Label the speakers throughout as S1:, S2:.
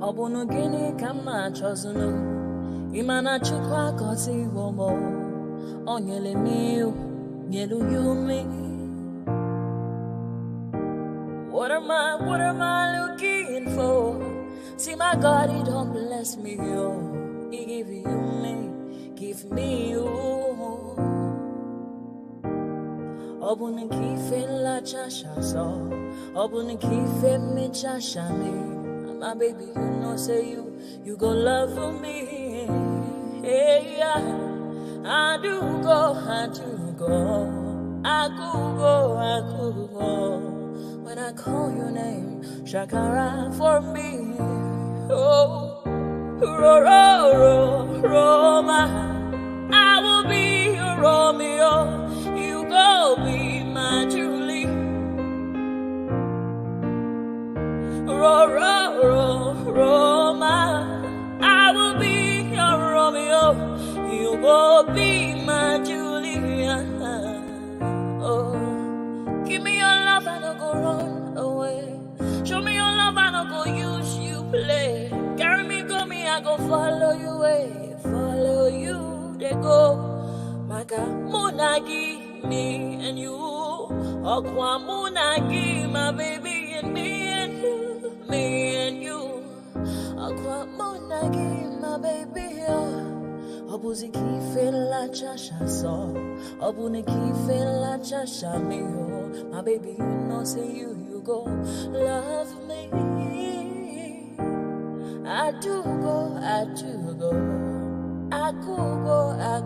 S1: Obunu gini kama chozunu Imana chukwa koti womo Onyele niu Nyelu yumi What am I looking for? See my God, he don't bless me, yo. He give you me, give me you. Obuni kife la chasha so, obuni kife me chasha me. My baby, you know say you go love me. Hey yeah, I do go. I could go. When I call your name, Shakara for me. Oh, Roma, I will be your Romeo. You go be my Julie. Roma, I will be your Romeo. You go be my Julia. Oh, give me your love and I'll go run away. Show me your love and I'll go use you play. Carry me, go me, I go follow you way. Follow you, they go. Maka Munagi, me and you. Okwa Munagi, my baby, and me and you. Me and you. Okwa Munagi, my baby, oh. Obuzi kife la chasha so, obuni kife la chasha me oh. My baby, you know say you go love me. I do go. I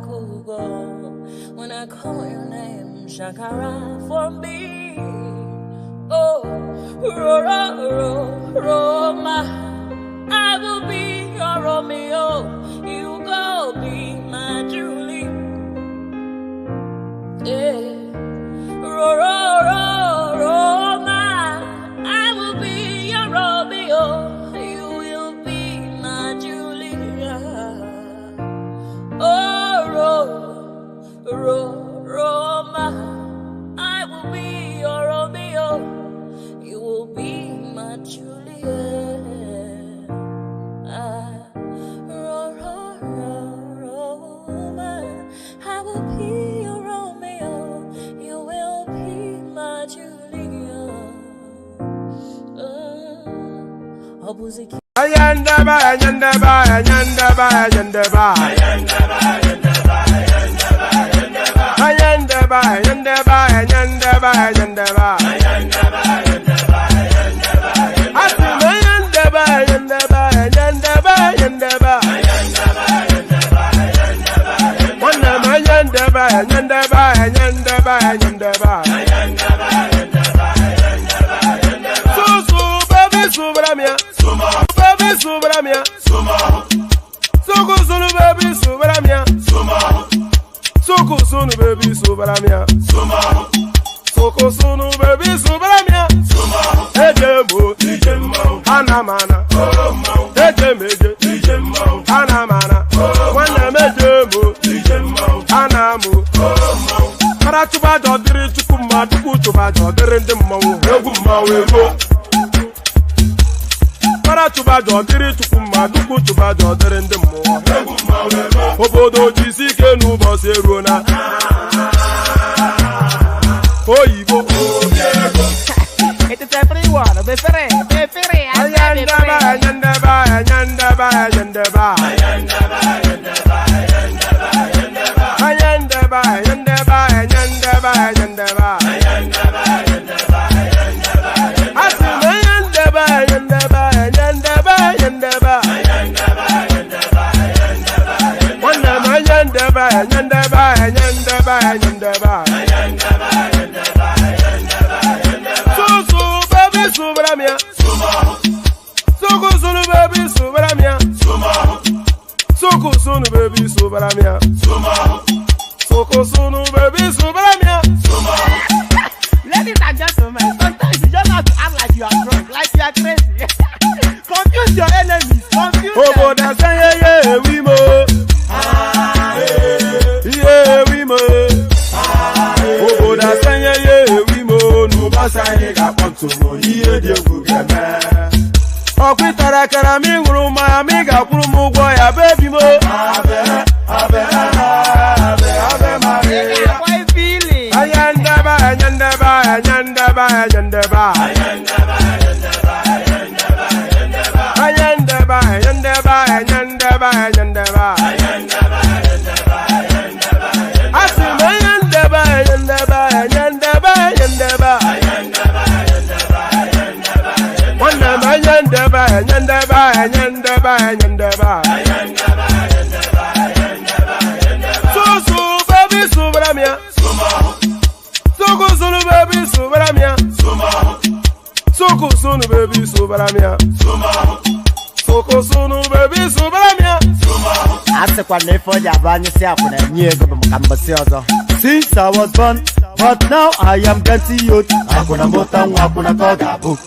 S1: could go. When I call your name, Shakara for me. Oh, Roma, I will be your Romeo. You go be my Julie. Yeah. Roma, I will be your Romeo. You will be my Julia. Oh, Roma, I will be your Romeo. You will be my Julia. I will be your Romeo. You will be my Julia.
S2: Ayandaba. Obodo jisike n'ụbọchị eruona. Oyibo.
S3: It is everyone. Ladies and gentlemen, sometimes you just have to act like you are drunk, like you are crazy. Confuse your enemies, confuse them.
S2: We mo. Okwitara kara mi nguru ma mi ga kwuru m ụgwọ ya baby mo. Abe Maria.
S3: Why feeling?
S2: Ayandaba. Sunu baby subaramia. Sunu baby subaramia.
S3: Ase kwa nefo ya banyo si akuna nyego bamukambasi ozo. Since I was born, but now I am getting youth. Akuna mota wakuna koga book.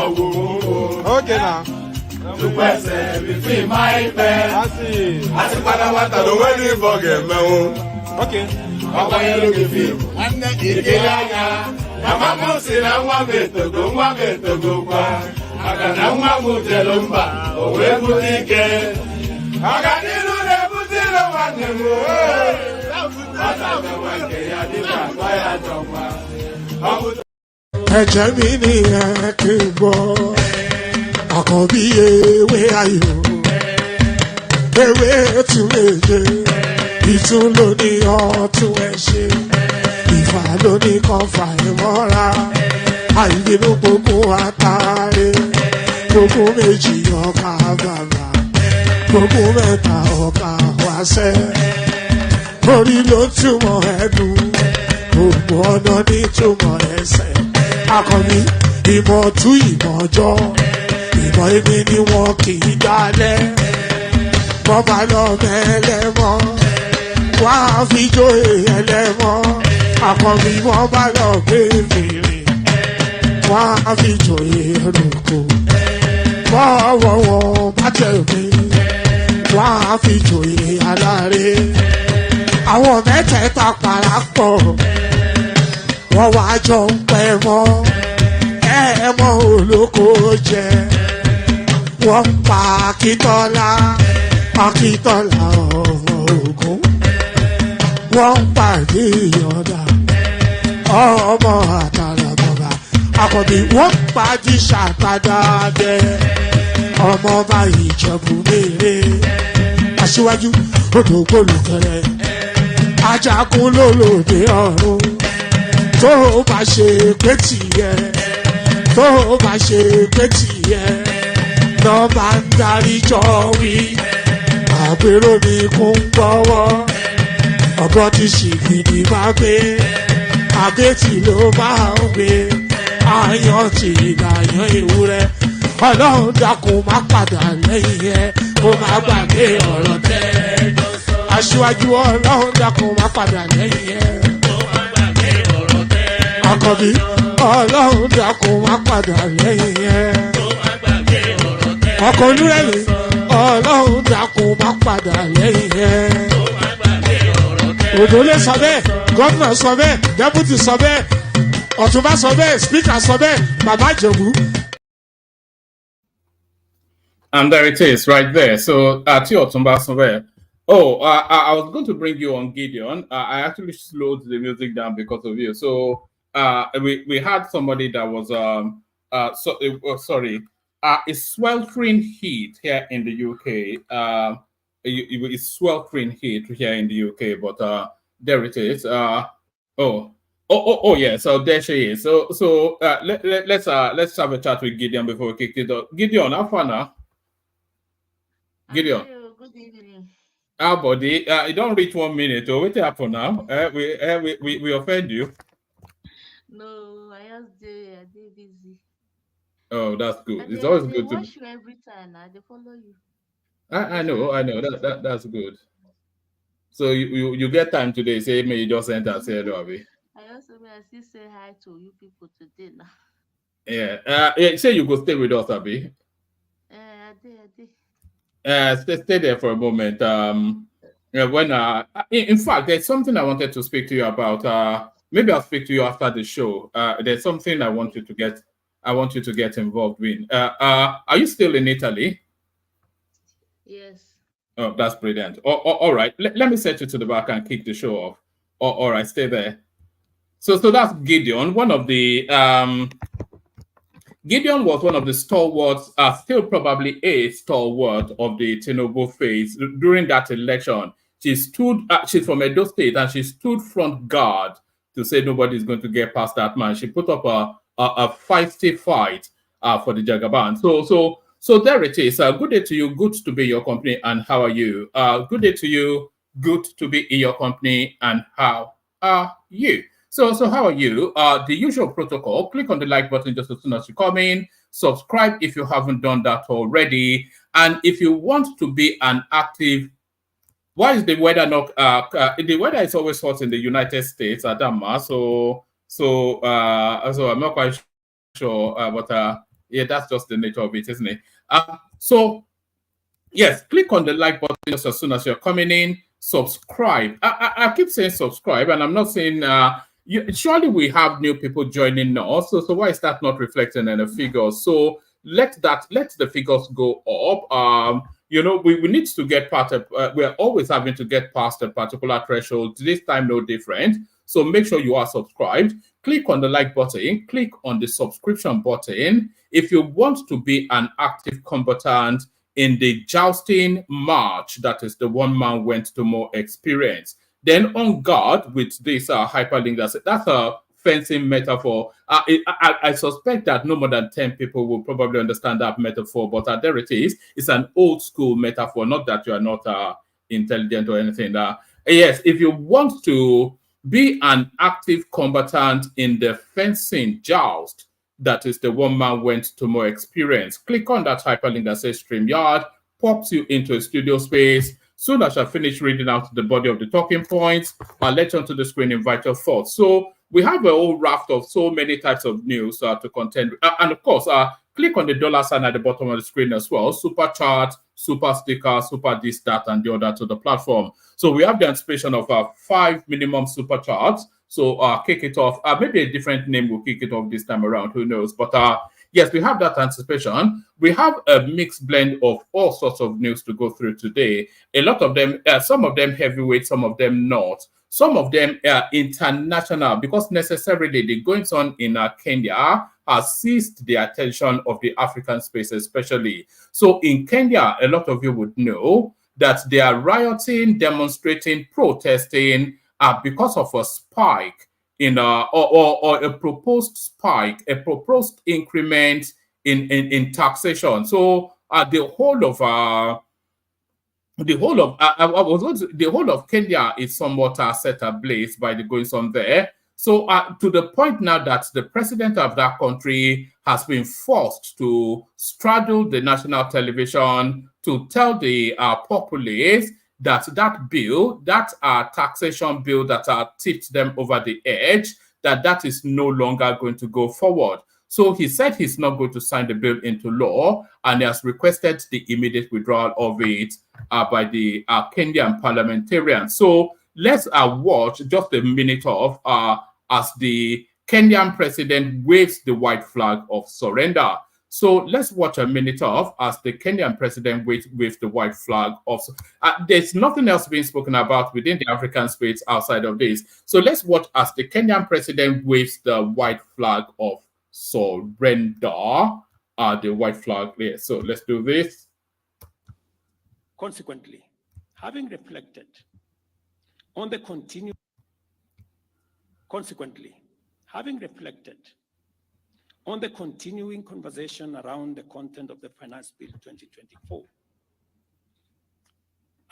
S2: Okay now.
S4: To question between my pen.
S2: I see.
S4: I see what I want to do when you forget me.
S2: Okay.
S4: Papa, you look at you. And then you get out. Mama, say, I want me to go. I got no one to tell them back. Oh, where would he get? I got you to never tell them what they were.
S5: Ẹ̀jẹ̀ mi ni ẹ kí n gbọ́, àkọ́bí ewé ayò, ewé tún léje, ìtún ló ní ọ̀tún ẹ̀ ṣe, ìfà ló ní kan fà ẹ̀ mọ́ra, àìbínú gbogbo àtàrẹ, gbogbo méjì ọkà bàbà, gbogbo mẹ́ta ọkà wáṣẹ́, orí ló túmọ̀ ẹ̀dùn, gbogbo ọ̀nà ní túmọ̀ ẹsẹ̀. Akọni ìmọ̀ tú ìmọ̀ ọjọ́, ìmọ̀ èmi ni wọn kì í dálẹ̀. Bọ́bá lọ mẹ́lẹ́mọ́, wá fi jóye ẹlẹ́mọ́. Akọni bọ́bá lọ gbé fèrè, wá fi jóye ẹlòkò. Bọ́wọ́ wọn bá tẹ̀lé, wá fi jóye aláre. Àwọn mẹ́tẹ̀ẹ̀ta parapọ̀. Wọ́n wá jọ ń pẹ́ mọ́, ẹ̀ẹ́mọ́ olóko jẹ. Wọ́n ń pa Akíntọ́lá Ògún. Wọ́n ń pàdé ìyọ̀dà, ọmọ àtàlàbọ̀bà. Àkọ́bí wọ́n ń pàdé ṣàtàdàdẹ, ọmọ bá Ìjẹ̀bú mèrè. Aṣíwájú odò gbólùkẹrẹ, Ajagun lólòdì ọ̀run. Tó bá ṣe pé tìyẹ, tó bá ṣe pé tìyẹ, lọ bá ń darí jọ wí. Àgbèrò mi kún gbọ́wọ́, ọ̀bọ ti ṣìgìdì máa gbé, àgétì ló máa ń gbé, àyàn ti ìlàyàn ewúrẹ́. Ọlọ́run dákun má padà lẹ́yìn ẹ, kó má gbàgbé ọ̀rọ̀ tẹ́. Aṣíwájú Ọlọ́run dákun má padà lẹ́yìn ẹ. Àkọ́bí Ọlọ́run dákun má padà lẹ́yìn ẹ̀. Ọkọ̀ olúrẹ̀mí Ọlọ́run dákun má padà lẹ́yìn ẹ̀. Òdòlé sọ bẹ́ẹ̀, gómìnà sọ bẹ́ẹ̀, dẹ́pútì sọ bẹ́ẹ̀, Ọ̀túnba sọ bẹ́ẹ̀, speaker sọ bẹ́ẹ̀, Bàbá Ìjẹ̀bú.
S6: And there it is, right there. So, Ti Otumba Sobe. Oh, I was going to bring you on Gideon. I actually slowed the music down because of you. So, we had somebody that was sorry, it's sweltering heat here in the UK. It's sweltering heat here in the UK, but there it is. Oh, yeah. So there she is. So let's have a chat with Gideon before we kick it off. Gideon, how far now? Gideon.
S7: Good evening.
S6: Our body, you don't reach 1 minute. Oh, wait happen now. We offend you.
S7: No, I just did busy.
S6: Oh, that's good. It's always good to
S7: watch you every time. They follow you.
S6: I know. That's good. So you get time today. Say me, you just enter. Say hello, Abby.
S7: I also still say hi to you people today now.
S6: Yeah. Say you go stay with us, Abby.
S7: I did.
S6: Stay there for a moment. In fact, there's something I wanted to speak to you about. Maybe I'll speak to you after the show. There's something I want you to get involved in. Are you still in Italy?
S7: Yes.
S6: Oh, that's brilliant. All right. Let me set you to the back and kick the show off. All right, stay there. So that's Gideon, one of the Gideon was one of the stalwarts, still probably a stalwart of the Tinubu phase during that election. She stood, she's from Edo State, and she stood front guard to say nobody's going to get past that man. She put up a feisty fight for the Jagaban. So there it is. Good day to you. Good to be in your company. And how are you? Good day to you. Good to be in your company. And how are you? So how are you? The usual protocol, click on the like button just as soon as you come in. Subscribe if you haven't done that already. And if you want to be an active, why is the weather not, the weather is always hot in the United States, Adama. So I'm not quite sure, but yeah, that's just the nature of it, isn't it? So yes, click on the like button just as soon as you're coming in. Subscribe. I keep saying subscribe, and I'm not saying surely we have new people joining us. So why is that not reflecting in the figures? So let the figures go up. We need to get past we're always having to get past a particular threshold. This time no different. So make sure you are subscribed. Click on the like button. Click on the subscription button. If you want to be an active combatant in the jousting march, that is the one man went to more experience. Then on guard with this hyperlink, that's a fencing metaphor. I suspect that no more than 10 people will probably understand that metaphor, but there it is. It's an old school metaphor, not that you are not intelligent or anything. Yes, if you want to be an active combatant in the fencing joust, that is the one man went to more experience, click on that hyperlink that says StreamYard, pops you into a studio space. Soon as I finish reading out the body of the talking points, I'll let you onto the screen, invite your thoughts. So we have a whole raft of so many types of news to contend with. And of course, click on the dollar sign at the bottom of the screen as well. Super chat, super sticker, super this, that, and the other to the platform. So we have the anticipation of 5 minimum super chats. So kick it off. Maybe a different name will kick it off this time around. Who knows? But yes, we have that anticipation. We have a mixed blend of all sorts of news to go through today. A lot of them, some of them heavyweight, some of them not. Some of them are international, because necessarily the goings on in Kenya has seized the attention of the African space especially. So in Kenya, a lot of you would know that they are rioting, demonstrating, protesting because of a spike in or a proposed spike, a proposed increment in taxation. So the whole of Kenya is somewhat set ablaze by the goings on there. So to the point now that the president of that country has been forced to straddle the national television to tell the populace that bill, that taxation bill that tipped them over the edge, that is no longer going to go forward. So he said he's not going to sign the bill into law, and he has requested the immediate withdrawal of it by the Kenyan parliamentarians. So let's watch just a minute of as the Kenyan president waves the white flag of surrender. So let's watch a minute of as the Kenyan president waves the white flag of. There's nothing else being spoken about within the African space outside of this. So let's watch as the Kenyan president waves the white flag of surrender. The white flag there. So let's do this.
S8: Consequently, having reflected on the continuing conversation around the content of the Finance Bill 2024,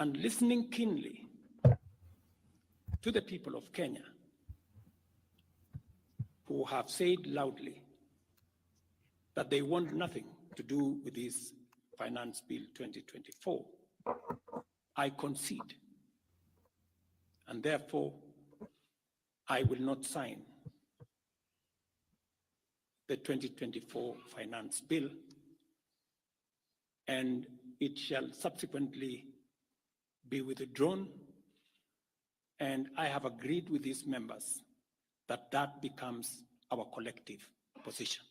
S8: and listening keenly to the people of Kenya who have said loudly that they want nothing to do with this Finance Bill 2024, I concede, and therefore I will not sign the 2024 Finance Bill, and it shall subsequently be withdrawn, and I have agreed with these members that that becomes our collective position.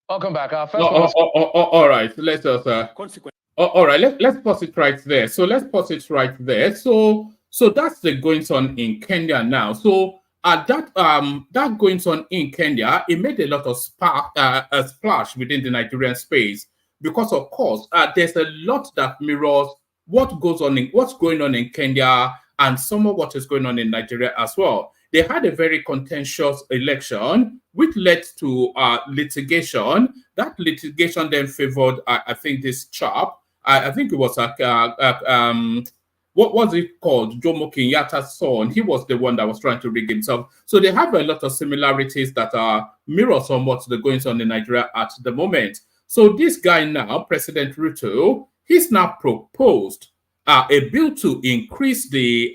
S2: Welcome back.
S6: All right, let's all right, let's pause it right there. So let's pause it right there. So that's the goings on in Kenya now. So that goings on in Kenya, it made a lot of a splash within the Nigerian space because, of course, there's a lot that mirrors what's going on in Kenya and some of what is going on in Nigeria as well. They had a very contentious election, which led to litigation. That litigation then favored, I think, this chap. I think it was what was it called? Jomo Kenyatta's son. He was the one that was trying to rig himself. So they have a lot of similarities that mirror somewhat the goings on in Nigeria at the moment. So this guy now, President Ruto, he's now proposed a bill to increase the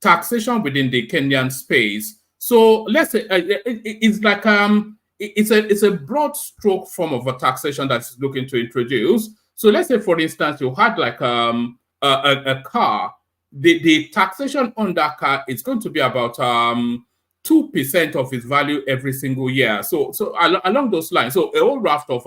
S6: taxation within the Kenyan space. So let's say it's like it's a broad stroke form of a taxation that's looking to introduce. So let's say, for instance, you had like a car. The taxation on that car is going to be about 2% of its value every single year. So along those lines, so a whole raft of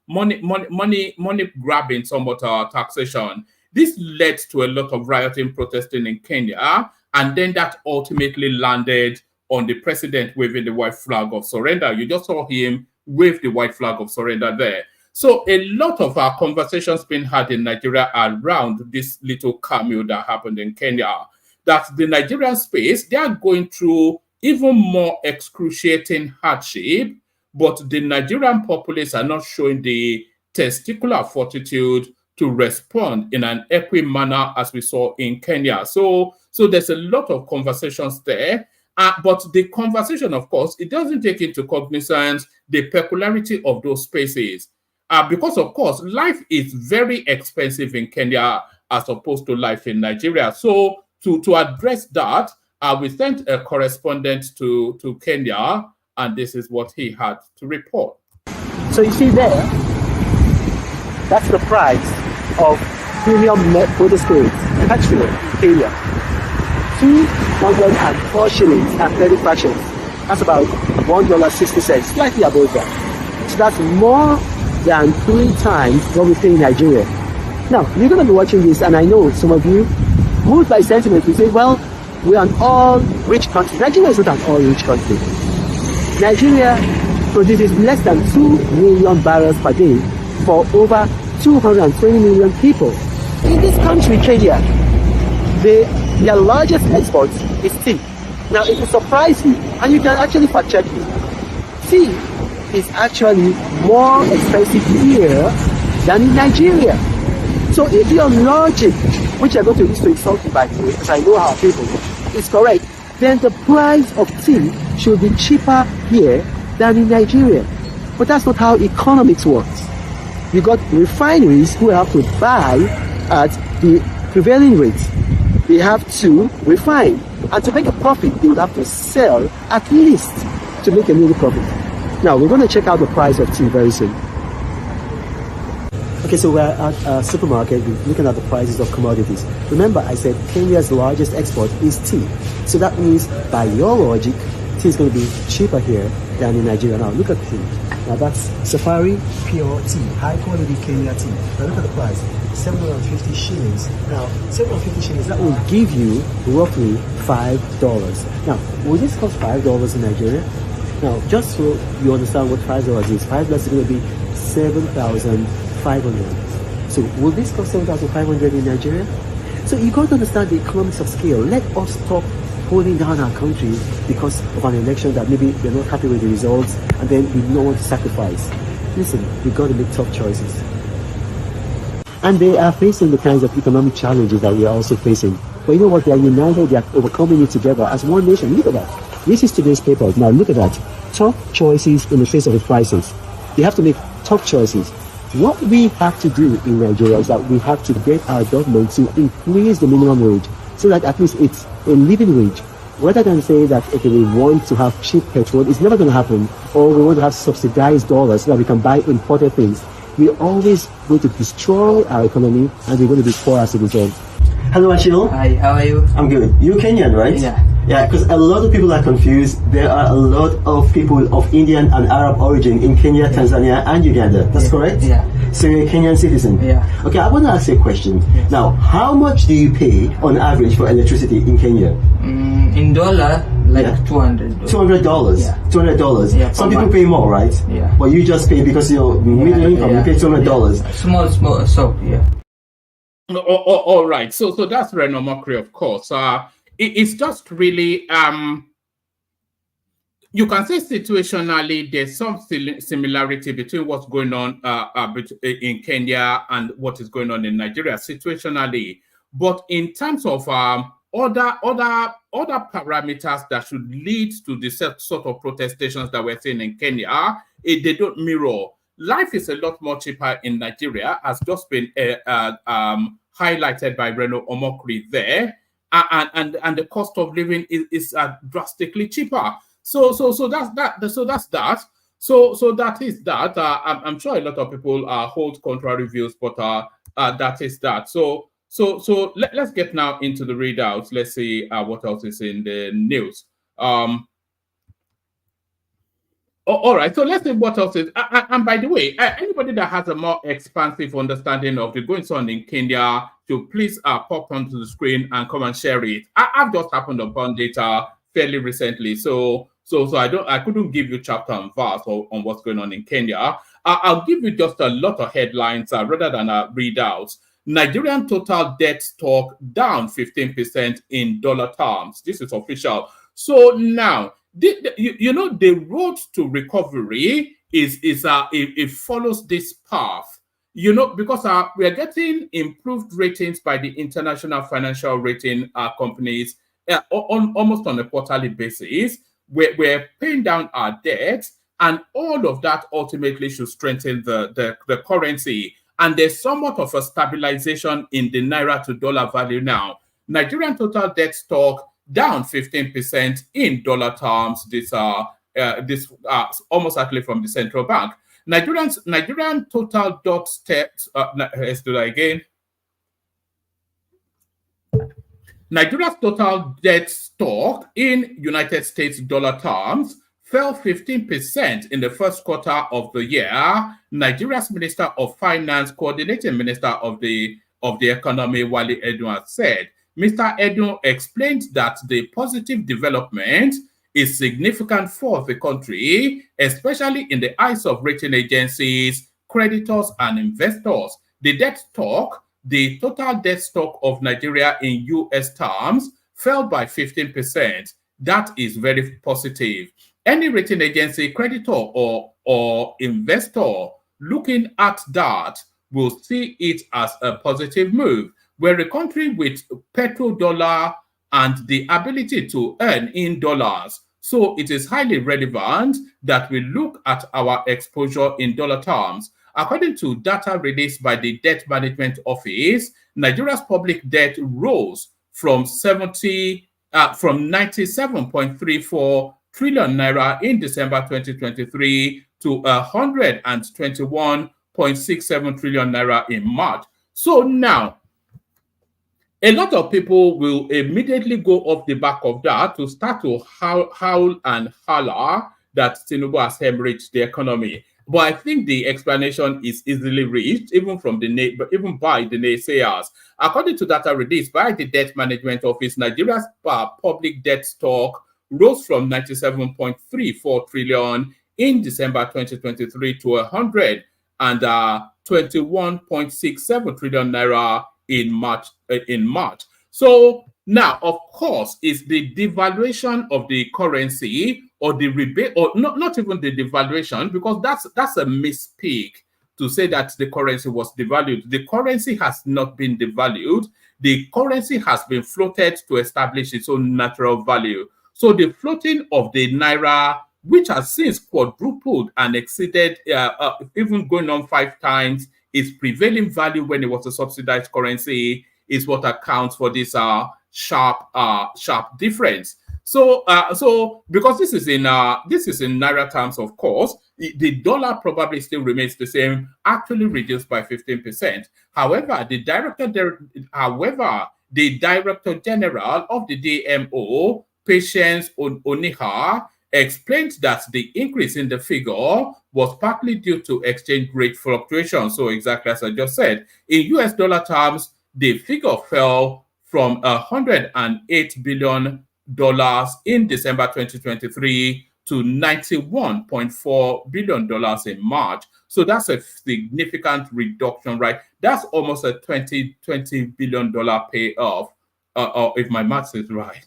S6: money grabbing somewhat taxation. This led to a lot of rioting, protesting in Kenya, and then that ultimately landed on the president waving the white flag of surrender. You just saw him wave the white flag of surrender there. So a lot of our conversations being had in Nigeria around this little cameo that happened in Kenya, that the Nigerian space, they are going through even more excruciating hardship, but the Nigerian populace are not showing the testicular fortitude to respond in an equal manner as we saw in Kenya. So there's a lot of conversations there. But the conversation, of course, it doesn't take into cognizance the peculiarity of those spaces. Because, of course, life is very expensive in Kenya as opposed to life in Nigeria. So to address that, we sent a correspondent to Kenya, and this is what he had to report.
S9: So you see there, that's the price of premium net photo spirits, petrol in Kenya. 204 shillings and 30 fractions. That's about $1.60, slightly above that. So that's more than 3 times what we pay in Nigeria. Now, you're going to be watching this, and I know some of you, moved by sentiment, will say, well, we're an all-rich country. Nigeria is not an all-rich country. Nigeria produces less than 2 million barrels per day for over 220 million people. In this country, Kenya, their largest export is tea. Now, it will surprise you, and you can actually fact check me. Tea is actually more expensive here than in Nigeria. So if your logic, which you're going to use to insult me by the way, because I know how people is correct, then the price of tea should be cheaper here than in Nigeria. But that's not how economics works. You got refineries who have to buy at the prevailing rate. They have to refine. And to make a profit, they would have to sell at least to make a little profit. Now, we're going to check out the price of tea very soon. Okay, so we're at a supermarket, we're looking at the prices of commodities. Remember, I said Kenya's largest export is tea. So that means, by your logic, tea is going to be cheaper here than in Nigeria. Now, look at tea. Now, that's Safari Pure Tea, high quality Kenya tea. Now, look at the price, 750 shillings. Now, 750 shillings, that will give you roughly $5. Now, will this cost $5 in Nigeria? Now, just so you understand what $5 is, $5 is going to be 7,500. So will this cost 7,500 in Nigeria? So you got to understand the economics of scale. Let us stop holding down our country because of an election that maybe we're not happy with the results and then we don't want to sacrifice. Listen, we got to make tough choices. And they are facing the kinds of economic challenges that we are also facing. But you know what? They are united, they are overcoming it together as one nation. Look at that. This is today's paper. Now look at that. Tough choices in the face of the crisis. They have to make tough choices. What we have to do in Nigeria is that we have to get our government to increase the minimum wage so that at least it's a living wage. Rather than say that, okay, we want to have cheap petrol, it's never going to happen, or we want to have subsidized dollars so that we can buy imported things. We're always going to destroy our economy and we're going to be poor as a result. Hello, Achille.
S10: Hi, how are you?
S9: I'm good. You're Kenyan, right?
S10: Yeah.
S9: Yeah, because a lot of people are confused. There are a lot of people of Indian and Arab origin in Kenya, Tanzania, and Uganda. That's correct?
S10: Yeah.
S9: So you're a Kenyan citizen?
S10: Yeah.
S9: Okay, I want to ask you a question.
S10: Yes.
S9: Now, how much do you pay on average for electricity in Kenya?
S10: In dollar, like
S9: Yeah.
S10: $200.
S9: $200?
S10: Yeah.
S9: $200?
S10: Yeah,
S9: Some
S10: per
S9: people
S10: month.
S9: pay more, right?
S10: Yeah.
S9: But you just pay because you're middle income, you pay $200.
S10: Yeah. Small, so, yeah.
S6: All right. So that's Reno Mockery, of course. It's just really you can say situationally there's some similarity between what's going on in Kenya and what is going on in Nigeria situationally, but in terms of other parameters that should lead to the sort of protestations that we're seeing in Kenya, they don't mirror. Life is a lot more cheaper in Nigeria, has just been highlighted by Reno Omokri there, and the cost of living is drastically cheaper. So that's that. So that's that. So that is that. I'm sure a lot of people hold contrary views, but that is that. So let's get now into the readouts. Let's see what else is in the news. All right, so let's see what else is. And by the way, anybody that has a more expansive understanding of the goings on in Kenya, to please pop onto the screen and come and share it. I've just happened upon data fairly recently, so I couldn't give you chapter and verse on what's going on in Kenya. I'll give you just a lot of headlines rather than readouts. Nigerian total debt stock down 15% in dollar terms. This is official. So now, the road to recovery it follows this path, because we are getting improved ratings by the international financial rating companies almost on a quarterly basis. We're paying down our debt, and all of that ultimately should strengthen the currency. And there's somewhat of a stabilization in the naira to dollar value now. Nigerian total debt stock down 15% in dollar terms. This almost actually from the central bank. Nigerian total debt let's do that again. Nigeria's total debt stock in United States dollar terms fell 15% in the first quarter of the year. Nigeria's Minister of Finance, Coordinating Minister of the Economy, Wale Edun, said. Mr. Edun explained that the positive development is significant for the country, especially in the eyes of rating agencies, creditors, and investors. The total debt stock of Nigeria in US terms fell by 15%. That is very positive. Any rating agency, creditor, or investor looking at that will see it as a positive move. We're a country with petrodollar and the ability to earn in dollars. So it is highly relevant that we look at our exposure in dollar terms. According to data released by the Debt Management Office, Nigeria's public debt rose from 97.34 trillion naira in December 2023 to 121.67 trillion naira in March. So now, a lot of people will immediately go off the back of that to start to howl and holler that Tinubu has hemorrhaged the economy. But I think the explanation is easily reached, even by the naysayers. According to data released by the Debt Management Office, Nigeria's public debt stock rose from 97.34 trillion in December 2023 to 121.67 trillion naira in March. So now, of course, is the devaluation of the currency or the rebate, or not even the devaluation, because that's a misspeak to say that the currency was devalued. The currency has not been devalued. The currency has been floated to establish its own natural value. So the floating of the naira, which has since quadrupled and exceeded, even going on 5 times, its prevailing value when it was a subsidized currency, is what accounts for this sharp difference. So because this is in naira terms, of course, the dollar probably still remains the same, actually reduced by 15%. However, the director general of the DMO, Patience Oniha, explained that the increase in the figure was partly due to exchange rate fluctuations. So exactly as I just said, in US dollar terms, the figure fell from $108 billion in December 2023 to $91.4 billion in March. So that's a significant reduction, right? That's almost a $20 billion payoff, if my maths is right.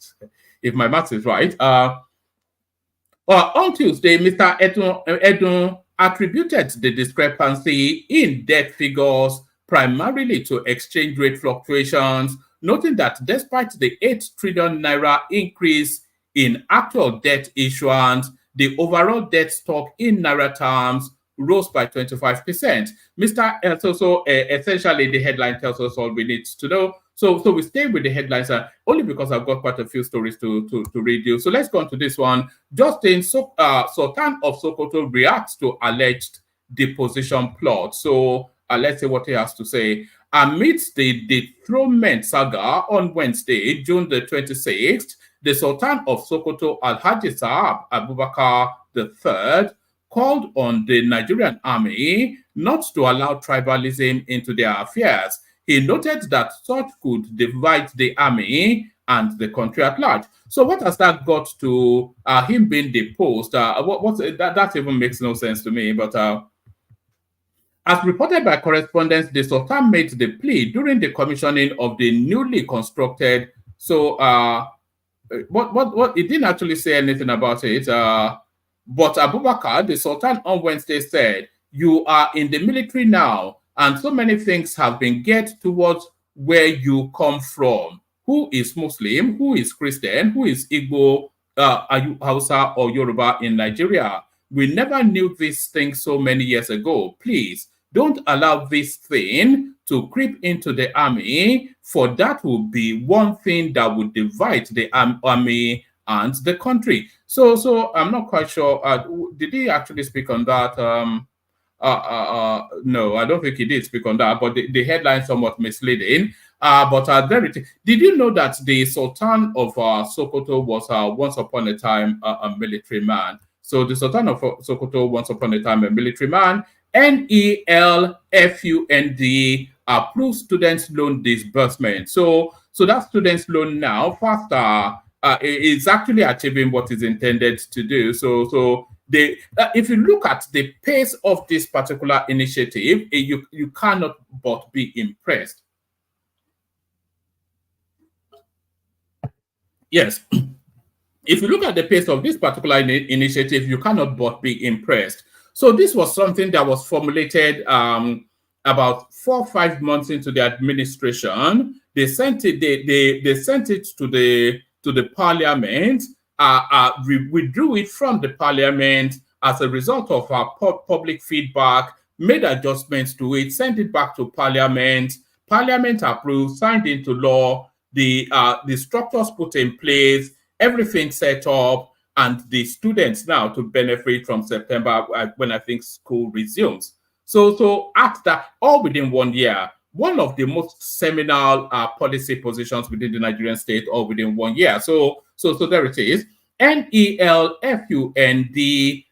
S6: On Tuesday, Mr. Edun attributed the discrepancy in debt figures primarily to exchange rate fluctuations, noting that despite the 8 trillion naira increase in actual debt issuance, the overall debt stock in naira terms rose by 25%. Essentially, the headline tells us all we need to know. So we stay with the headlines only because I've got quite a few stories to read you. So let's go on to this one. Justin Sultan of Sokoto reacts to alleged deposition plot. So let's see what he has to say. Amidst the dethronement saga on Wednesday, June the 26th, the Sultan of Sokoto, Alhaji Saab Abubakar III, called on the Nigerian army not to allow tribalism into their affairs. He noted that such could divide the army and the country at large. So what has that got to him being deposed? That even makes no sense to me. But as reported by correspondents, the Sultan made the plea during the commissioning of the newly constructed. So he didn't actually say anything about it. But Abubakar, the Sultan, on Wednesday said, "You are in the military now, and so many things have been geared towards where you come from. Who is Muslim? Who is Christian? Who is Igbo, are you Hausa or Yoruba in Nigeria? We never knew this thing so many years ago. Please, don't allow this thing to creep into the army, for that will be one thing that would divide the army and the country." So I'm not quite sure. Did he actually speak on that? No, I don't think he did speak on that, but the headline somewhat misleading. Did you know that the Sultan of Sokoto was once upon a time a military man? So the Sultan of Sokoto, once upon a time a military man, NELFUND approved students' loan disbursement. So that students' loan now faster is actually achieving what is intended to do. So if you look at the pace of this particular initiative, you cannot but be impressed. Yes. If you look at the pace of this particular initiative, you cannot but be impressed. So this was something that was formulated about 4 or 5 months into the administration. They sent it. They sent it to the parliament. Withdrew it from the parliament as a result of our public feedback. Made adjustments to it. Sent it back to parliament. Parliament approved. Signed into law. The structures put in place. Everything set up, and the students now to benefit from September when I think school resumes. So at that, all within 1 year, one of the most seminal policy positions within the Nigerian state, all within 1 year. So there it is. NELFUND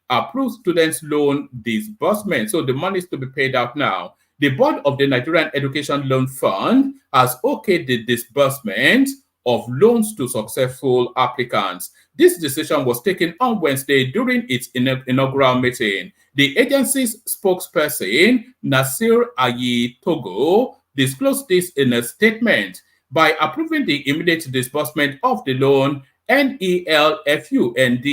S6: approved students' loan disbursement. So the money is to be paid out now. The board of the Nigerian Education Loan Fund has okayed the disbursement of loans to successful applicants. This decision was taken on Wednesday during its inaugural meeting. The agency's spokesperson, Nasir Ayi Togo, disclosed this in a statement. By approving the immediate disbursement of the loan, NELFUND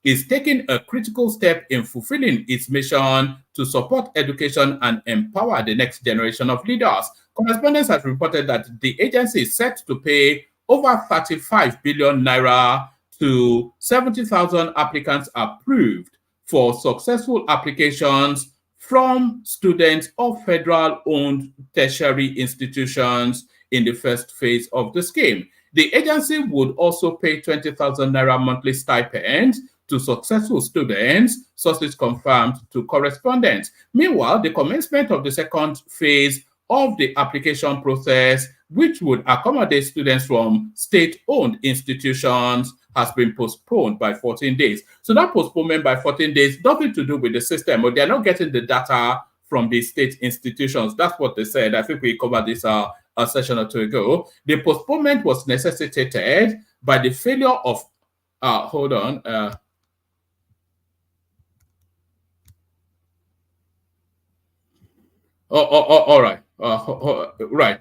S6: is taking a critical step in fulfilling its mission to support education and empower the next generation of leaders. Correspondents have reported that the agency is set to pay over 35 billion naira to 70,000 applicants approved for successful applications from students of federal-owned tertiary institutions in the first phase of the scheme. The agency would also pay 20,000 naira monthly stipend to successful students, sources confirmed to correspondents. Meanwhile, the commencement of the second phase of the application process, which would accommodate students from state-owned institutions, has been postponed by 14 days. So that postponement by 14 days, nothing to do with the system, or they're not getting the data from the state institutions. That's what they said. I think we covered this a session or two ago. The postponement was necessitated by the failure of, hold on. All right. Right.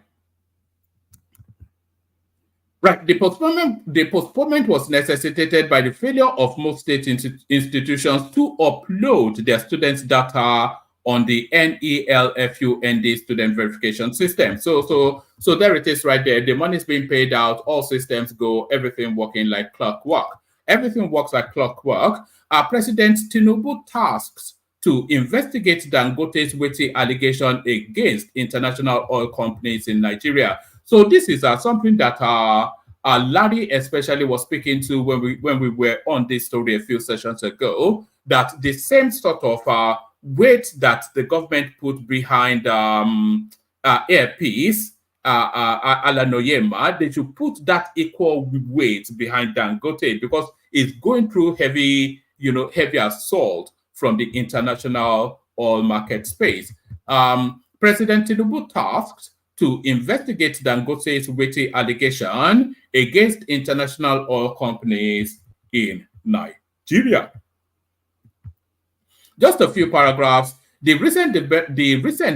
S6: Right. The postponement was necessitated by the failure of most state institutions to upload their students' data on the NELFUND student verification system. So there it is right there. The money is being paid out. All systems go. Everything working like clockwork. Everything works like clockwork. President Tinubu tasks to investigate Dangote's weighty allegation against international oil companies in Nigeria. So this is something that Larry especially was speaking to when we were on this story a few sessions ago, that the same sort of weight that the government put behind Airpeace, Alanoyema, they should put that equal weight behind Dangote, because it's going through heavy assault from the international oil market space. President Tinubu tasked to investigate Dangote's weighty allegation against international oil companies in Nigeria. Just a few paragraphs. The recent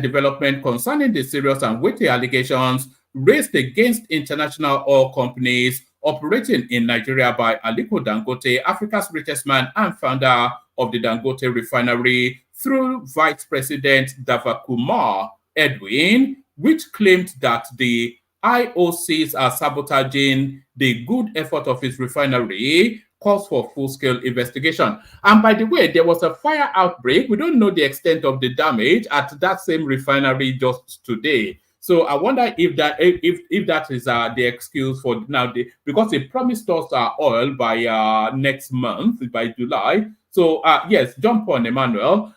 S6: development concerning the serious and weighty allegations raised against international oil companies operating in Nigeria by Aliko Dangote, Africa's richest man and founder of the Dangote refinery, through Vice President Davakumar Edwin, which claimed that the IOCs are sabotaging the good effort of his refinery, calls for full-scale investigation. And by the way, there was a fire outbreak. We don't know the extent of the damage at that same refinery just today. So I wonder if that is the excuse for now, because they promised us oil by next month, by July. So yes, jump on, Emmanuel.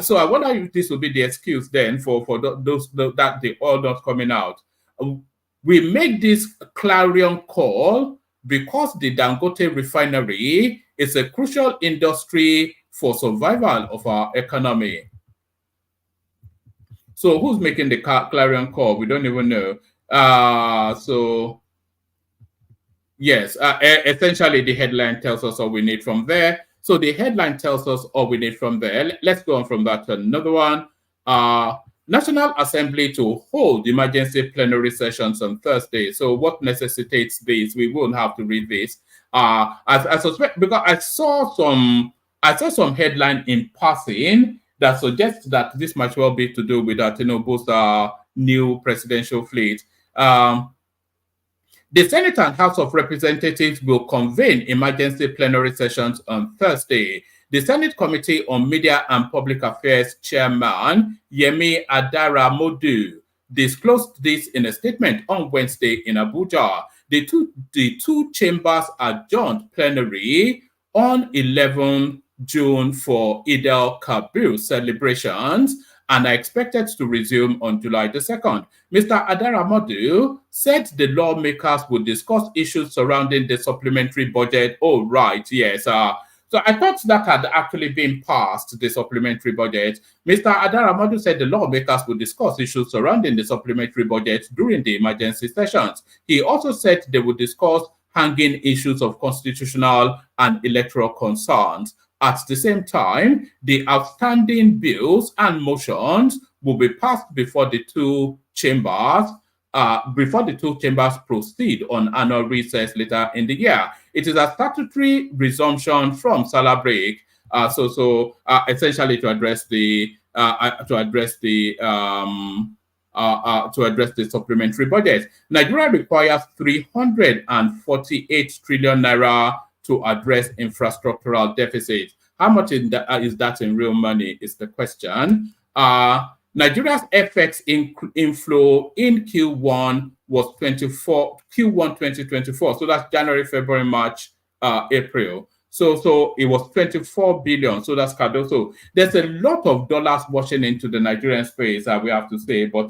S6: So I wonder if this will be the excuse then for that the oil not coming out. We make this clarion call because the Dangote refinery is a crucial industry for survival of our economy. So who's making the clarion call? We don't even know. So yes, essentially the headline tells us all we need from there. So the headline tells us all we need from there. Let's go on from that to another one. National Assembly to hold emergency plenary sessions on Thursday. So what necessitates this? We won't have to read this. I suspect, because I saw some headline in passing that suggests that this might well be to do with Tinubu's new presidential fleet. The Senate and House of Representatives will convene emergency plenary sessions on Thursday. The Senate Committee on Media and Public Affairs Chairman Yemi Adaramodu disclosed this in a statement on Wednesday in Abuja. The two chambers adjourned plenary on 11 June for Eid al-Kabir celebrations and are expected to resume on July the 2nd. Mr. Adaramodu said the lawmakers would discuss issues surrounding the supplementary budget. Oh, right, yes. So I thought that had actually been passed, the supplementary budget. Mr. Adaramodu said the lawmakers would discuss issues surrounding the supplementary budget during the emergency sessions. He also said they would discuss hanging issues of constitutional and electoral concerns. At the same time, the outstanding bills and motions will be passed before the two chambers proceed on annual recess later in the year. It is a statutory resumption from Salah break, essentially to address the supplementary budget. Nigeria requires 348 trillion naira to address infrastructural deficit. How much is that in real money is the question. Nigeria's FX inflow in Q1 was Q1 2024. So that's January, February, March, April. So it was 24 billion. So that's Cardoso. There's a lot of dollars washing into the Nigerian space, we have to say, but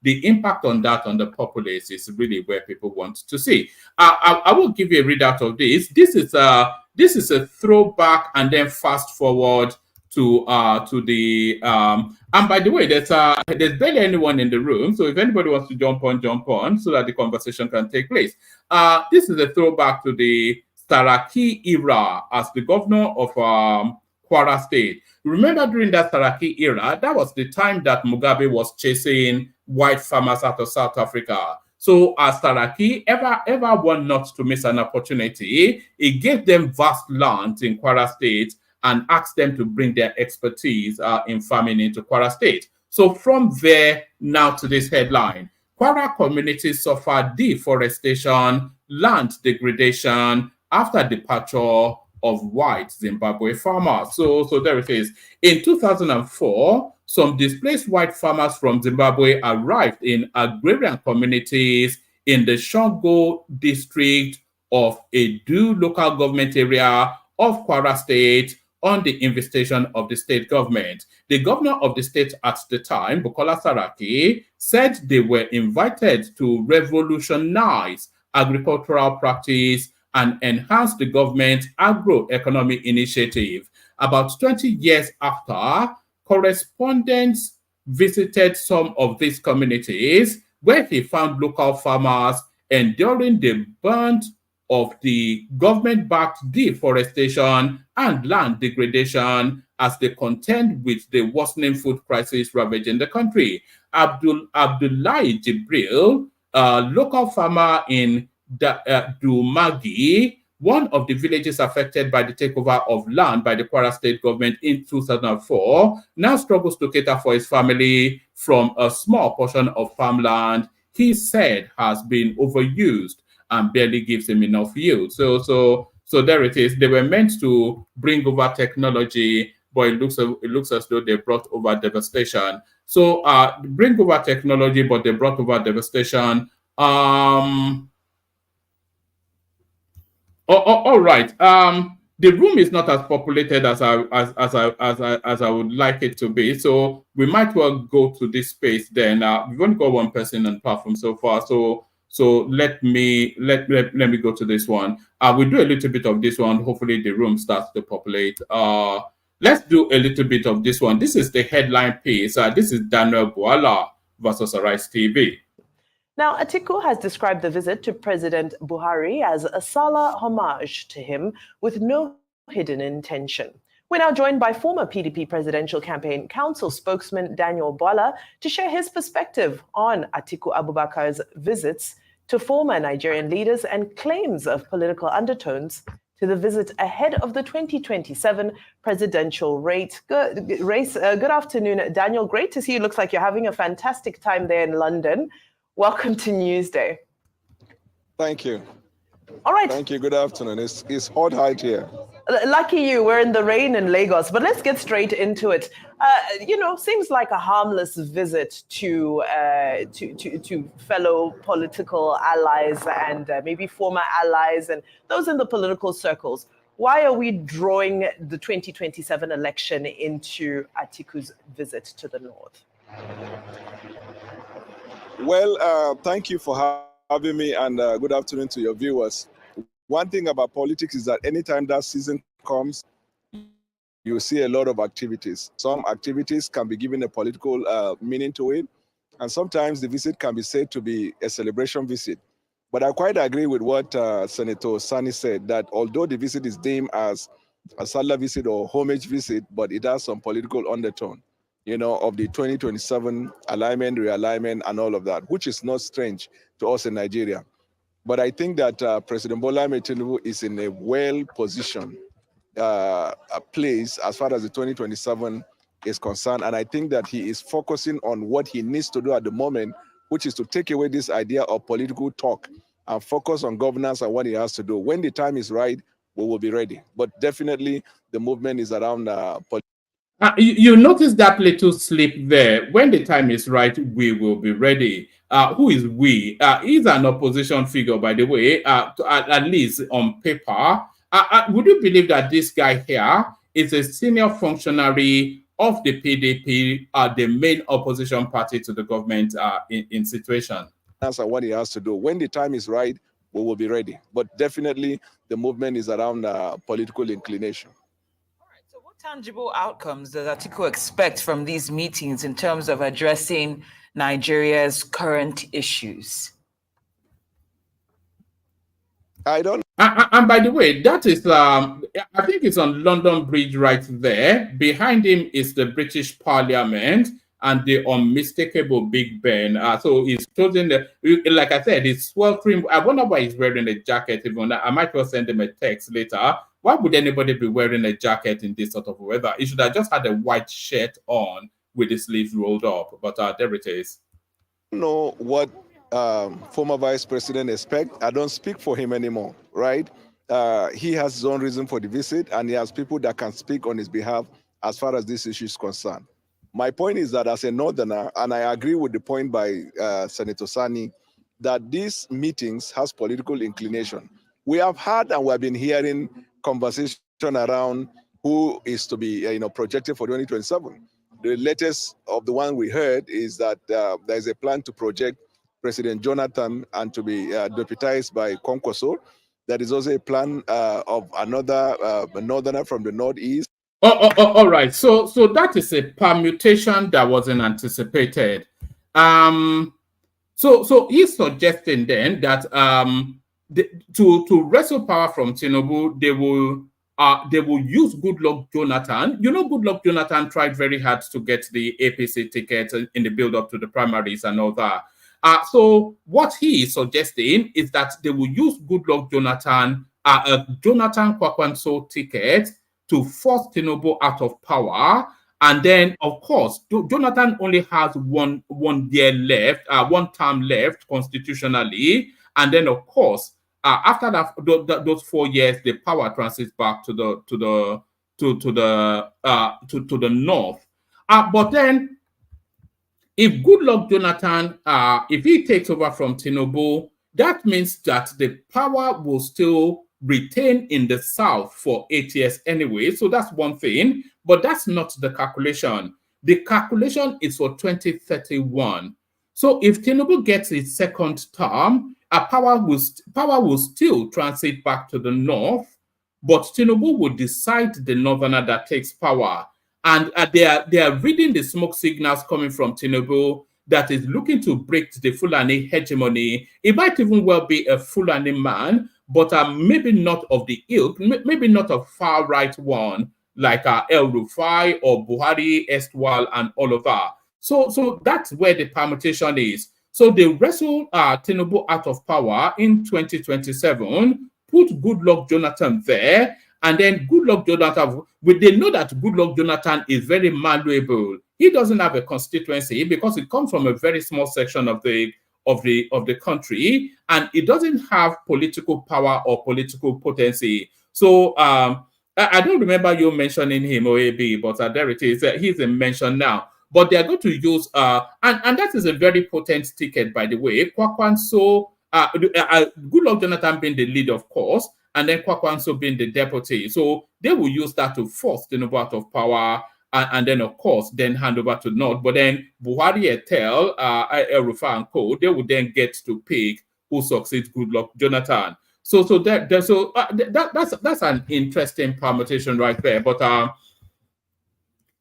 S6: the impact on that on the populace is really where people want to see. I will give you a readout of this. This is a throwback and then fast forward to the and by the way, there's barely anyone in the room, so if anybody wants to jump on so that the conversation can take place. This is a throwback to the Saraki era as the governor of Kwara State. Remember, during that Saraki era, that was the time that Mugabe was chasing white farmers out of South Africa. So as Saraki ever want not to miss an opportunity, he gave them vast lands in Kwara State and asked them to bring their expertise in farming into Kwara State. So from there now to this headline, Kwara communities suffer deforestation, land degradation after departure of white Zimbabwe farmers. So there it is. In 2004, some displaced white farmers from Zimbabwe arrived in agrarian communities in the Shango district of Edu local government area of Kwara State on the invitation of the state government. The governor of the state at the time, Bukola Saraki, said they were invited to revolutionize agricultural practice and enhance the government's agroeconomic initiative. About 20 years after, correspondents visited some of these communities where he found local farmers enduring the brunt of the government-backed deforestation and land degradation as they contend with the worsening food crisis ravaging the country. Abdullahi Jibril, a local farmer in Dumagi, one of the villages affected by the takeover of land by the Kwara State government in 2004, now struggles to cater for his family from a small portion of farmland he said has been overused and barely gives him enough yield. So there it is. They were meant to bring over technology, but it looks as though they brought over devastation. So bring over technology, but they brought over devastation. All right. The room is not as populated as I would like it to be, so we might well go to this space. Then we've only got one person on platform so far, so let me go to this one. We'll do a little bit of this one. Hopefully the room starts to populate. Let's do a little bit of this one. This is the headline piece. This is Daniel Bwala versus Arise TV.
S11: Now, Atiku has described the visit to President Buhari as a Salah homage to him with no hidden intention. We're now joined by former PDP Presidential Campaign Council spokesman Daniel Bwala to share his perspective on Atiku Abubakar's visits to former Nigerian leaders and claims of political undertones to the visit ahead of the 2027 presidential race. Good afternoon, Daniel. Great to see you. Looks like you're having a fantastic time there in London. Welcome to Newsday.
S12: Thank you.
S11: All right.
S12: Thank you. Good afternoon. It's hot out here.
S11: Lucky you. We're in the rain in Lagos, but let's get straight into it. Seems like a harmless visit to fellow political allies and maybe former allies and those in the political circles. Why are we drawing the 2027 election into Atiku's visit to the north?
S12: Well, thank you for having me, and good afternoon to your viewers. One thing about politics is that anytime that season comes, you see a lot of activities. Some activities can be given a political meaning to it, and sometimes the visit can be said to be a celebration visit. But I quite agree with what Senator Sani said, that although the visit is deemed as a Salah visit or homage visit, but it has some political undertone, you know, of the 2027 alignment, realignment, and all of that, which is not strange to us in Nigeria. But I think that President Bwala'S Tinubu is in a well-positioned place as far as the 2027 is concerned. And I think that he is focusing on what he needs to do at the moment, which is to take away this idea of political talk and focus on governance and what he has to do. When the time is right, we will be ready. But definitely the movement is around
S6: you notice that little slip there. When the time is right, we will be ready. Who is we? He's an opposition figure, by the way, at least on paper. Would you believe that this guy here is a senior functionary of the PDP, the main opposition party to the government in situation?
S12: Answer what he has to do. When the time is right, we will be ready. But definitely the movement is around political inclination.
S13: So what tangible outcomes does Atiku expect from these meetings in terms of addressing Nigeria's current issues?
S12: I don't.
S6: And by the way, that is, I think it's on London Bridge right there. Behind him is the British Parliament and the unmistakable Big Ben. So he's chosen, like I said, he's sweltering. I wonder why he's wearing a jacket even. I might well send him a text later. Why would anybody be wearing a jacket in this sort of weather? He should have just had a white shirt on with the sleeves rolled up. But there it is.
S12: I don't know what former vice president expect. I don't speak for him anymore, right? He has his own reason for the visit, and he has people that can speak on his behalf as far as this issue is concerned. My point is that as a northerner, and I agree with the point by Senator Sani, that these meetings has political inclination. We have had and we have been hearing conversation around who is to be projected for 2027. The latest of the one we heard is that there is a plan to project President Jonathan and to be deputized by KWANKWASO. There is also a plan of another northerner from the northeast.
S6: All right. So that is a permutation that wasn't anticipated. So he's suggesting then that to wrestle power from Tinubu, they will use Goodluck Jonathan. You know, Goodluck Jonathan tried very hard to get the APC ticket in the build-up to the primaries and all that. So what he is suggesting is that they will use Goodluck Jonathan, a Jonathan KWANKWASO ticket to force Tinubu out of power. And then, of course, Jonathan only has one year left, one term left constitutionally. And then, of course, after that, those 4 years, the power transits back to the north. But then, if Goodluck Jonathan, if he takes over from Tinubu, that means that the power will still retain in the south for 8 years anyway. So that's one thing, but that's not the calculation. The calculation is for 2031. So if Tinubu gets his second term, power will still transit back to the north, but Tinubu will decide the northerner that takes power. And they are reading the smoke signals coming from Tinubu that is looking to break the Fulani hegemony. It might even well be a Fulani man, but maybe not of the ilk, maybe not a far-right one, like El Rufai or Buhari, Estwal, and all of that. So that's where the permutation is. So they wrestle Tinubu out of power in 2027, put Goodluck Jonathan there, and then Goodluck Jonathan, they know that Goodluck Jonathan is very malleable. He doesn't have a constituency because it comes from a very small section of the country, and it doesn't have political power or political potency. So I don't remember you mentioning him, OAB, but there it is. He's a mention now. But they are going to use, and that is a very potent ticket, by the way. KWANKWASO, Goodluck Jonathan being the lead, of course, and then KwaNKWASO being the deputy. So they will use that to force Tinubu out of power, and then, of course, then hand over to North. But then Buhari, Etel, Rufai and co, they would then get to pick who succeeds Goodluck Jonathan. So that's an interesting permutation right there. But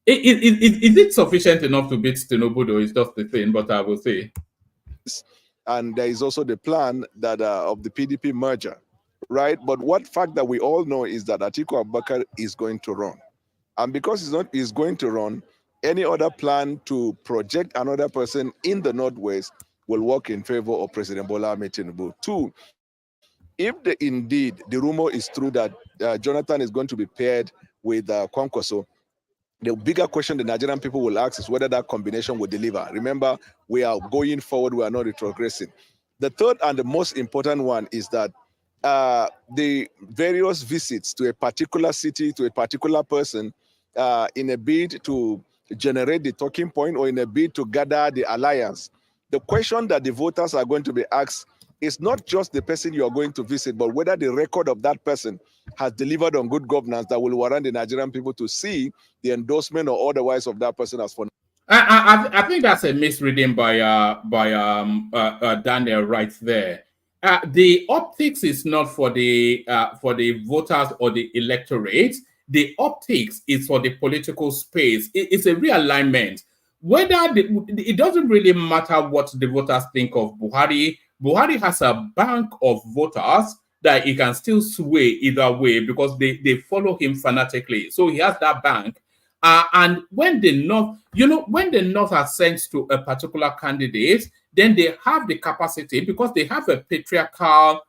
S6: is it sufficient enough to beat Tinubu, though? It's just the thing, but I will say.
S12: And there is also the plan that of the PDP merger, right? But what fact that we all know is that Atiku Abubakar is going to run. And because he's going to run, any other plan to project another person in the Northwest will work in favor of President Bola Ahmed Tinubu. Two, if indeed the rumor is true that Jonathan is going to be paired with KWANKWASO, the bigger question the Nigerian people will ask is whether that combination will deliver. Remember, we are going forward, we are not retrogressing. The third and the most important one is that the various visits to a particular city, to a particular person, in a bid to generate the talking point or in a bid to gather the alliance, the question that the voters are going to be asked is not just the person you are going to visit, but whether the record of that person has delivered on good governance that will warrant the Nigerian people to see the endorsement or otherwise of that person as for.
S6: I think that's a misreading by Daniel right there. The optics is not for the voters or the electorate. The optics is for the political space. It's a realignment. It doesn't really matter what the voters think of Buhari. Buhari has a bank of voters that he can still sway either way because they follow him fanatically. So he has that bank. And when the North, when the North are sent to a particular candidate, then they have the capacity because they have a patriarchal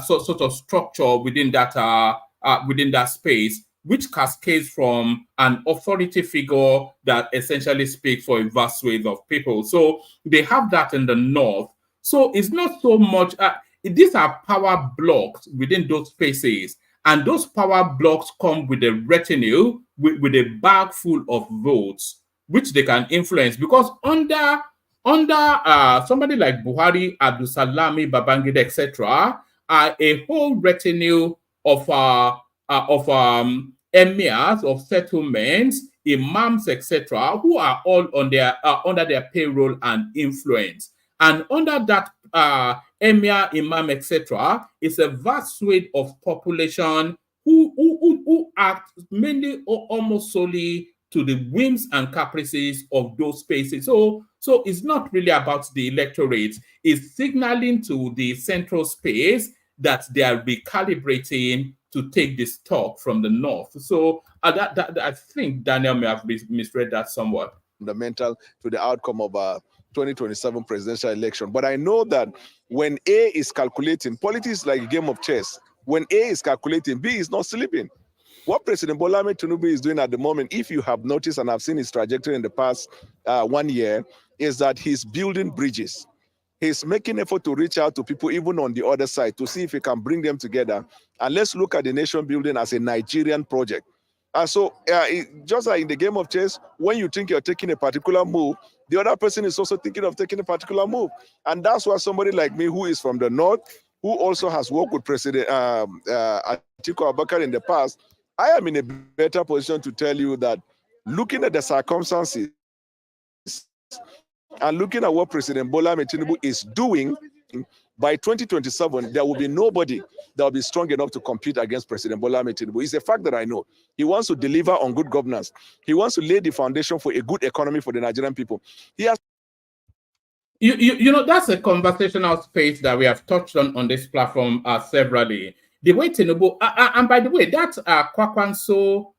S6: sort of structure within that space, which cascades from an authority figure that essentially speaks for a vast swathe of people. So they have that in the North. So it's not so much, these are power blocks within those spaces. And those power blocks come with a retinue, with a bag full of votes, which they can influence. Because under somebody like Buhari, Abdulsalami, Babangida, etc., a whole retinue of emirs, of settlements, imams, etc., who are all on under their payroll and influence. And under that emir, imam, etc., is a vast swathe of population who act mainly or almost solely to the whims and caprices of those spaces. So it's not really about the electorate. It's signaling to the central space that they are recalibrating to take the stock from the North. So I think Daniel may have misread that somewhat.
S12: Fundamental to the outcome of 2027 presidential election. But I know that when A is calculating, politics is like a game of chess. When A is calculating, B is not sleeping. What President Bola Ahmed Tinubu is doing at the moment, if you have noticed and have seen his trajectory in the past 1 year, is that he's building bridges. He's making effort to reach out to people even on the other side to see if he can bring them together. And let's look at the nation building as a Nigerian project. And so just like in the game of chess, when you think you're taking a particular move, the other person is also thinking of taking a particular move. And that's why somebody like me who is from the North, who also has worked with President Atiku Abubakar in the past, I am in a better position to tell you that looking at the circumstances and looking at what President Bola Ahmed Tinubu is doing, by 2027, there will be nobody that will be strong enough to compete against President Bola Ahmed Tinubu. It's a fact that I know. He wants to deliver on good governance. He wants to lay the foundation for a good economy for the Nigerian people. He has.
S6: That's a conversational space that we have touched on this platform severally. The way Tinubu, and by the way, that KWANKWASO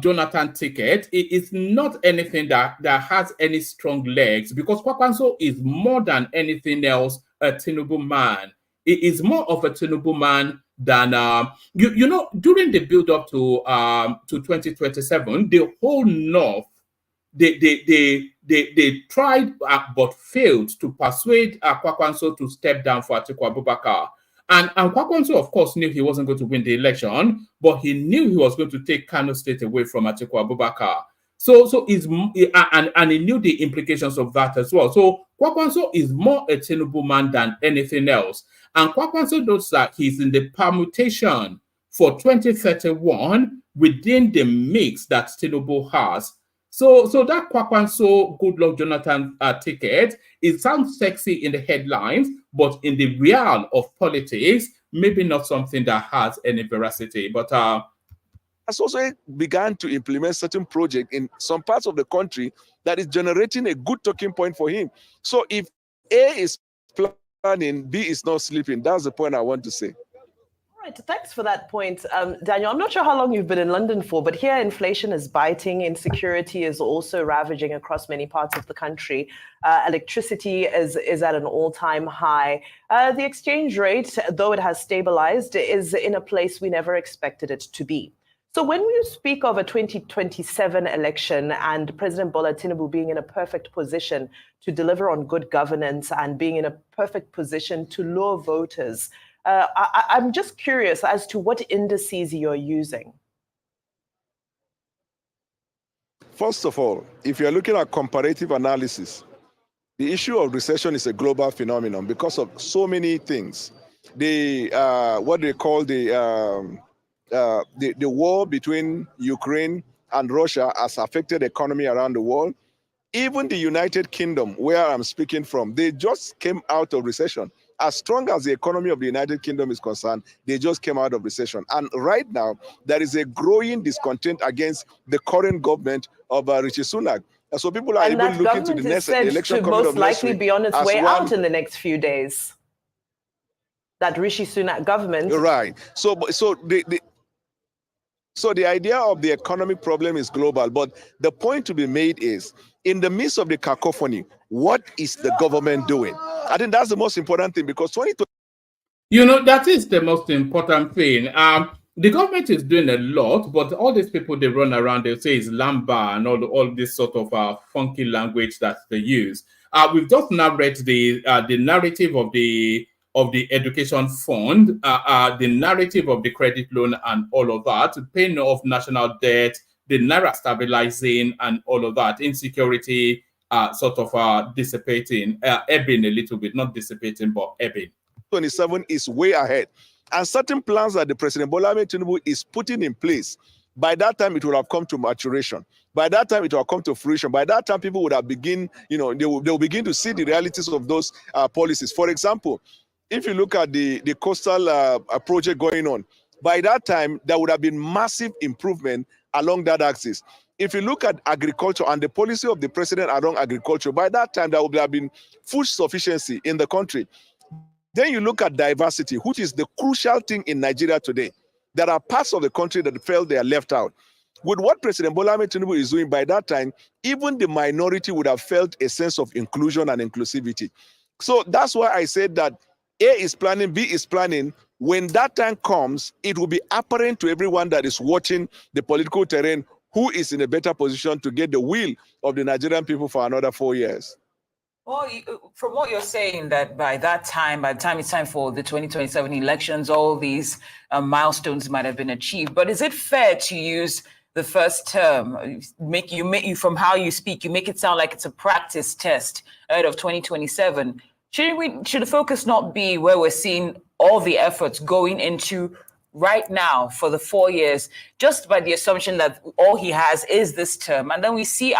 S6: Jonathan ticket, it is not anything that has any strong legs, because KWANKWASO is more than anything else a Tinubu man. It is more of a Tinubu man than during the build up to 2027, the whole North, they tried but failed to persuade KWANKWASO to step down for Atiku Abubakar. And KWANKWASO, of course, knew he wasn't going to win the election, but he knew he was going to take Kano State away from Atiku Abubakar. So and he knew the implications of that as well. So KWANKWASO is more a Tinubu man than anything else. And KWANKWASO knows that he's in the permutation for 2031 within the mix that Tinubu has. So that KWANKWASO good luck Jonathan ticket, it sounds sexy in the headlines, but in the real of politics, maybe not something that has any veracity. But
S12: has also begun to implement certain projects in some parts of the country that is generating a good talking point for him. So if A is planning, B is not sleeping, that's the point I want to say.
S11: All right, thanks for that point, Daniel. I'm not sure how long you've been in London for, but here inflation is biting. Insecurity is also ravaging across many parts of the country. Electricity is at an all-time high. The exchange rate, though it has stabilized, is in a place we never expected it to be. So when we speak of a 2027 election and President Bola Tinubu being in a perfect position to deliver on good governance and being in a perfect position to lure voters, I'm just curious as to what indices you're using.
S12: First of all, if you're looking at comparative analysis, the issue of recession is a global phenomenon because of so many things. What they call the war between Ukraine and Russia has affected the economy around the world. Even the United Kingdom, where I'm speaking from, they just came out of recession. As strong as the economy of the United Kingdom is concerned, they just came out of recession. And right now, there is a growing discontent against the current government of Rishi Sunak. And so people are even looking to the next election coming up next week.
S11: And that government is said to most likely be on its way out in the next few days. That Rishi Sunak government.
S12: Right. So the idea of the economic problem is global, but the point to be made is, in the midst of the cacophony, what is the government doing? I think that's the most important thing, because 2020...
S6: You know, that is the most important thing. The government is doing a lot, but all these people, they run around, they say it's lamba and all this sort of funky language that they use. We've just now read the narrative of the education fund, the narrative of the credit loan and all of that, paying off national debt, the naira stabilizing and all of that, insecurity sort of dissipating, ebbing a little bit, not dissipating, but ebbing.
S12: 27 is way ahead. And certain plans that the President Bola Tinubu is putting in place, by that time it will have come to maturation. By that time it will have come to fruition. By that time people would have they will begin to see the realities of those policies. For example, if you look at the coastal project going on, by that time there would have been massive improvement along that axis. If you look at agriculture and the policy of the president around agriculture, by that time there would have been food sufficiency in the country. Then you look at diversity, which is the crucial thing in Nigeria today. There are parts of the country that felt they are left out. With what President Bola Tinubu is doing, by that time, even the minority would have felt a sense of inclusion and inclusivity. So that's why I said that A is planning, B is planning. When that time comes, it will be apparent to everyone that is watching the political terrain who is in a better position to get the will of the Nigerian people for another 4 years.
S13: Well, from what you're saying, that by the time it's time for the 2027 elections, all these milestones might have been achieved. But is it fair to use the first term, from how you speak, you make it sound like it's a practice test ahead of 2027? Should the focus not be where we're seeing all the efforts going into right now for the 4 years, just by the assumption that all he has is this term, and then we see...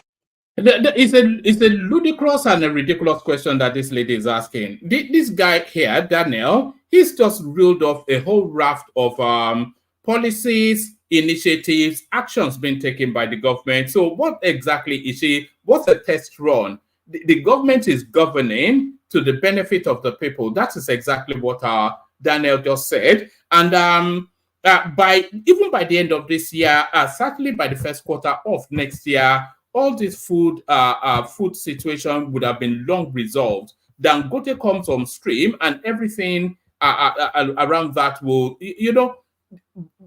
S6: It's a ludicrous and a ridiculous question that this lady is asking. This guy here, Daniel, he's just reeled off a whole raft of policies, initiatives, actions being taken by the government. So what exactly is what's a test run? The government is governing to the benefit of the people. That is exactly what Daniel just said. And by the end of this year, certainly by the first quarter of next year, all this food situation would have been long resolved. Dangote comes on stream and everything around that will,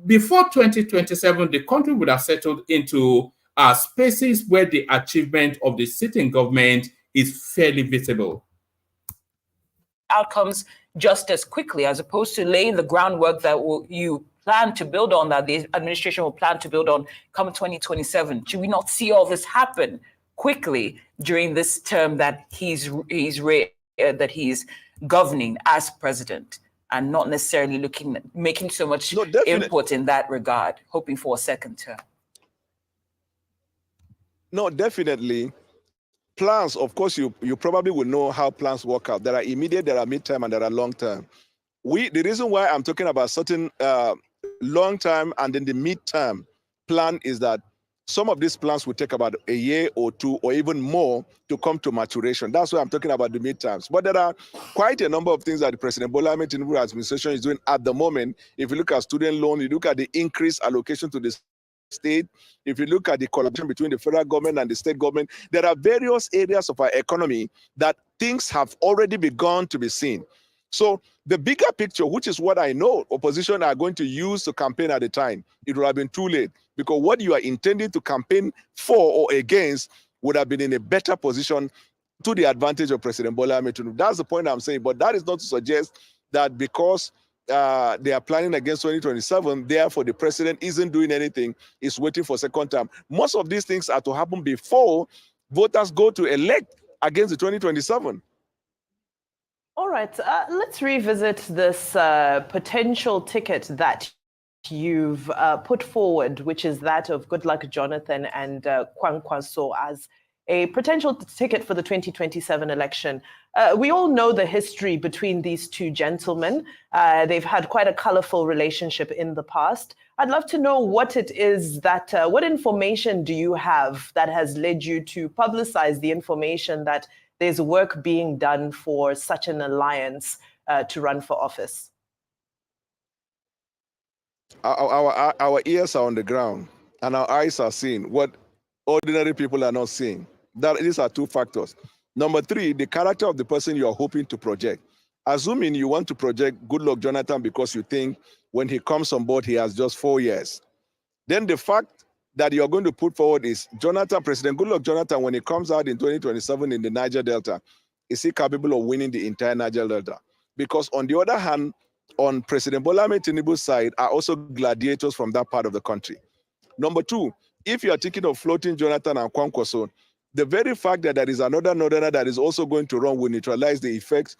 S6: before 2027, the country would have settled into spaces where the achievement of the sitting government is fairly visible.
S13: Outcomes just as quickly, as opposed to laying the groundwork that you plan to build on, that the administration will plan to build on come 2027? Should we not see all this happen quickly during this term that he's governing as president, and not necessarily making so much input in that regard, hoping for a second term?
S12: No, definitely. Plans, of course, you probably will know how plans work out. There are immediate, there are midterm, and there are long-term. The reason why I'm talking about certain long-term and then the midterm plan is that some of these plans will take about a year or two or even more to come to maturation. That's why I'm talking about the midterms. But there are quite a number of things that the President Bwala'S Tinubu administration is doing at the moment. If you look at student loan, you look at the increased allocation to the state, if you look at the collaboration between the federal government and the state government, there are various areas of our economy that things have already begun to be seen. So the bigger picture, which is what I know opposition are going to use to campaign at the time, it would have been too late, because what you are intending to campaign for or against would have been in a better position to the advantage of President Bwala'S Tinubu. That's the point I'm saying. But that is not to suggest that because they are planning against 2027, therefore the president isn't doing anything, is waiting for second term. Most of these things are to happen before voters go to elect against the 2027.
S11: All right, let's revisit this potential ticket that you've put forward, which is that of Goodluck Jonathan and KWANKWASO as a potential ticket for the 2027 election. We all know the history between these two gentlemen. They've had quite a colorful relationship in the past. I'd love to know what it is that, what information do you have that has led you to publicize the information that there's work being done for such an alliance to run for office?
S12: Our ears are on the ground and our eyes are seeing what ordinary people are not seeing. These are two factors. Number three, the character of the person you are hoping to project. Assuming you want to project Goodluck Jonathan because you think when he comes on board, he has just 4 years. Then the fact that you're going to put forward is President Goodluck Jonathan, when he comes out in 2027 in the Niger Delta, is he capable of winning the entire Niger Delta? Because on the other hand, on President Bwala'S Tinubu's side are also gladiators from that part of the country. Number two, if you are thinking of floating Jonathan and KWANKWASO, the very fact that there is another northerner that is also going to run will neutralize the effects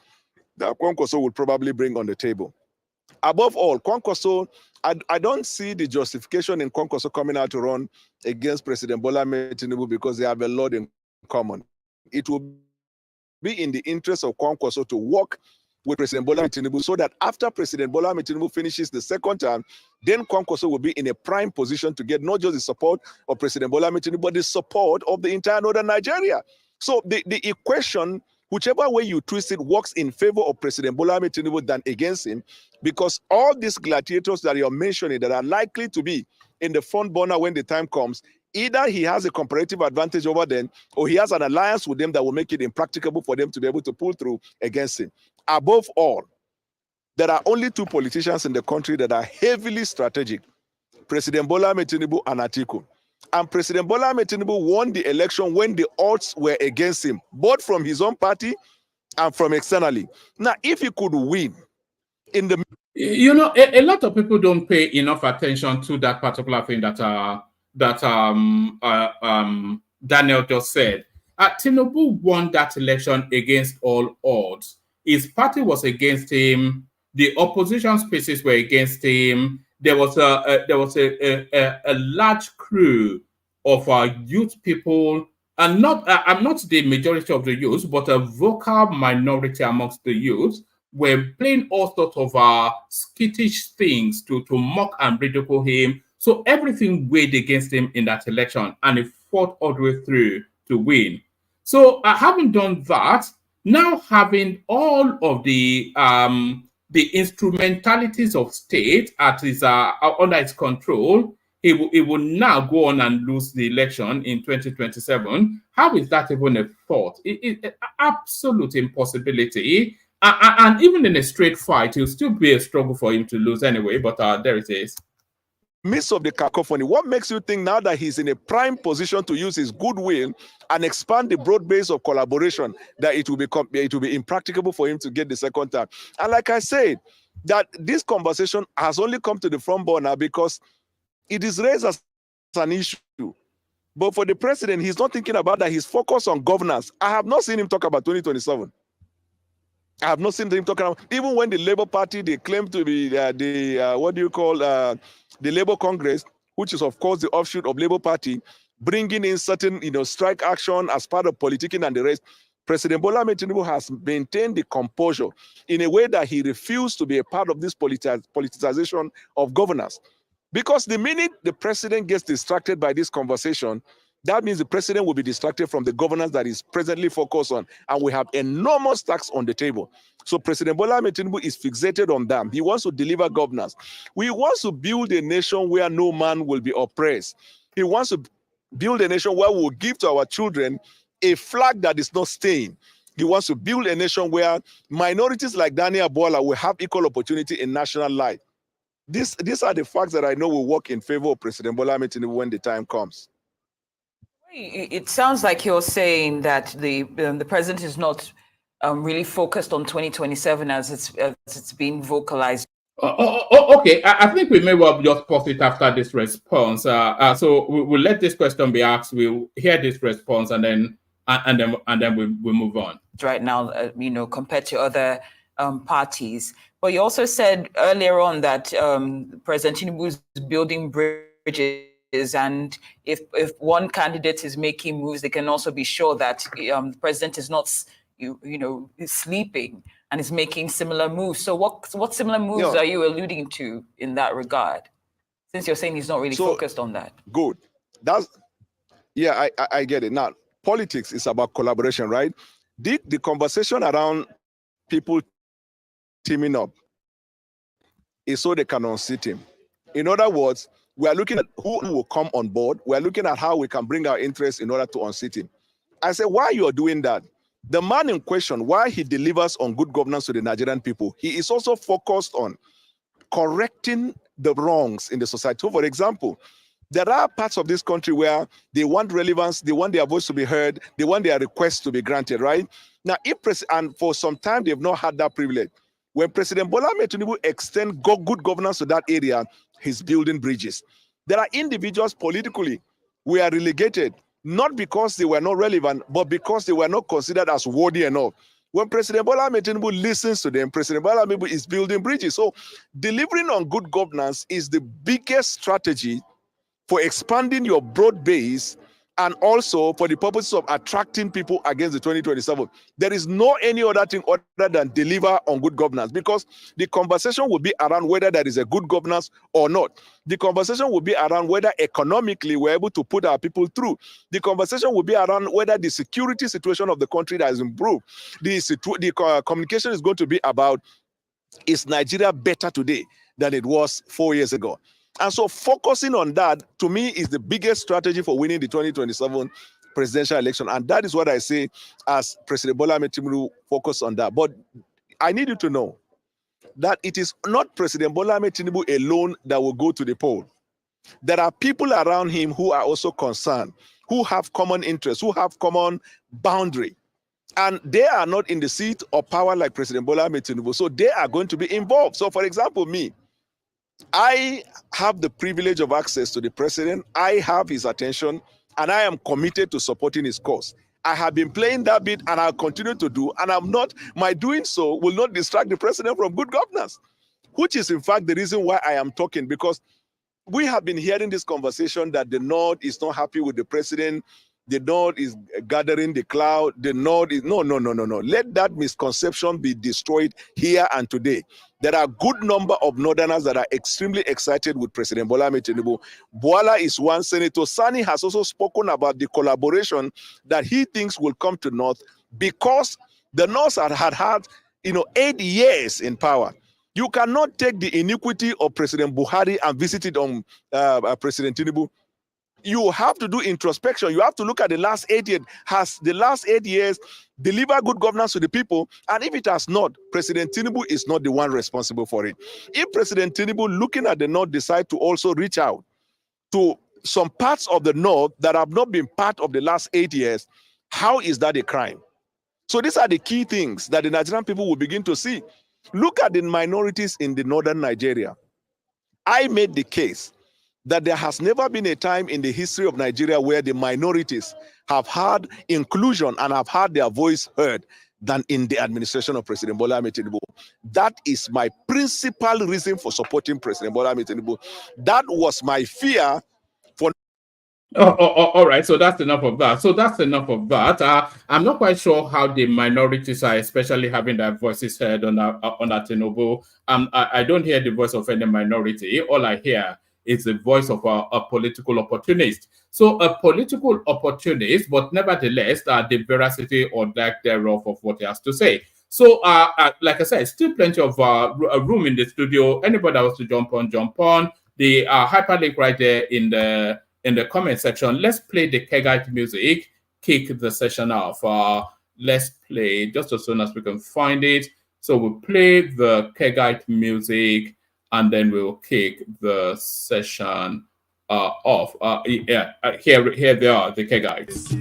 S12: that KWANKWASO will probably bring on the table. Above all, KWANKWASO, I don't see the justification in KWANKWASO coming out to run against President Bwala'S Tinubu because they have a lot in common. It will be in the interest of KWANKWASO to work with President Bwala'S Tinubu so that after President Bwala'S Tinubu finishes the second term, then KWANKWASO will be in a prime position to get not just the support of President Bwala'S Tinubu, but the support of the entire northern Nigeria. So the equation, whichever way you twist it, works in favor of President Bwala'S Tinubu than against him, because all these gladiators that you're mentioning that are likely to be in the front burner when the time comes, either he has a comparative advantage over them or he has an alliance with them that will make it impracticable for them to be able to pull through against him. Above all, there are only two politicians in the country that are heavily strategic, President Bwala'S Tinubu and Atiku. And President Bwala'S Tinubu won the election when the odds were against him, both from his own party and from externally. Now, if he could win in the...
S6: You know, a lot of people don't pay enough attention to that particular thing that Daniel just said. Tinubu won that election against all odds. His party was against him. The opposition spaces were against him. There was a large crew of youth people, and not the majority of the youth, but a vocal minority amongst the youth, were playing all sorts of skittish things to mock and ridicule him. So everything weighed against him in that election, and he fought all the way through to win. So having done that, now having all of the instrumentalities of state at his under his control, he will now go on and lose the election in 2027. How is that even a thought? It's an absolute impossibility. And even in a straight fight, it will still be a struggle for him to lose anyway. But there it is.
S12: Midst of the cacophony, what makes you think now that he's in a prime position to use his goodwill and expand the broad base of collaboration that it will be impracticable for him to get the second time? And like I said, that this conversation has only come to the front burner because it is raised as an issue. But for the president, he's not thinking about that. He's focused on governance. I have not seen him talk about 2027. I have not seen him talk about, even when the Labour Party, they claim to be the Labour Congress, which is of course the offshoot of Labour Party, bringing in certain, strike action as part of politicking and the rest. President Bola Ahmed Tinubu has maintained the composure in a way that he refused to be a part of this politicization of governance. Because the minute the president gets distracted by this conversation, that means the president will be distracted from the governance that is presently focused on, and we have enormous tax on the table. So President Bola Ahmed Tinubu is fixated on them. He wants to deliver governance. He wants to build a nation where no man will be oppressed. He wants to build a nation where we will give to our children a flag that is not stained. He wants to build a nation where minorities like Daniel Bwala will have equal opportunity in national life. These are the facts that I know will work in favor of President Bola Ahmed Tinubu when the time comes.
S13: It sounds like you're saying that the president is not really focused on 2027 as it's being vocalized.
S6: Okay, I think we may well just pause it after this response. So we'll let this question be asked. We'll hear this response and then we'll move on. Right now, compared to other parties. But you also said earlier on that President Tinubu is building bridges, and if one candidate is making moves, they can also be sure that the president is not, is sleeping and is making similar moves. So what similar moves are you alluding to in that regard? Since you're saying he's not really focused on that.
S12: Good. I get it. Now, politics is about collaboration, right? The conversation around people teaming up is so they can unseat him. In other words, we are looking at who will come on board. We are looking at how we can bring our interests in order to unseat him. I said, why you are doing that? The man in question, why he delivers on good governance to the Nigerian people, he is also focused on correcting the wrongs in the society. So, for example, there are parts of this country where they want relevance, they want their voice to be heard, they want their requests to be granted, right? Now, and for some time, they've not had that privilege. When President Bola Ahmed Tinubu extends good governance to that area, he's building bridges. There are individuals politically we are relegated, not because they were not relevant, but because they were not considered as worthy enough. When President Bola Ahmed Tinubu listens to them, President Bola Ahmed Tinubu is building bridges. So delivering on good governance is the biggest strategy for expanding your broad base and also for the purposes of attracting people against the 2027. There is no any other thing other than deliver on good governance, because the conversation will be around whether there is a good governance or not. The conversation will be around whether economically we're able to put our people through. The conversation will be around whether the security situation of the country has improved. The communication is going to be about, is Nigeria better today than it was 4 years ago? And so focusing on that, to me, is the biggest strategy for winning the 2027 presidential election. And that is what I say as President Bola Ahmed Tinubu focus on that. But I need you to know that it is not President Bola Ahmed Tinubu alone that will go to the poll. There are people around him who are also concerned, who have common interests, who have common boundary. And they are not in the seat of power like President Bola Ahmed Tinubu. So they are going to be involved. So for example, me, I have the privilege of access to the president. I have his attention, and I am committed to supporting his cause. I have been playing that bit, and I'll continue to do, and my doing so will not distract the president from good governance, which is in fact the reason why I am talking, because we have been hearing this conversation that the North is not happy with the president. The North is gathering the cloud. The North is no. Let that misconception be destroyed here and today. There are a good number of Northerners that are extremely excited with President Bola Ahmed Tinubu. Bwala is one. Senator Sani has also spoken about the collaboration that he thinks will come to North, because the North had 8 years in power. You cannot take the iniquity of President Buhari and visit it on President Tinubu. You have to do introspection. You have to look at the last 8 years. Has the last 8 years delivered good governance to the people? And if it has not, President Tinubu is not the one responsible for it. If President Tinubu, looking at the North, decide to also reach out to some parts of the North that have not been part of the last 8 years, how is that a crime? So these are the key things that the Nigerian people will begin to see. Look at the minorities in the northern Nigeria. I made the case that there has never been a time in the history of Nigeria where the minorities have had inclusion and have had their voice heard than in the administration of President Bola Ahmed Tinubu. That is my principal reason for supporting President Bola Ahmed Tinubu. That was my fear for...
S6: All right, so that's enough of that. I'm not quite sure how the minorities are especially having their voices heard on Tinubu. I don't hear the voice of any minority. All I hear is the voice of a political opportunist. So a political opportunist, but nevertheless, the veracity or lack thereof of what he has to say. So, like I said, still plenty of room in the studio. Anybody else to jump on. The hyperlink right there in the comment section. Let's play the Kegite music, kick the session off. Let's play just as soon as we can find it. So we'll play the Kegite music and then we'll kick the session off. Here they are, the Kegites.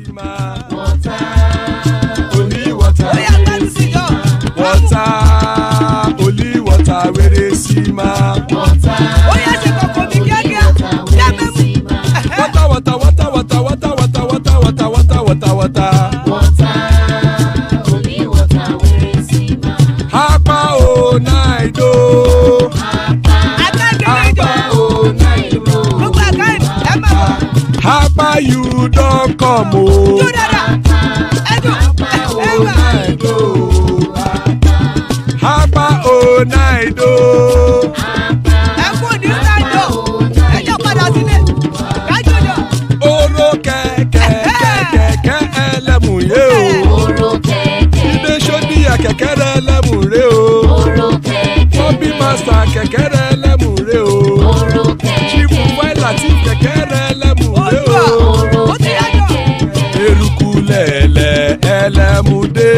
S2: Only water, where they see ma. Hapa you don't come oh. Hapa oh night oh. Oro keke elemu ye o. Ibe shodi ya keke elemu re o. Obi master keke elemu re o. Chifu Latif keke elemu re o. Eruku lele elemu de.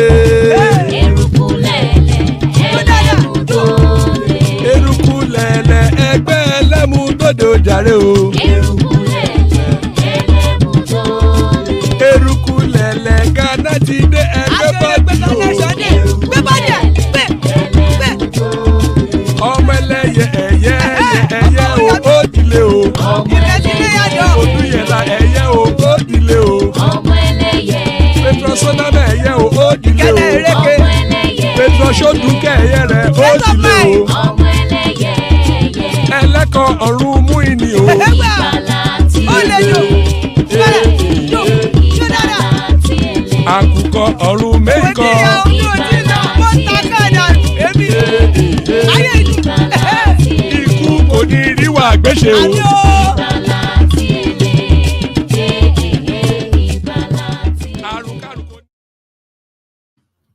S2: Eruku lele egbe elemu dodo jare o. Eruku lele Ghana ti de egbe body o. Ọmọ ẹlẹ́yẹ ẹyẹ o ó dilé o. Odúyẹlá ẹyẹ o ó dilé o. Petrosoname ẹyẹ o ó dilé o. Petrosodunke ẹyẹ rẹ ó dilé o. Ẹlẹ́kọ̀ ọ̀run mú ìní o. Àkùkọ ọ̀run mẹ́kọ̀. Ikú kò ní ríwà gbéṣe o.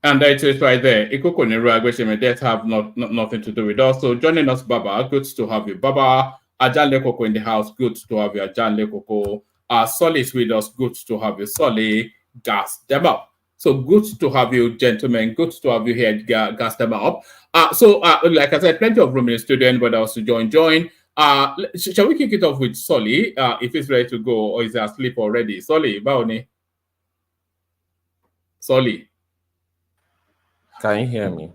S6: And that's it right there. Ikoko Niru Agweshime, that have nothing to do with us. So joining us, Baba, good to have you. Baba, Ajan Lekoko in the house, good to have you. Ajan Lekoko. Solly is with us, good to have you. Solly, gas them up. So good to have you, gentlemen. Good to have you here, gas them up. Like I said, plenty of room in the studio. Anybody else to join? Shall we kick it off with Solly, if he's ready to go, or is he asleep already? Solly, Baoni. Solly.
S14: Can you hear me?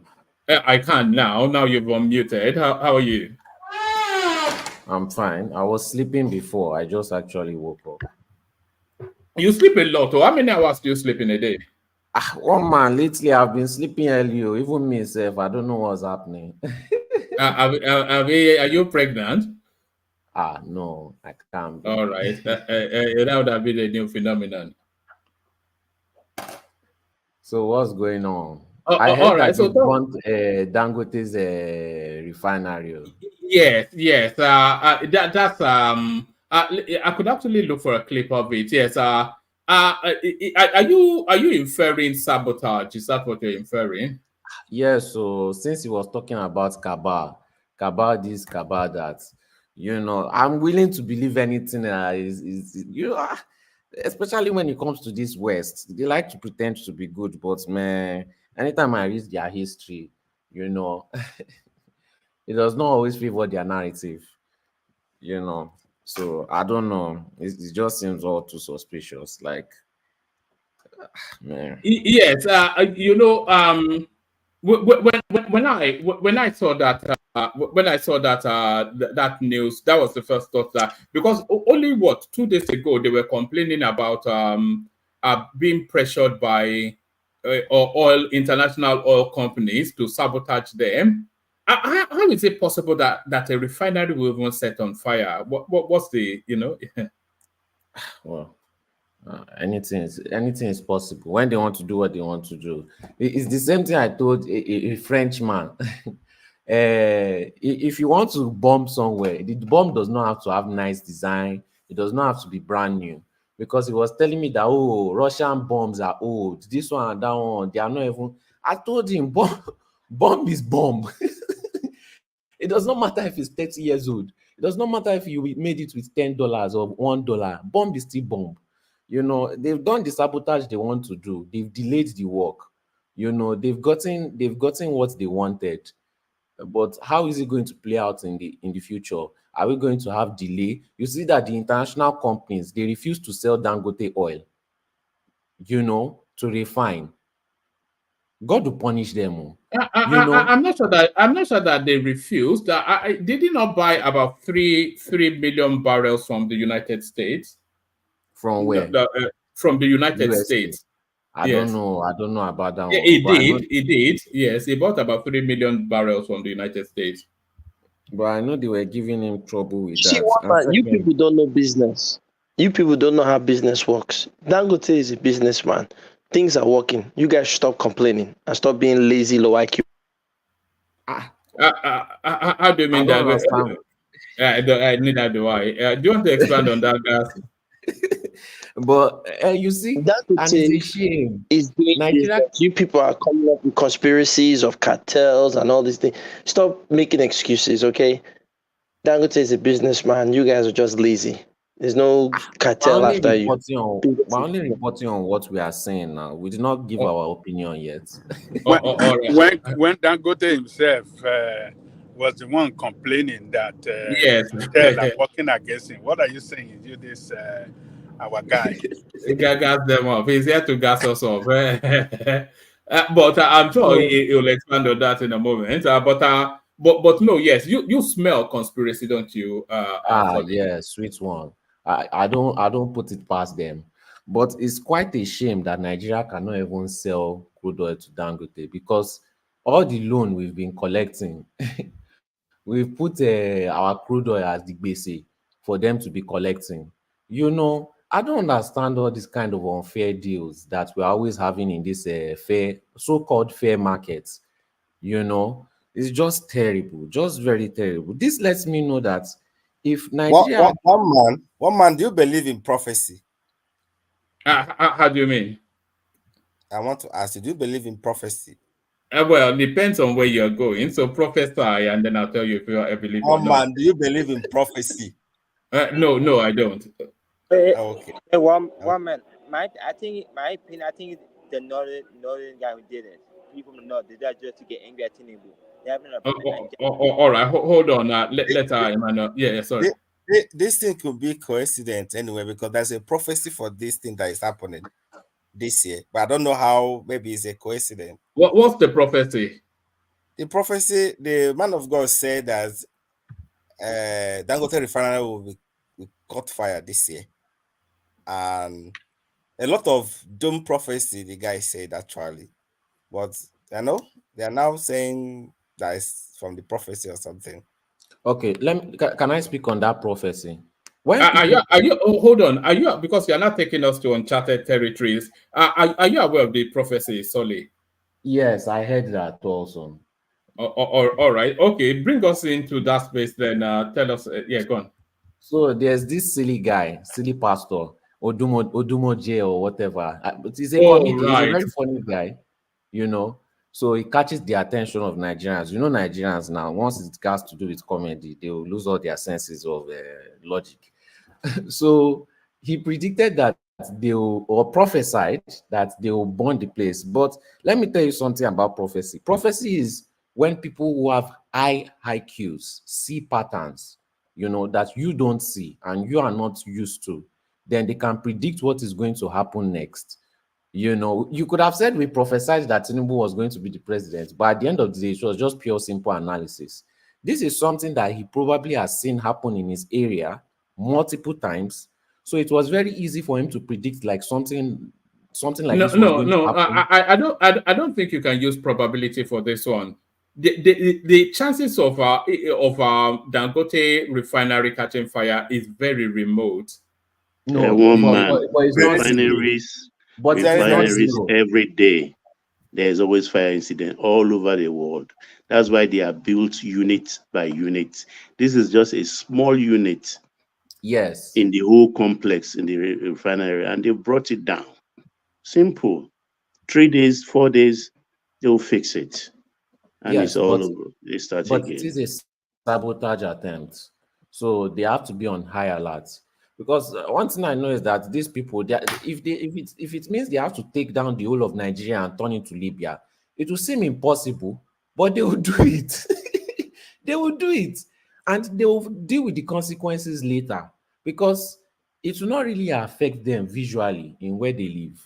S6: I can now. Now you've unmuted. How are you?
S14: I'm fine. I was sleeping before. I just actually woke up.
S6: You sleep a lot. How many hours do you sleep in a day?
S14: One man, lately I've been sleeping early. Even myself, I don't know what's happening.
S6: Are you pregnant?
S14: No, I can't be.
S6: All right. That would have been a new phenomenon. So
S14: what's going on?
S6: I heard that you
S14: want Dangote's refinery.
S6: Yes. That's I could actually look for a clip of it. Yes. Are you inferring sabotage? Is that what you're inferring?
S14: Yes. So since he was talking about cabal this, cabal that, I'm willing to believe anything especially when it comes to this West. They like to pretend to be good, but man, anytime I read their history, it does not always favor their narrative, So I don't know. It just seems all too suspicious. Like, man.
S6: Yes, when I saw that that news, that was the first thought, that because only 2 days ago they were complaining about being pressured by international oil companies to sabotage them. How is it possible that a refinery will even set on fire? What's the
S14: Well, anything is possible when they want to do what they want to do. It's the same thing I told a Frenchman. If you want to bomb somewhere, the bomb does not have to have nice design. It does not have to be brand new. Because he was telling me that, oh, Russian bombs are old. This one and that one, they are not even. I told him, bomb is bomb. It does not matter if it's 30 years old. It does not matter if you made it with $10 or $1. Bomb is still bomb. You know, they've done the sabotage they want to do. They've delayed the work. You know, they've gotten what they wanted. But how is it going to play out in the future? Are we going to have delay? You see that the international companies, they refuse to sell Dangote oil, you know, to refine. God will punish them.
S6: I'm not sure that they refused. Did they not buy about 3 million barrels from the United States?
S14: From where?
S6: From the United
S14: USA.
S6: States.
S14: I don't know about that one.
S6: He did. Yes, he bought about 3 million barrels from the United States.
S14: But I know they were giving him trouble with
S9: See,
S14: that.
S9: you people don't know business. You people don't know how business works. Dangote is a businessman. Things are working. You guys stop complaining and stop being lazy, low IQ.
S6: How do you mean that? Neither do I. Do you want to expand on that, guys?
S14: But you see,
S9: that
S14: and it's a shame.
S9: Is doing Nigeria. You people are coming up with conspiracies of cartels and all these things. Stop making excuses, okay? Dangote is a businessman. You guys are just lazy. There's no cartel after you.
S14: We're only reporting on what we are saying now. We did not give our opinion yet.
S15: When Dangote himself was the one complaining that cartel are working against him, what are you saying? You this our guy?
S6: Gas them off. He's here to gas us off. But I'm sure he'll expand on that in a moment. But no, yes, you smell conspiracy, don't you?
S14: Yeah, sweet one. I don't put it past them. But it's quite a shame that Nigeria cannot even sell crude oil to Dangote, because all the loan we've been collecting, we've put our crude oil as the basic for them to be collecting. You know, I don't understand all these kind of unfair deals that we're always having in this so-called fair markets. You know, it's just terrible, just very terrible. This lets me know that if Nigeria...
S16: One man, do you believe in prophecy?
S6: How do you mean?
S16: I want to ask you, do you believe in prophecy?
S6: Well, it depends on where you're going. So prophesy, and then I'll tell you if you believe or not.
S16: Man, do you believe in prophecy?
S6: No, I don't.
S16: Okay.
S17: One man. I think the northern guy who did it. People from the north did that just to get angry at Tinubu. They haven't.
S6: All right, hold on. Let Emmanuel. Yeah, sorry.
S16: This thing could be coincidence anyway, because there's a prophecy for this thing that is happening this year, but I don't know how. Maybe it's a coincidence.
S6: What's the prophecy?
S16: The prophecy, the man of God said that Dangote refinery will caught fire this year, and a lot of doom prophecy the guy said actually, but I know they are now saying that it's from the prophecy or something.
S14: Okay, can I speak on that prophecy?
S6: Are you hold on? Are you, because you're not taking us to uncharted territories? Are you aware of the prophecy, Solly?
S14: Yes, I heard that also.
S6: All right, okay, bring us into that space then. Tell us. Yeah, go on.
S14: So there's this silly pastor, Odumo J or whatever. But he's a comedian. He's a very funny guy, you know. So he catches the attention of Nigerians. You know, Nigerians now, once it has to do with comedy, they will lose all their senses of logic. So he predicted that or prophesied that they will burn the place. But let me tell you something about prophecy. Prophecy is when people who have high IQs see patterns, you know, that you don't see and you are not used to, then they can predict what is going to happen next. You know, you could have said we prophesied that Tinubu was going to be the president, but at the end of the day, it was just pure simple analysis. This is something that he probably has seen happen in his area multiple times. So it was very easy for him to predict like something like this was going to happen.
S6: I don't think you can use probability for this one. The chances of Dangote refinery catching fire is very remote.
S14: No,
S18: but it's refineries, every day. There's always fire incident all over the world. That's why they are built unit by unit. This is just a small unit.
S14: Yes.
S18: In the whole complex in the refinery, and they brought it down. Simple. 3 days, 4 days, they'll fix it. And
S14: yes,
S18: it's all over. They start
S14: but
S18: again.
S14: It is a sabotage attempt. So they have to be on high alert. Because one thing I know is that these people, if it means they have to take down the whole of Nigeria and turn it to Libya, it will seem impossible, but they will do it. They will do it, and they will deal with the consequences later, because it will not really affect them visually in where they live.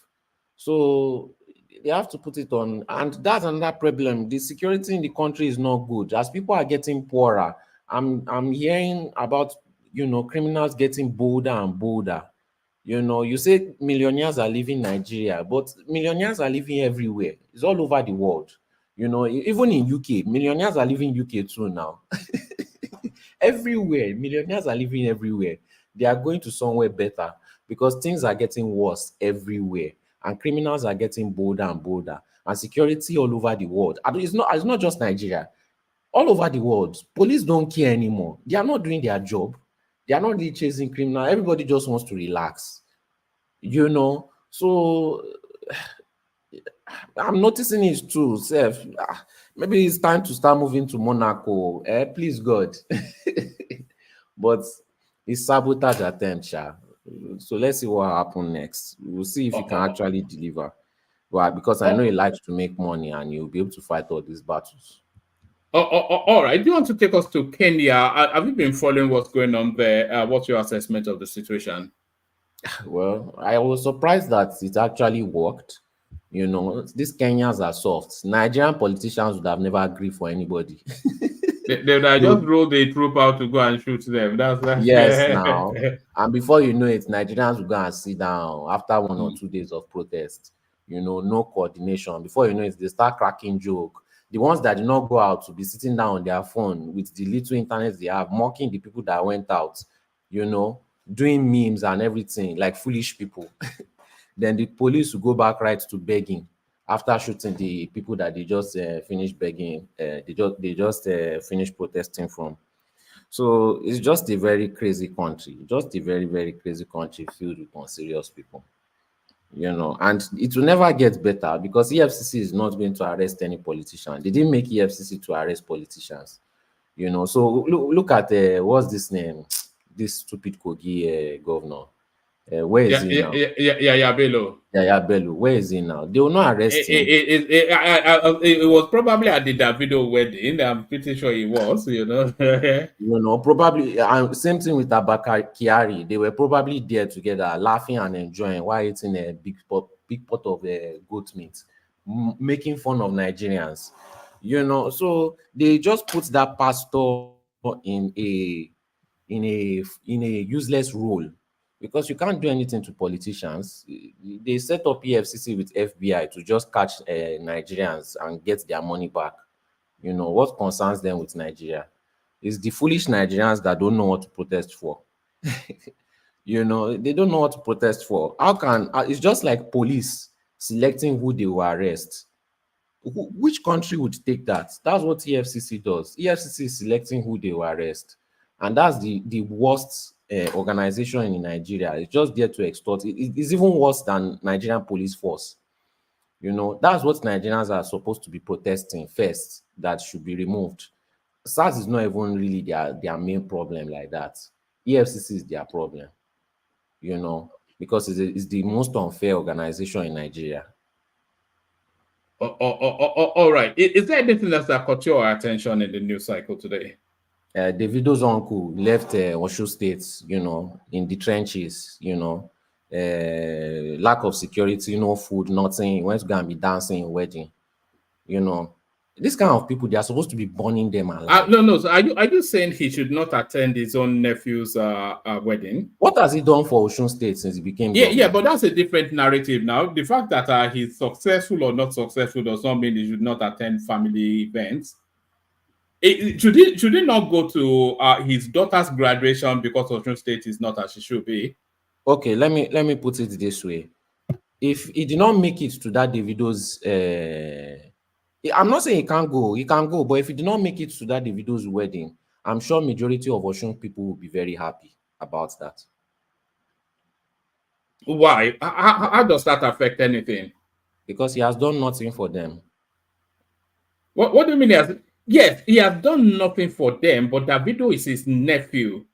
S14: So they have to put it on, and that's another problem. The security in the country is not good. As people are getting poorer, I'm hearing about, you know, criminals getting bolder and bolder. You know, you say millionaires are leaving Nigeria, but millionaires are living everywhere. It's all over the world. You know, even in UK, millionaires are leaving UK too now. Everywhere, millionaires are living everywhere. They are going to somewhere better because things are getting worse everywhere, and criminals are getting bolder and bolder, and security all over the world. And it's not just Nigeria. All over the world, police don't care anymore. They are not doing their job. They are not really chasing criminals. Everybody just wants to relax. You know, so I'm noticing it too, Seth. Maybe it's time to start moving to Monaco. Please, God. But it's sabotage attempt, Sha. So let's see what happens next. We'll see if he can actually deliver. Well, because I know he likes to make money and he'll be able to fight all these battles.
S6: All right. Do you want to take us to Kenya? Have you been following what's going on there? What's your assessment of the situation?
S14: Well, I was surprised that it actually worked. You know, these Kenyans are soft. Nigerian politicians would have never agreed for anybody.
S6: They would have just rolled the troop out to go and shoot them. That's
S14: yes, now. And before you know it, Nigerians will go and sit down after 1 or 2 days of protest. You know, no coordination. Before you know it, they start cracking joke. The ones that did not go out to be sitting down on their phone with the little internet they have, mocking the people that went out, you know, doing memes and everything like foolish people. Then the police will go back right to begging after shooting the people that they just finished begging. They just finished protesting from. So it's just a very crazy country, just a very, very crazy country filled with unserious people. You know, and it will never get better because EFCC is not going to arrest any politician. They didn't make EFCC to arrest politicians. You know, so look at what's this name? This stupid Kogi governor. Where is he now?
S6: Yeah, Bello.
S14: Yeah, Bello. Where is he now? They will not arrest him.
S6: It was probably at the Davido wedding. I'm pretty sure he was, you know.
S14: You know, probably same thing with Abakar Kiari. They were probably there together, laughing and enjoying while eating a big pot of goat meat, making fun of Nigerians. You know, so they just put that pastor in a useless role. Because you can't do anything to politicians. They set up EFCC with FBI to just catch Nigerians and get their money back. You know, what concerns them with Nigeria is the foolish Nigerians that don't know what to protest for. You know, they don't know what to protest for. How can, it's just like police selecting who they will arrest. Which country would take that? That's what EFCC does. EFCC is selecting who they will arrest. And that's the worst organization in Nigeria. It's just there to extort. It's even worse than Nigerian police force. You know, that's what Nigerians are supposed to be protesting first, that should be removed. SARS is not even really their main problem like that. EFCC is their problem, you know, because it's the most unfair organization in Nigeria.
S6: All right. Is there anything else that caught your attention in the news cycle today?
S14: Davido's uncle left Osho State, you know, in the trenches, you know. lack of security, no food, nothing. He went to go and be dancing in wedding. You know, this kind of people, they are supposed to be burning them alive.
S6: No. So are you saying he should not attend his own nephew's wedding?
S14: What has he done for Osun State since he became governor?
S6: Yeah, but that's a different narrative now. The fact that he's successful or not successful does not mean he should not attend family events. Should he not go to his daughter's graduation because Osun State is not as it should be?
S14: Okay, let me put it this way. If he did not make it to that Davido's, I'm not saying he can go, but if he did not make it to that Davido's wedding, I'm sure majority of Osun people will be very happy about that.
S6: Why? How does that affect anything?
S14: Because he has done nothing for them.
S6: What do you mean? Yes, he has done nothing for them, but Davido is his nephew.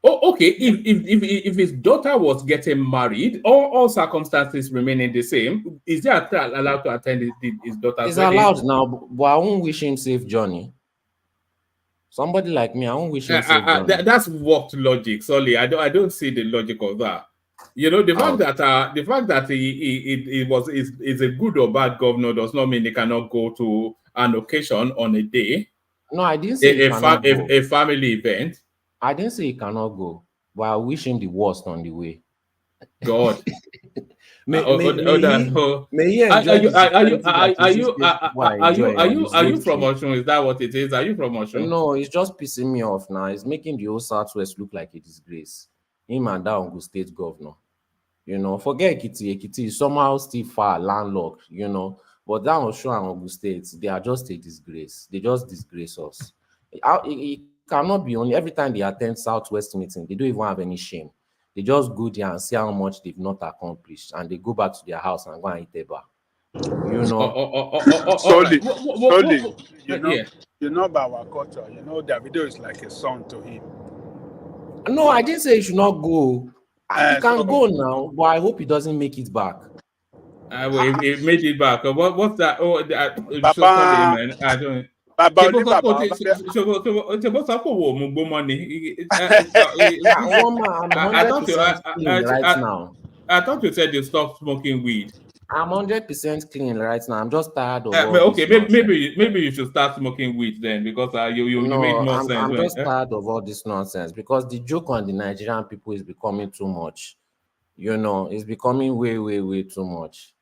S6: Oh, okay. If his daughter was getting married, all circumstances remaining the same, is he allowed to attend his daughter's
S14: He's
S6: wedding?
S14: allowed now, but I won't wish him safe journey. Somebody like me, I won't wish him safe journey.
S6: That's warped logic, sorry. I don't see the logic of that. You know, the fact that he is a good or bad governor does not mean he cannot go to an occasion on a day.
S14: No, I didn't say
S6: a family event.
S14: I didn't say he cannot go, but I wish him the worst on the way.
S6: God.
S14: May he enjoy.
S6: Are you from Osun? Is that what it is? Are you from Osun?
S14: No, it's just pissing me off now. It's making the whole Southwest look like a disgrace. Him and that Ogun State governor. You know, forget Ekiti is somehow still far landlocked, you know. But that Osun and Ogun State, they are just a disgrace. They just disgrace us. It cannot be only every time they attend Southwest meeting, they don't even have any shame. They just go there and see how much they've not accomplished, and they go back to their house and go and eat eba. You know,
S15: solely, you know about our culture. You know, Davido is like a son to him.
S14: No, I didn't say he should not go. He can go now, but I hope he doesn't make it back.
S6: Well, he made it back. What's that? Oh,
S15: Papa,
S6: I don't.
S15: I thought
S6: you said you stopped smoking weed.
S14: I'm 100% clean right now. I'm just tired of
S6: okay, maybe you should start smoking weed then, because you make no sense.
S14: I'm just tired of all this nonsense, because the joke on the Nigerian people is becoming too much. You know, it's becoming way too much.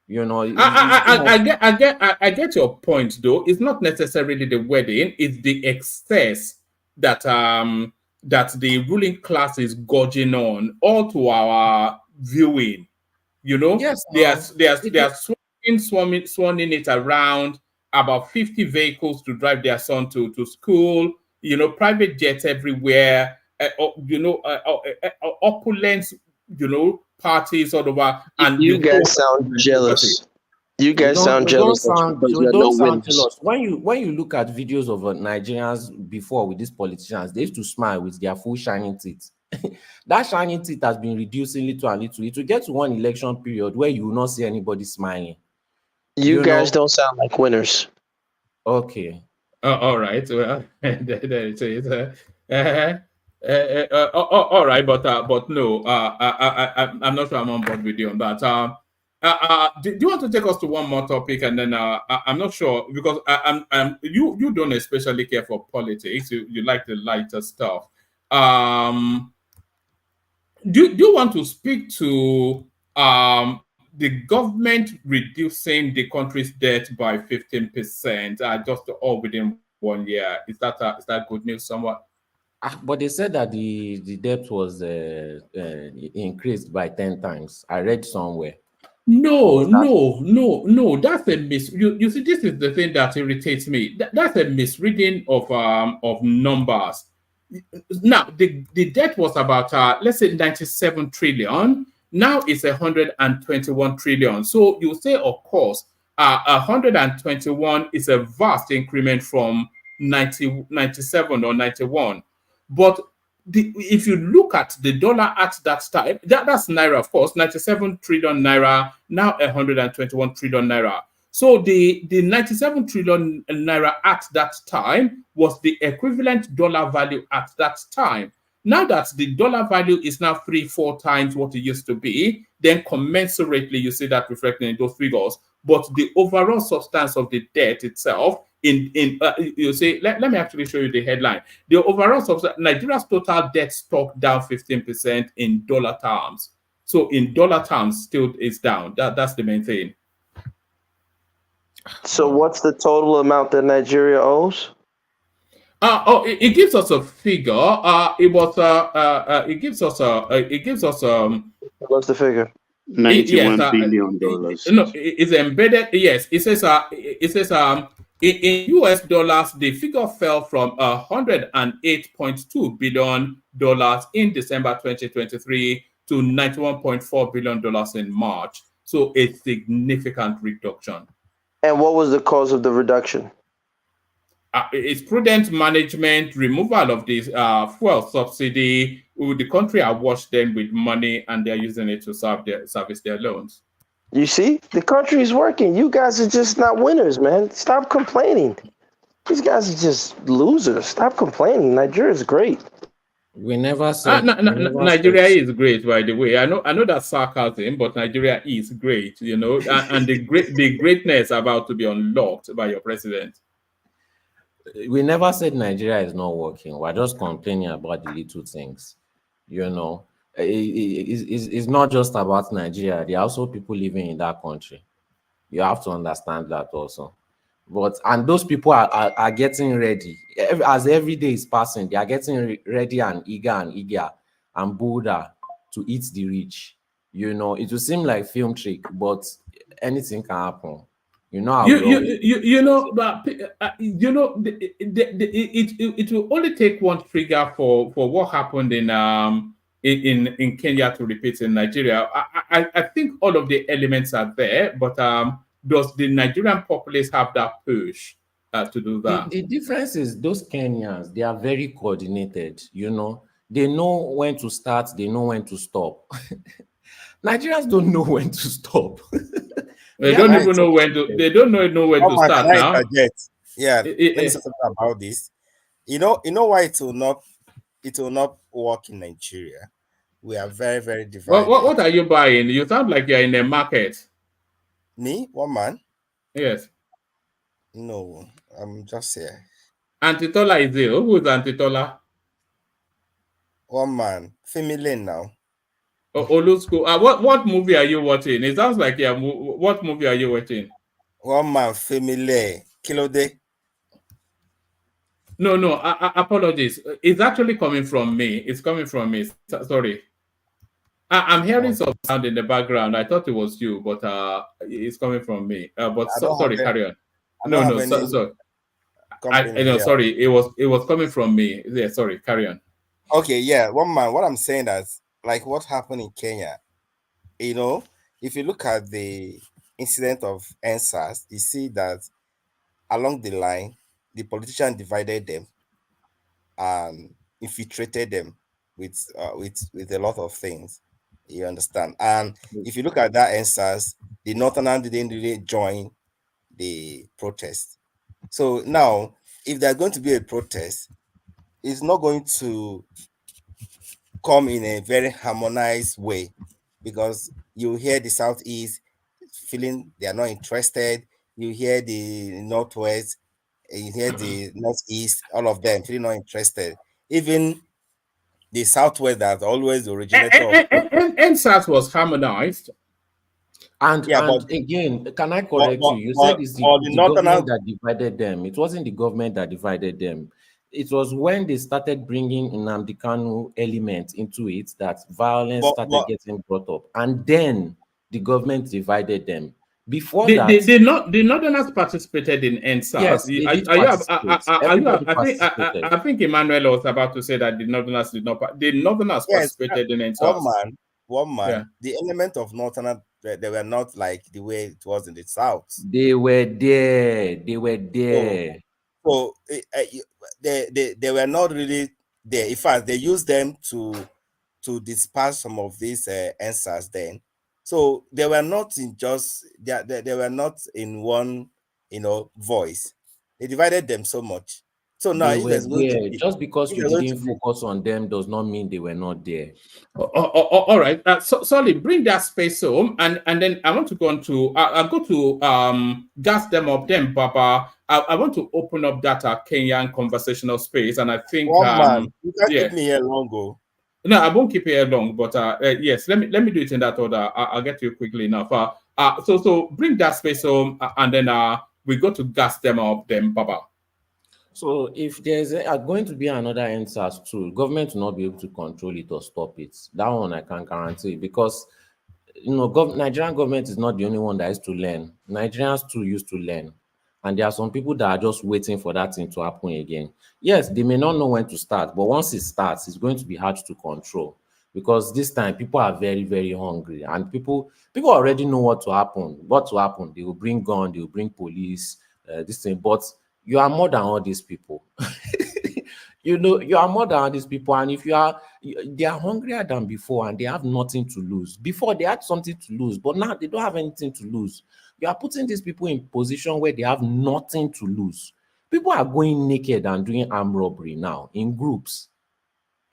S14: You know,
S6: I get your point though. It's not necessarily the wedding; it's the excess that the ruling class is gorging on, all to our viewing. You know,
S14: yes,
S6: they are swanning it around. About 50 vehicles to drive their son to school. You know, private jets everywhere. Opulence. You know, parties all over. And
S9: you guys sound jealous. You guys sound jealous.
S14: You don't sound jealous. When you look at videos of Nigerians before with these politicians, they used to smile with their full shining teeth. That shining teeth has been reducing little and little. It will get to one election period where you will not see anybody smiling.
S9: You guys don't sound like winners.
S14: Okay.
S6: All right. Well, there it is. All right, but no. I'm not sure I'm on board with you on that. Do you want to take us to one more topic, and then I'm not sure, because you don't especially care for politics. You like the lighter stuff. Do you want to speak to the government reducing the country's debt by 15%, just all within 1 year? Is that good news somewhat?
S14: But they said that the debt was increased by 10 times. I read somewhere.
S6: No. That's a you see, this is the thing that irritates me. That's a misreading of numbers. Now, the debt was about let's say 97 trillion. Now it's 121 trillion. So you say, of course, 121 is a vast increment from 97 or 91. But if you look at the dollar at that time, that's naira, of course, 97 trillion naira, now 121 trillion naira. So the 97 trillion naira at that time was the equivalent dollar value at that time. now that the dollar value is now 3-4 times what it used to be, then commensurately you see that reflecting in those figures. But the overall substance of the debt itself, you say, let me actually show you the headline. The overall substance, Nigeria's total debt stock down 15% in dollar terms. So in dollar terms, still is down. That's the main thing.
S19: So what's the total amount that Nigeria owes?
S6: It gives us a figure. It gives us
S19: What's the figure?
S18: $91 billion.
S6: No, it's embedded. Yes, it says in US dollars, the figure fell from $108.2 billion in December 2023 to $91.4 billion in March. So a significant reduction.
S19: And what was the cause of the reduction?
S6: It's prudent management, removal of this fuel subsidy. The country awash them with money, and they're using it to service their loans.
S19: You see, the country is working. You guys are just not winners, man. Stop complaining. These guys are just losers. Stop complaining. Nigeria is great.
S14: We never said
S6: Nigeria is great, by the way. I know that's sarcasm, but Nigeria is great, you know, and the greatness about to be unlocked by your president.
S14: We never said Nigeria is not working. We're just complaining about the little things, you know. It's not just about Nigeria. There are also people living in that country. You have to understand that also. And those people are getting ready. As every day is passing, they are getting ready and eager and bolder to eat the rich. You know, it will seem like film trick, but anything can happen. You know how
S6: it will only take one trigger for what happened in Kenya to repeat in Nigeria. I think all of the elements are there, but does the Nigerian populace have that push to do that?
S14: The difference is those Kenyans, they are very coordinated, you know. They know when to start, they know when to stop. Nigerians don't know when to stop.
S6: They don't even know when to. They don't know when to start now.
S16: Yeah, let me say something about this. You know why it will not work in Nigeria. We are very, very divided.
S6: What are you buying? You sound like you're in a market.
S16: Me, one man.
S6: Yes.
S16: No, I'm just here.
S6: Antitola is there. Who is Antitola?
S16: One man, family now.
S6: Olusco. What movie are you watching? It sounds like what movie are you watching?
S16: One man, family. Kilode.
S6: No. Apologies. It's actually coming from me. It's coming from me. Sorry. I'm hearing some sound in the background. I thought it was you, but it's coming from me. Sorry, carry on. No. Sorry. It was coming from me. Yeah. Sorry. Carry on.
S16: Okay. Yeah. One man. What I'm saying is, like what happened in Kenya, you know, if you look at the incident of NSAS, you see that along the line, the politician divided them and infiltrated them with a lot of things. You understand? And if you look at that NSAS, the Northerners didn't really join the protest. So now, if there's going to be a protest, it's not going to come in a very harmonized way, because you hear the Southeast feeling they are not interested, you hear the Northwest, you hear the Northeast, all of them feeling not interested. Even the Southwest, that always the originator of
S6: NSAS was harmonized.
S14: And again, can I correct you? You said it's the government that divided them. It wasn't the government that divided them. It was when they started bringing Nnamdi Kanu element into it that violence started getting brought up. And then the government divided them. Before that,
S6: the Northerners participated in NSAS.
S14: Yes, they did participate.
S6: I think Emmanuel was about to say that the Northerners did not. The Northerners participated in NSAS.
S16: One man. Yeah. The element of Northerners, they were not like the way it was in the South.
S14: They were there.
S16: So they were not really there. In fact, they used them to disperse some of these answers then. So they were not in they were not in one, voice. They divided them so much. So now,
S14: they
S16: if
S14: were
S16: there's going to
S14: there.
S16: be,
S14: Just because
S16: if
S14: you
S16: there's going
S14: didn't
S16: to be,
S14: focus on them does not mean they were not there.
S6: All right. So, sorry, bring that space home, and then I want to go on to I'll go to gas them up. Then, Baba, I want to open up that Kenyan conversational space, and I think
S16: one man, you can't
S6: yeah.
S16: keep me here long, go.
S6: No, I won't keep you here long, but yes, let me do it in that order. I'll get to you quickly enough. So bring that space home, and then we go to gas them up. Then, Baba.
S14: So if there's going to be another NSAS tool, government will not be able to control it or stop it. That one I can guarantee, because Nigerian government is not the only one that is to learn. Nigerians too used to learn. And there are some people that are just waiting for that thing to happen again. Yes, they may not know when to start, but once it starts, it's going to be hard to control, because this time people are very, very hungry, and people already know what to happen. They will bring gun, they will bring police, this thing. But you are more than all these people. You are more than all these people, and they are hungrier than before, and they have nothing to lose. Before, they had something to lose, but now they don't have anything to lose. You are putting these people in position where they have nothing to lose. People are going naked and doing armed robbery now in groups.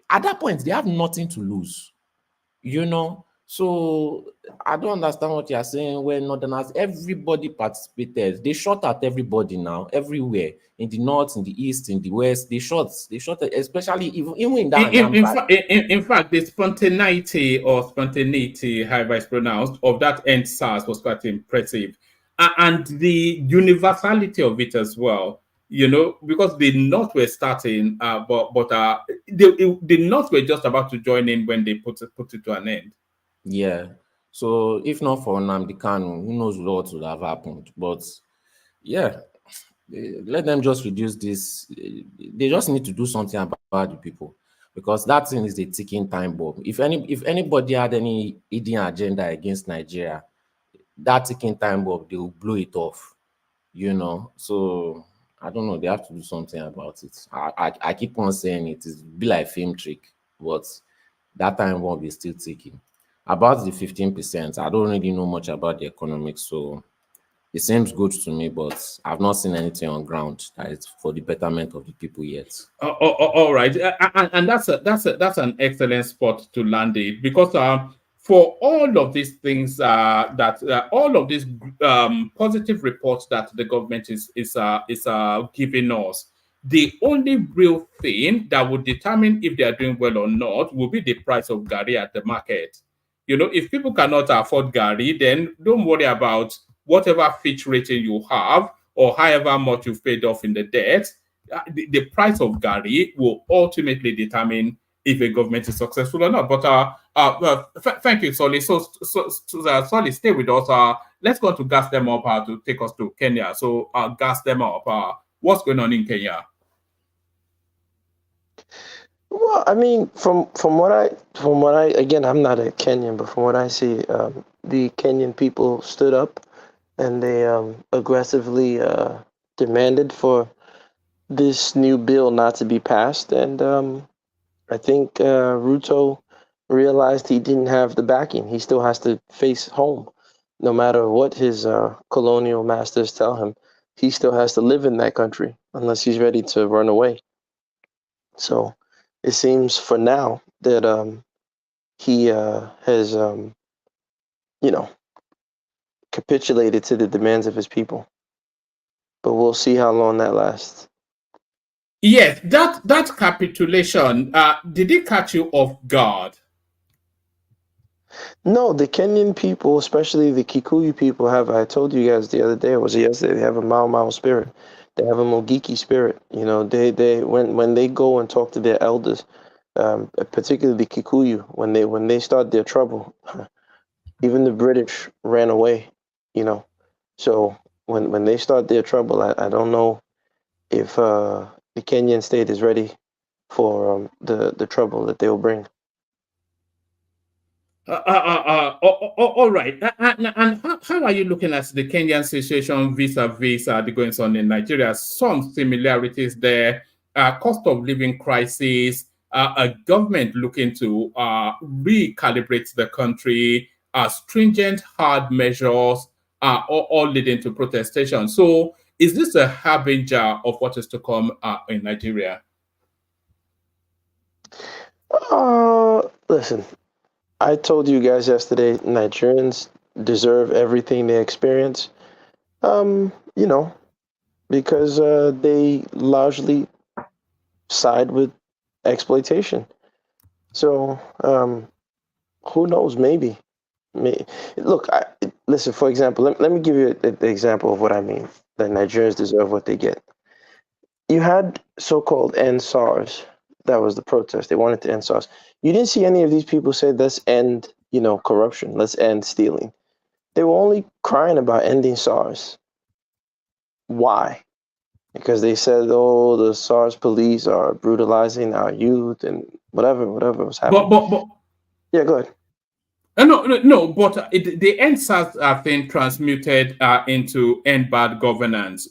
S14: At that point, they have nothing to lose. So I don't understand what you're saying. When Northerners, everybody participated. They shot at everybody now, everywhere, in the north, in the east, in the west. They shot, especially even in that.
S6: In fact, the spontaneity, however it's pronounced, of that end SARS was quite impressive, and the universality of it as well. Because the North were starting, but the North were just about to join in when they put it to an end.
S14: Yeah. So if not for Nnamdi Kanu, who knows what would have happened? But yeah, let them just reduce this. They just need to do something about the people, because that thing is a ticking time bomb. If anybody had any hidden agenda against Nigeria, that ticking time bomb, they will blow it off. So I don't know. They have to do something about it. I keep on saying it is be like film trick, but that time bomb is still ticking. About the 15%, I don't really know much about the economics, so it seems good to me, but I've not seen anything on ground that is for the betterment of the people yet.
S6: All right, and that's an excellent spot to land it, because for all of these things all of these positive reports that the government is giving us, the only real thing that would determine if they are doing well or not will be the price of Gari at the market. If people cannot afford Gari, then don't worry about whatever Fitch rating you have or however much you've paid off in the debt. The price of Gari will ultimately determine if a government is successful or not. But thank you, Solly. So Solly, stay with us. Let's go to gas them up to take us to Kenya. So gas them up. What's going on in Kenya?
S19: Well, I mean, from what I again, I'm not a Kenyan, but from what I see, the Kenyan people stood up and they aggressively demanded for this new bill not to be passed, and I think Ruto realized he didn't have the backing. He still has to face home, no matter what his colonial masters tell him. He still has to live in that country unless he's ready to run away. So it seems for now that he has, capitulated to the demands of his people. But we'll see how long that lasts.
S6: Yes, that capitulation, did it catch you off guard?
S19: No, the Kenyan people, especially the Kikuyu people, I told you guys the other day, or was it yesterday, they have a Mau Mau spirit. They have a Mogiki spirit. They when they go and talk to their elders, particularly the Kikuyu, when they start their trouble, even the British ran away. So when they start their trouble, I don't know if the Kenyan state is ready for the trouble that they'll bring.
S6: All right. And how are you looking at the Kenyan situation vis-a-vis the goings on in Nigeria? Some similarities there. Cost of living crisis, a government looking to recalibrate the country, stringent hard measures, all leading to protestation. So Is this a harbinger of what is to come in Nigeria?
S19: Listen, I told you guys yesterday, Nigerians deserve everything they experience. You know, because they largely side with exploitation. So, who knows? Maybe. Look, listen. For example, let me give you the example of what I mean. That Nigerians deserve what they get. You had so-called end SARS. That was the protest. They wanted to end SARS. You didn't see any of these people say, "Let's end, corruption. Let's end stealing." They were only crying about ending SARS. Why? Because they said, "Oh, the SARS police are brutalizing our youth," and whatever was happening.
S6: But
S19: yeah, go ahead.
S6: No, but the end SARS thing transmuted into end bad governance,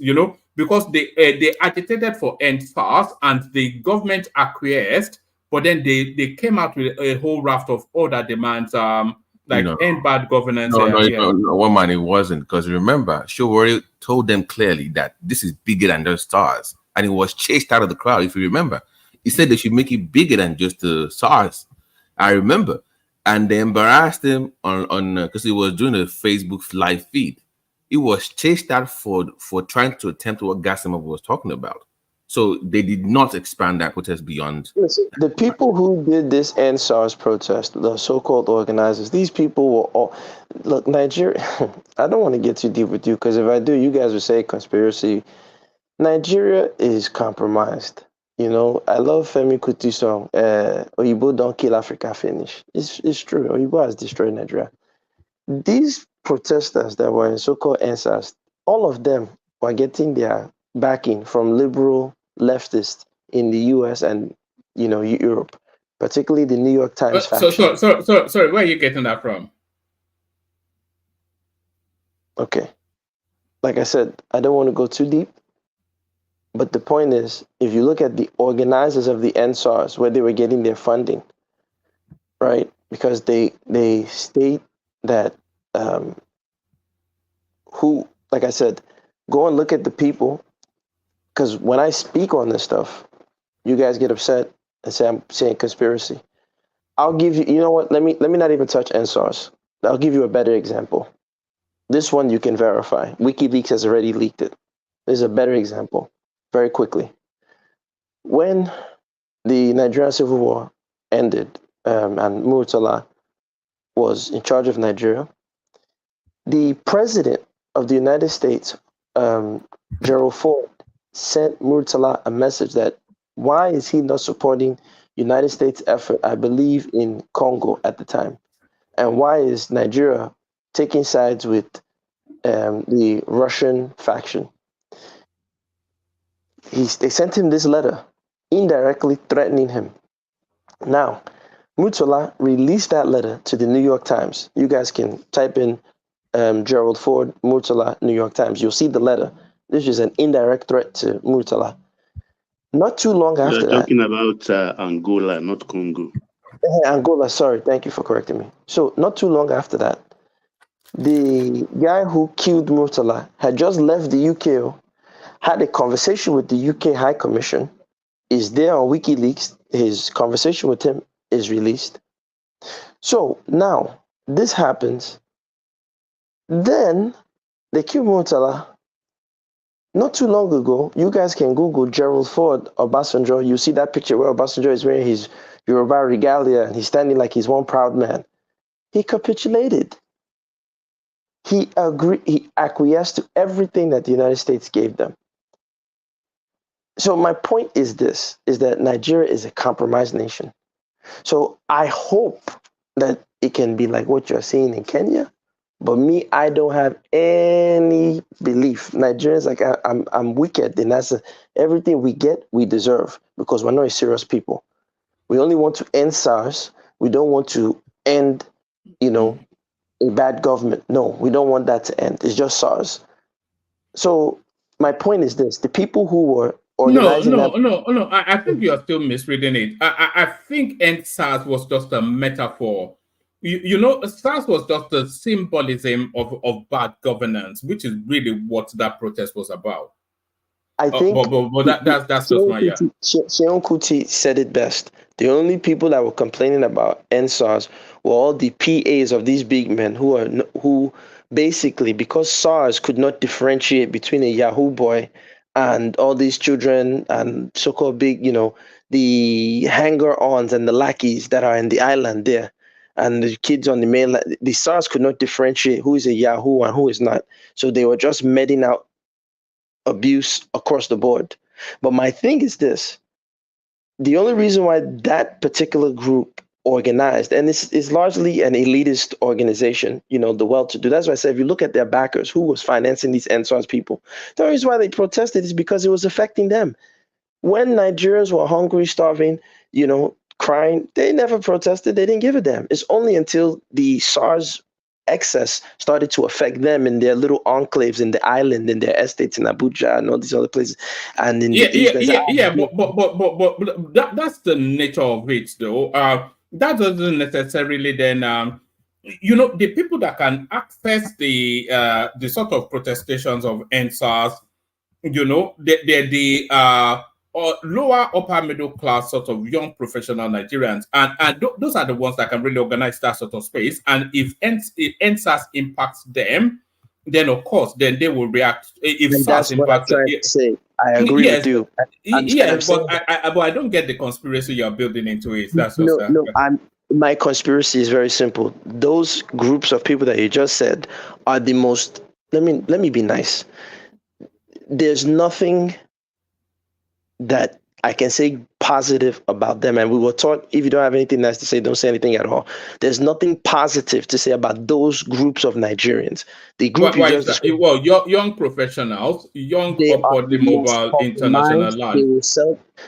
S6: because they agitated for end SARS and the government acquiesced, but then they came out with a whole raft of other demands, like end bad governance.
S14: No, one man, it wasn't, because remember, Showore told them clearly that this is bigger than just SARS, and it was chased out of the crowd. If you remember, he said they should make it bigger than just the SARS. I remember. And they embarrassed him on because he was doing a Facebook live feed. He was chased out for trying to attempt what Gassama was talking about. So they did not expand that protest beyond.
S19: Listen, the people who did this end SARS protest, the so-called organizers, these people were all. Look, Nigeria. I don't want to get too deep with you, because if I do, you guys will say conspiracy. Nigeria is compromised. I love Femi Kuti song, Oyibo don't kill Africa finish. It's true. Oyibo has destroyed Nigeria. These protesters that were in so-called NSAS, all of them were getting their backing from liberal leftists in the US and, Europe, particularly the New York Times faction.
S6: Sorry, where are you getting that from?
S19: Okay. Like I said, I don't want to go too deep. But the point is, if you look at the organizers of the NSARS, where they were getting their funding, right? Because they state that like I said, go and look at the people. Because when I speak on this stuff, you guys get upset and say I'm saying conspiracy. I'll give you, you know what? Let me not even touch NSARS. I'll give you a better example. This one you can verify. WikiLeaks has already leaked it. This is a better example. Very quickly. When the Nigerian Civil War ended and Murtala was in charge of Nigeria, the president of the United States, Gerald Ford, sent Murtala a message that why is he not supporting United States effort, I believe, in Congo at the time? And why is Nigeria taking sides with the Russian faction? They sent him this letter, indirectly threatening him. Now, Murtala released that letter to the New York Times. You guys can type in Gerald Ford, Murtala, New York Times. You'll see the letter. This is an indirect threat to Murtala. Not too long after that.
S18: You're talking about Angola, not Congo.
S19: Angola, sorry. Thank you for correcting me. So, not too long after that, the guy who killed Murtala had just left the UK, had a conversation with the UK High Commission, is there on WikiLeaks. His conversation with him is released. So now this happens. Then they kill Murtala. Not too long ago, you guys can Google Gerald Ford Obasanjo. You see that picture where Obasanjo is wearing his Yoruba regalia and he's standing like he's one proud man. He capitulated. He acquiesced to everything that the United States gave them. So my point is this, is that Nigeria is a compromised nation. So I hope that it can be like what you're seeing in Kenya. But me, I don't have any belief. Nigerians, like I'm wicked, and that's everything we get, we deserve, because we're not a serious people. We only want to end SARS. We don't want to end, a bad government. No, we don't want that to end. It's just SARS. So my point is this: the people who were organizing
S6: No. I think you are still misreading it. I think end SARS was just a metaphor. you know, SARS was just a symbolism of bad governance, which is really what that protest was about.
S19: I think
S6: but that's just my
S19: Seun Kuti said it best. The only people that were complaining about NSARS were all the PAs of these big men who basically, because SARS could not differentiate between a Yahoo boy and all these children and so-called big, the hanger-ons and the lackeys that are in the island there, and the kids on the mainland, the SARS could not differentiate who is a Yahoo and who is not. So they were just meting out abuse across the board. But my thing is this: the only reason why that particular group organized, and this is largely an elitist organization, the well-to-do. That's why I said, if you look at their backers, who was financing these NSARS people, the reason why they protested is because it was affecting them. When Nigerians were hungry, starving, crying, they never protested. They didn't give a damn. It's only until the SARS excess started to affect them in their little enclaves in the island, in their estates in Abuja and all these other places, and in
S6: but that's the nature of it, though. That doesn't necessarily then the people that can access the sort of protestations of NSARS, they're the or lower upper middle class sort of young professional Nigerians, and those are the ones that can really organize that sort of space. And if NSAS impacts them, then of course, then they will react. If SARS
S19: that's what I'm trying to say. I agree with you.
S6: But I don't get the conspiracy you're building into it. That's just
S19: my conspiracy is very simple. Those groups of people that you just said are the most. Let me be nice. There's nothing that I can say positive about them. And we were taught, if you don't have anything nice to say, don't say anything at all. There's nothing positive to say about those groups of Nigerians. The group you just described,
S6: young professionals, young upwardly mobile international land.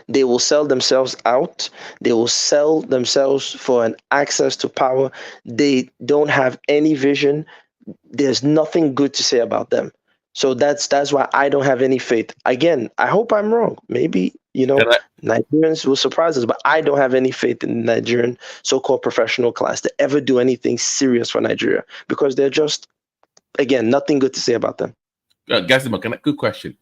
S19: They will sell themselves out. They will sell themselves for an access to power. They don't have any vision. There's nothing good to say about them. So that's why I don't have any faith. Again, I hope I'm wrong. Maybe, Nigerians will surprise us, but I don't have any faith in the Nigerian so-called professional class to ever do anything serious for Nigeria, because they're just, again, nothing good to say about them.
S20: Gasima, good question.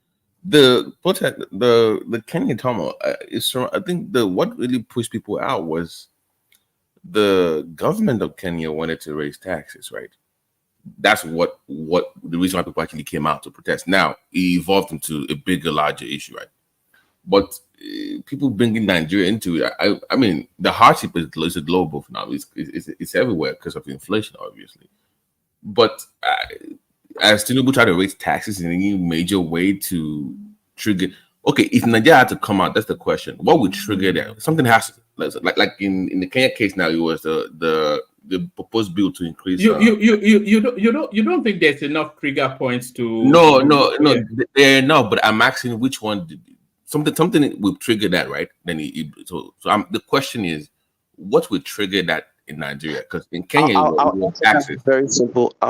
S20: The Kenyan Tomo is, I think what really pushed people out was the government of Kenya wanted to raise taxes, right? That's what the reason why people actually came out to protest. Now it evolved into a bigger, larger issue, right? But people bringing Nigeria into it. I mean, the hardship is global now. It's everywhere because of inflation, obviously. But as Tinubu tried to raise taxes in any major way to trigger, okay, if Nigeria had to come out, that's the question. What would trigger that? Something has to, like in the Kenya case now, it was the proposed bill to increase.
S6: You don't think there's enough trigger points to?
S20: No, no. But I'm asking which one. Something will trigger that, right? Then the question is, what would trigger that in Nigeria? Because in Kenya,
S19: I'll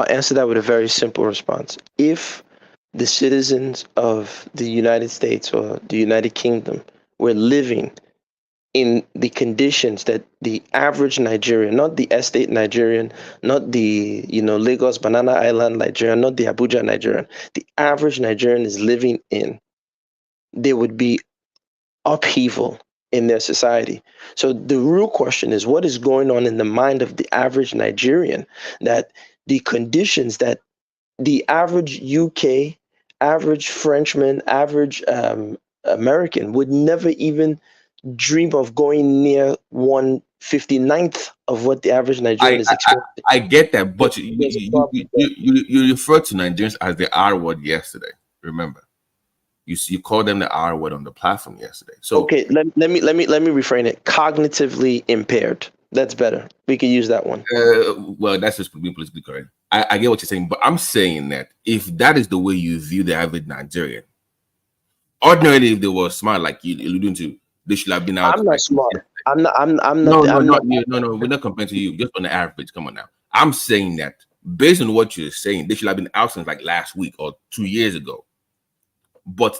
S19: answer that with a very simple response. If the citizens of the United States or the United Kingdom were living in the conditions that the average Nigerian, not the estate Nigerian, not the Lagos Banana Island Nigerian, not the Abuja Nigerian, the average Nigerian is living in, there would be upheaval in their society. So the real question is, what is going on in the mind of the average Nigerian, that the conditions that the average UK, average Frenchman, average American would never even dream of going near 1/59th of what the average Nigerian is experiencing.
S20: I get that, but you referred to Nigerians as the R word yesterday. Remember, you called them the R word on the platform yesterday. So
S19: okay, let me reframe it. Cognitively impaired. That's better. We can use that one.
S20: Well, that's just being politically correct. I get what you're saying, but I'm saying that if that is the way you view the average Nigerian, ordinarily, if they were smart, like you alluding to, they should have been out.
S19: I'm not smart. I'm not.
S20: No. We're not comparing to you. Just on the average. Come on now. I'm saying that based on what you're saying, they should have been out since like last week or 2 years ago. But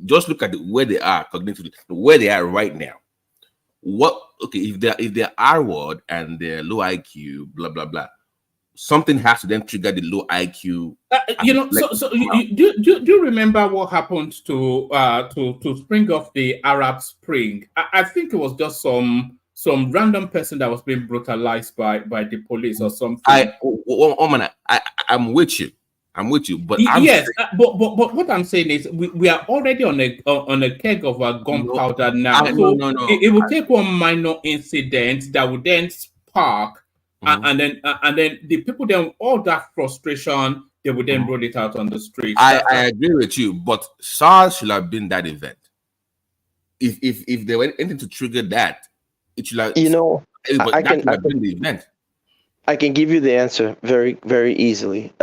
S20: just look at where they are cognitively, where they are right now. What okay, if they're R-word and they're low IQ, blah blah blah, something has to then trigger the low IQ.
S6: You know, so do you remember what happened to spring off the Arab Spring? I think it was just some random person that was being brutalized by the police or something.
S20: I'm with you. But
S6: yes, but what I'm saying is we are already on a keg of gunpowder now. So it will take one minor incident that would then spark, and then the people, then all that frustration, they would then roll it out on the street.
S20: I agree with you, but SARS should have been that event. If there were anything to trigger that, it should have.
S19: I can
S20: been the event.
S19: I can give you the answer very, very easily.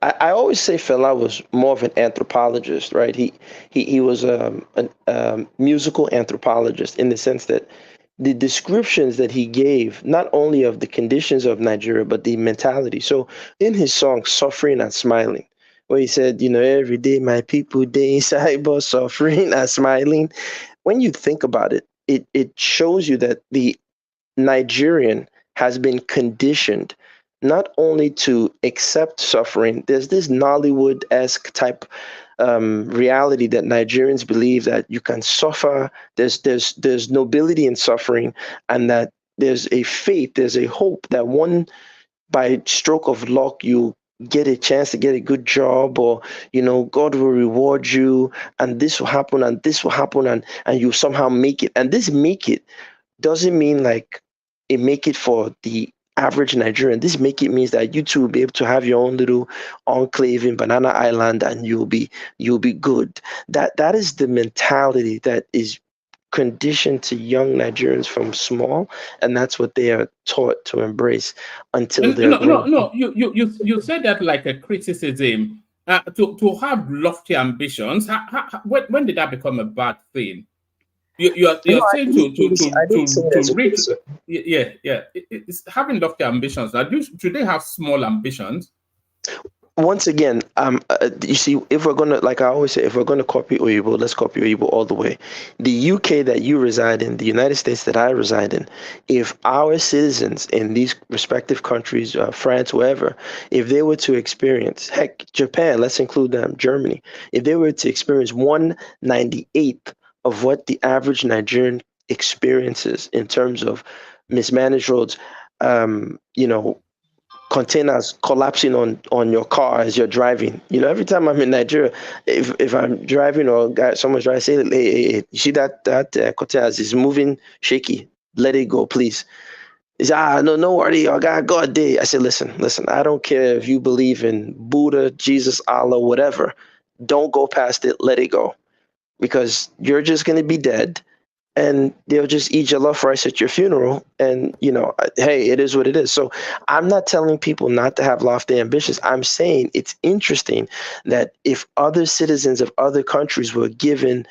S19: I always say Fela was more of an anthropologist, right? He was a musical anthropologist in the sense that the descriptions that he gave, not only of the conditions of Nigeria, but the mentality. So in his song, Suffering and Smiling, where he said, every day my people, they inside, but suffering and smiling. When you think about it, it shows you that the Nigerian has been conditioned not only to accept suffering. There's this Nollywood-esque type reality that Nigerians believe that you can suffer. There's nobility in suffering, and that there's a faith, there's a hope that by stroke of luck you get a chance to get a good job, or God will reward you, and this will happen, and this will happen, and you somehow make it. And this make it doesn't mean like a make it for the average Nigerian. This make it means that you too will be able to have your own little enclave in Banana Island, and you'll be good. That is the mentality that is conditioned to young Nigerians from small, and that's what they are taught to embrace until they're grown.
S6: No. You said that like a criticism. To have lofty ambitions. When did that become a bad thing? You're saying to reach, it's having lofty ambitions. Now, do they have small ambitions?
S19: Once again, you see, if we're gonna, like I always say, if we're gonna copy Oyibo, let's copy Oyibo all the way. The UK that you reside in, the United States that I reside in, if our citizens in these respective countries, France, wherever, if they were to experience, heck, Japan, let's include them, Germany, if they were to experience 1/98th of what the average Nigerian experiences in terms of mismanaged roads, containers collapsing on your car as you're driving. Every time I'm in Nigeria, if I'm driving or someone's driving, I say, hey, you see that containers is moving shaky. Let it go, please. He said, no worry, I got God day. I said, listen, I don't care if you believe in Buddha, Jesus, Allah, whatever. Don't go past it. Let it go. Because you're just going to be dead, and they'll just eat jollof rice at your funeral. And, hey, it is what it is. So I'm not telling people not to have lofty ambitions. I'm saying it's interesting that if other citizens of other countries were given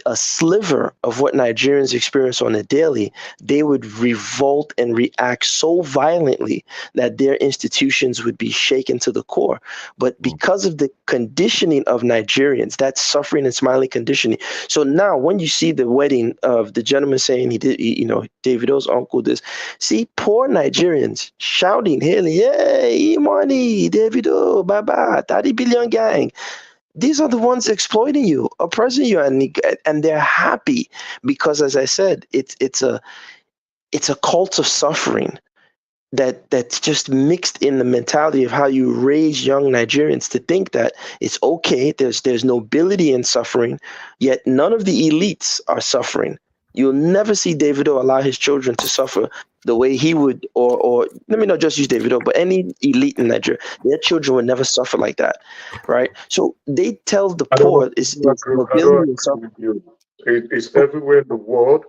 S19: a sliver of what Nigerians experience on a daily, they would revolt and react so violently that their institutions would be shaken to the core. But because of the conditioning of Nigerians, that suffering and smiling conditioning. So now when you see the wedding of the gentleman saying he did, Davido's uncle this, see poor Nigerians shouting, hey, money, Davido, baba, 30 billion gang. These are the ones exploiting you, oppressing you, and they're happy because, as I said, it's a cult of suffering that's just mixed in the mentality of how you raise young Nigerians to think that it's okay. There's nobility in suffering, yet none of the elites are suffering. You'll never see Davido allow his children to suffer the way he would, or let me not just use Davido, but any elite in Nigeria, their children would never suffer like that, right? So they tell the poor it's nobility and suffering.
S21: It's everywhere in the world.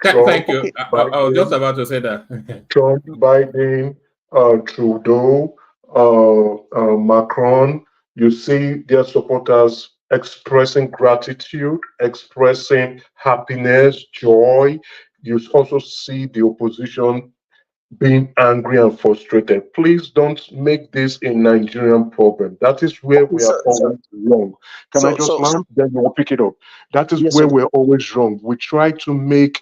S6: Thank you. I was just about to say that.
S21: Trump, Biden, Trudeau, Macron, you see their supporters expressing gratitude, expressing happiness, joy. You also see the opposition being angry and frustrated. Please don't make this a Nigerian problem. That is where we are always wrong. Can I just land? Then you will pick it up. That is where we're always wrong. We try to make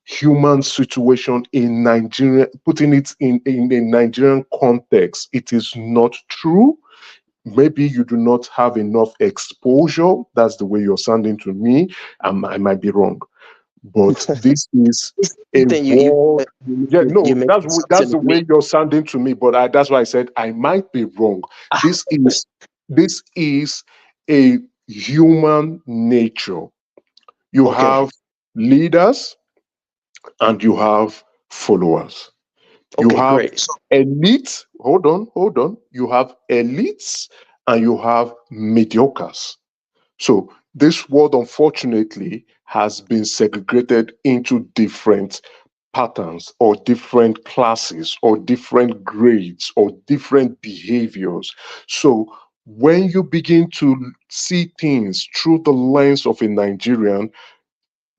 S21: human situation in Nigeria, putting it in a Nigerian context. It is not true. Maybe you do not have enough exposure. That's the way you're sounding to me. I might be wrong. But this is a world. Yeah, no, that's the way you're sounding to me. But that's why I said I might be wrong. This is a human nature. You have leaders and you have followers. You have elites. Hold on. You have elites and you have mediocres. So this world, unfortunately, has been segregated into different patterns or different classes or different grades or different behaviors. So when you begin to see things through the lens of a Nigerian,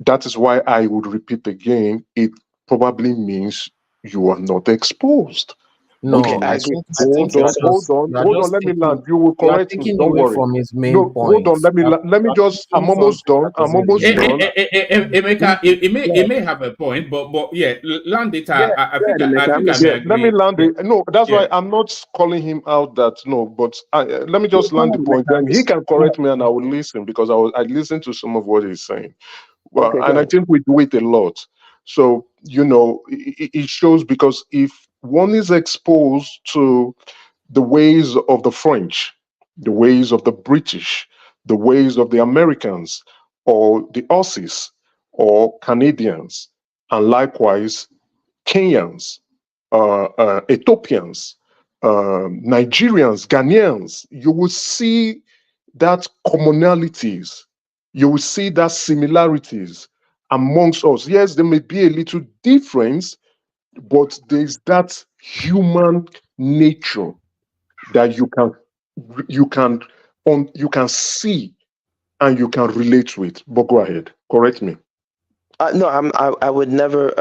S21: that is why I would repeat again, it probably means you are not exposed.
S14: No,
S21: I think hold on. Let me land. You will correct me. Don't worry.
S14: From his main
S21: No, hold on. Let me just. I'm almost done.
S6: Emeka, it may have a point, but yeah, land it. I think I may agree.
S21: Let me land it. No, that's why I'm not calling him out. That no, but let me just land the point. Then he can correct me, and I will listen because I listen to some of what he's saying. Well, and I think we do it a lot. So it shows, because if one is exposed to the ways of the French, the ways of the British, the ways of the Americans, or the Aussies, or Canadians, and likewise Kenyans, Ethiopians, Nigerians, Ghanaians, you will see that commonalities, you will see that similarities amongst us. Yes, there may be a little difference, but there's that human nature that you can see and you can relate with. But go ahead, correct me.
S19: No, I would never.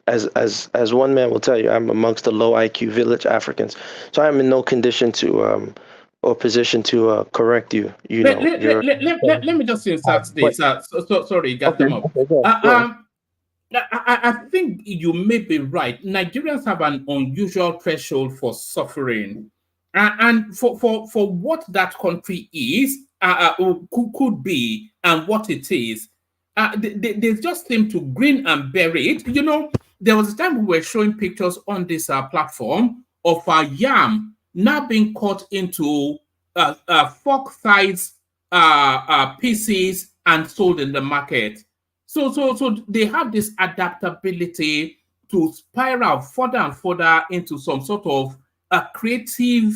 S19: As one man will tell you, I'm amongst the low IQ village Africans, so I'm in no condition to or position to correct you.
S6: Let me just insert this. Sorry, got them up. I think you may be right. Nigerians have an unusual threshold for suffering, and for what that country is, could be, and what it is. They just seem to grin and bear it. There was a time we were showing pictures on this platform of a yam now being cut into fork-sized pieces and sold in the market. So they have this adaptability to spiral further and further into some sort of creative,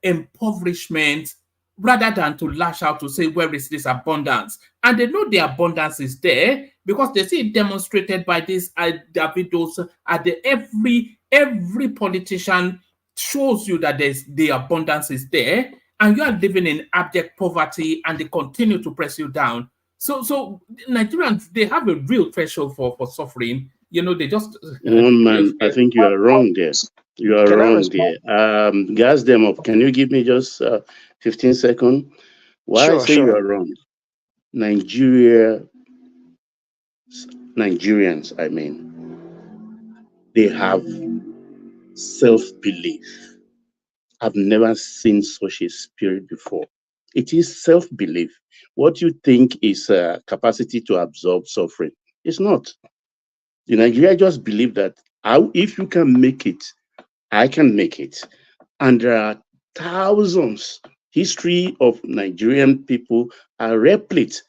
S6: impoverishment, rather than to lash out to say, where is this abundance? And they know the abundance is there because they see it demonstrated by these videos. Every politician shows you that the abundance is there, and you are living in abject poverty, and they continue to press you down. So Nigerians, they have a real threshold for suffering. They just.
S18: Man, I think you are wrong there. You are wrong there. Gas them up. Can you give me just 15 seconds? Why I say you are wrong? Nigerians, I mean, they have self-belief. I've never seen such a spirit before. It is self-belief. What you think is a capacity to absorb suffering, it's not. The Nigeria just believe that if you can make it, I can make it. And there are thousands. History of Nigerian people are replete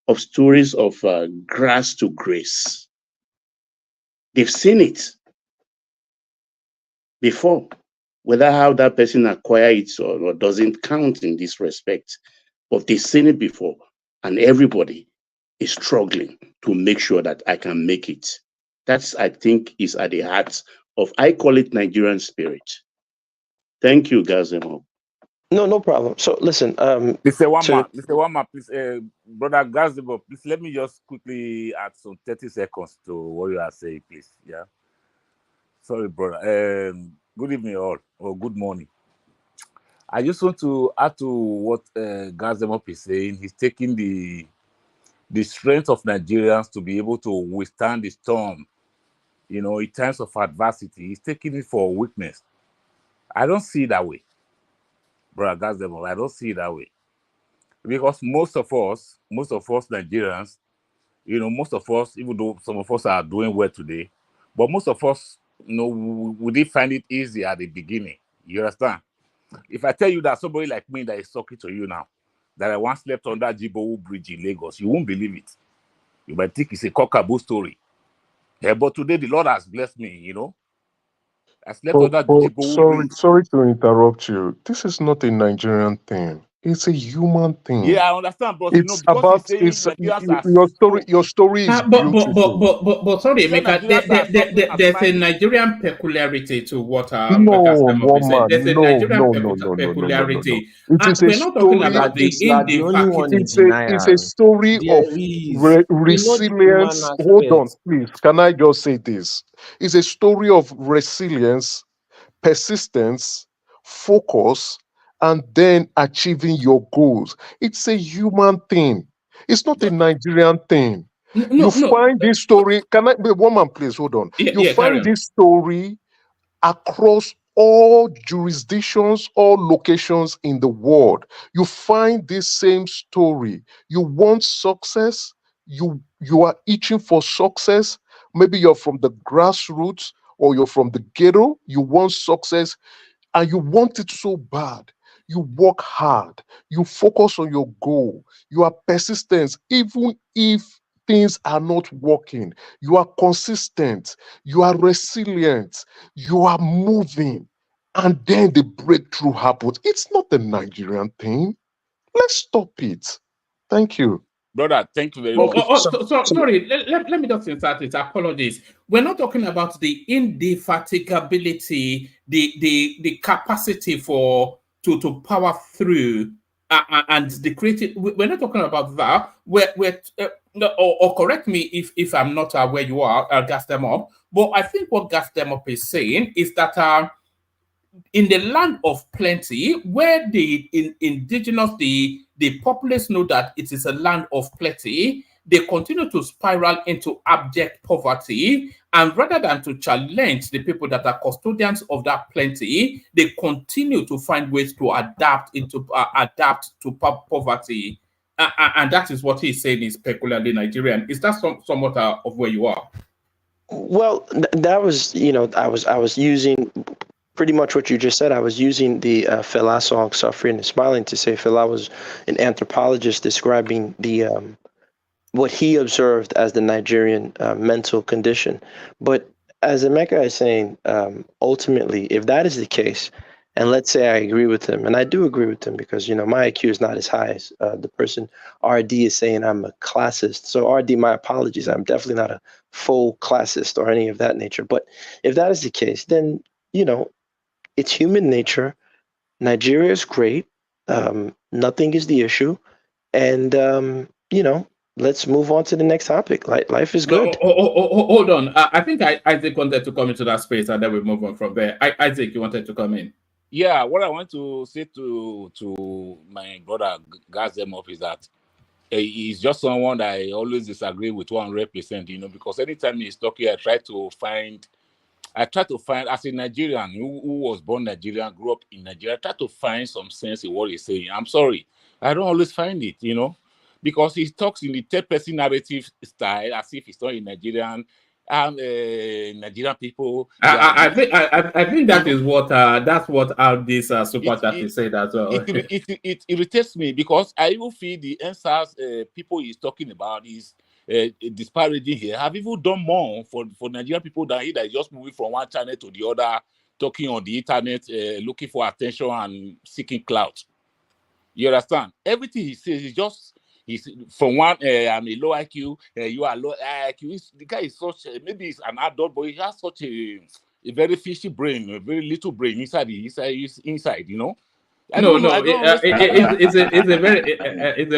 S18: of stories of grass to grace. They've seen it before. Whether how that person acquired it or doesn't count in this respect, but they've seen it before, and everybody is struggling to make sure that I can make it. That's, I think, is at the heart of, I call it Nigerian spirit. Thank you, Gazemo.
S19: No problem. So listen,
S1: Mr. Wama, please, Brother Gazebo, please let me just quickly add some 30 seconds to what you are saying, please. Yeah. Sorry, brother. Good evening, all, or good morning. I just want to add to what Gazemo is saying. He's taking the the strength of Nigerians to be able to withstand the storm, you know, in times of adversity. He's taking it for weakness. I don't see it that way, Brother Gazdemo. I don't see it that way. Because most of us Nigerians, you know, most of us, even though some of us are doing well today, but most of us, you know, we did find it easy at the beginning. You understand? If I tell you that somebody like me that is talking to you now, that I once slept on that Jibowu Bridge in Lagos, you won't believe it. You might think it's a cockaboo story. Yeah, but today the Lord has blessed me, you know. I slept on that Jibowu Bridge.
S21: Sorry to interrupt you. This is not a Nigerian thing. It's a human thing.
S1: Yeah, I understand, but you know,
S21: It's
S1: because
S21: about
S1: he's saying Nigerians are
S21: your story is beautiful.
S6: But sorry, Emeka, there's a Nigerian peculiarity to what Gastemov is saying. There's a Nigerian peculiarity.
S21: It is a
S6: We're not talking about the
S21: It's a story of resilience. Hold on, please. Can I just say this? It's a story of resilience, persistence, focus, and then achieving your goals. It's a human thing. It's not a Nigerian thing. You find this story. Can I be woman, please? Hold on. You find this story across all jurisdictions, all locations in the world. You find this same story. You want success, you are itching for success. Maybe you're from the grassroots or you're from the ghetto, you want success and you want it so bad. You work hard, you focus on your goal, you are persistent, even if things are not working. You are consistent, you are resilient, you are moving, and then the breakthrough happens. It's not a Nigerian thing. Let's stop it. Thank you.
S1: Brother, thank you very much.
S6: Sorry, let me just insert it. Apologies. We're not talking about the indefatigability, the capacity to power through and the creative. We're not talking about that. Or correct me if I'm not where you are, gas them up. But I think what gas them up is saying is that in the land of plenty, where the indigenous, the populace know that it is a land of plenty, they continue to spiral into abject poverty. And rather than to challenge the people that are custodians of that plenty, they continue to find ways to adapt to poverty. And that is what he's saying is peculiarly Nigerian. Is that somewhat of where you are?
S19: Well, that was, I was using pretty much what you just said. I was using the Fela song "Suffering and Smiling" to say Fela was an anthropologist describing the what he observed as the Nigerian mental condition. But as Emeka is saying, ultimately, if that is the case, and let's say I agree with him, and I do agree with him because, my IQ is not as high as the person RD is saying I'm a classist. So RD, my apologies. I'm definitely not a full classist or any of that nature. But if that is the case, then, it's human nature. Nigeria is great. Nothing is the issue. And, let's move on to the next topic. Life is good.
S6: Hold on. I think Isaac wanted to come into that space and then we move on from there. Isaac, you wanted to come in?
S1: Yeah, what I want to say to my brother Gazemov is that he's just someone that I always disagree with 100%, because anytime he's talking, I try to find, as a Nigerian who was born Nigerian, grew up in Nigeria, I try to find some sense in what he's saying. I'm sorry, I don't always find it, because he talks in the third-person narrative style as if he's not a Nigerian. Nigerian people.
S6: I think that is what that's what this super chat is saying as well.
S1: It irritates me because I even feel the answers people he's talking about is disparaging here. Have even done more for Nigerian people than he that is just moving from one channel to the other, talking on the internet, looking for attention and seeking clout. You understand? Everything he says is just. He's from one, I'm a low IQ, you are low IQ. The guy is such, maybe he's an adult, but he has such a very fishy brain, a very little brain inside, It's
S6: a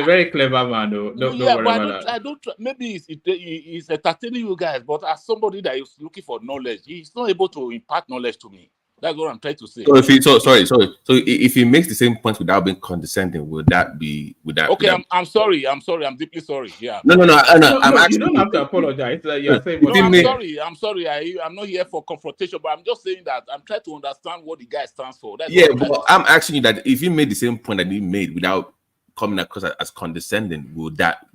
S6: very clever man, though. Don't worry about
S1: that. Maybe it's entertaining you guys, but as somebody that is looking for knowledge, he's not able to impart knowledge to me. That's what I'm trying to say.
S20: So if he, so if he makes the same point without being condescending, would that be?
S1: Okay, I'm sorry. I'm deeply sorry. Yeah.
S20: No. I'm
S6: you
S20: actually.
S6: don't have to apologize. You're saying
S1: no, I'm sorry. I'm not here for confrontation, but I'm just saying that I'm trying to understand what the guy stands for. That's
S20: Yeah, but I'm asking you that if you made the same point that he made without coming across as condescending, would that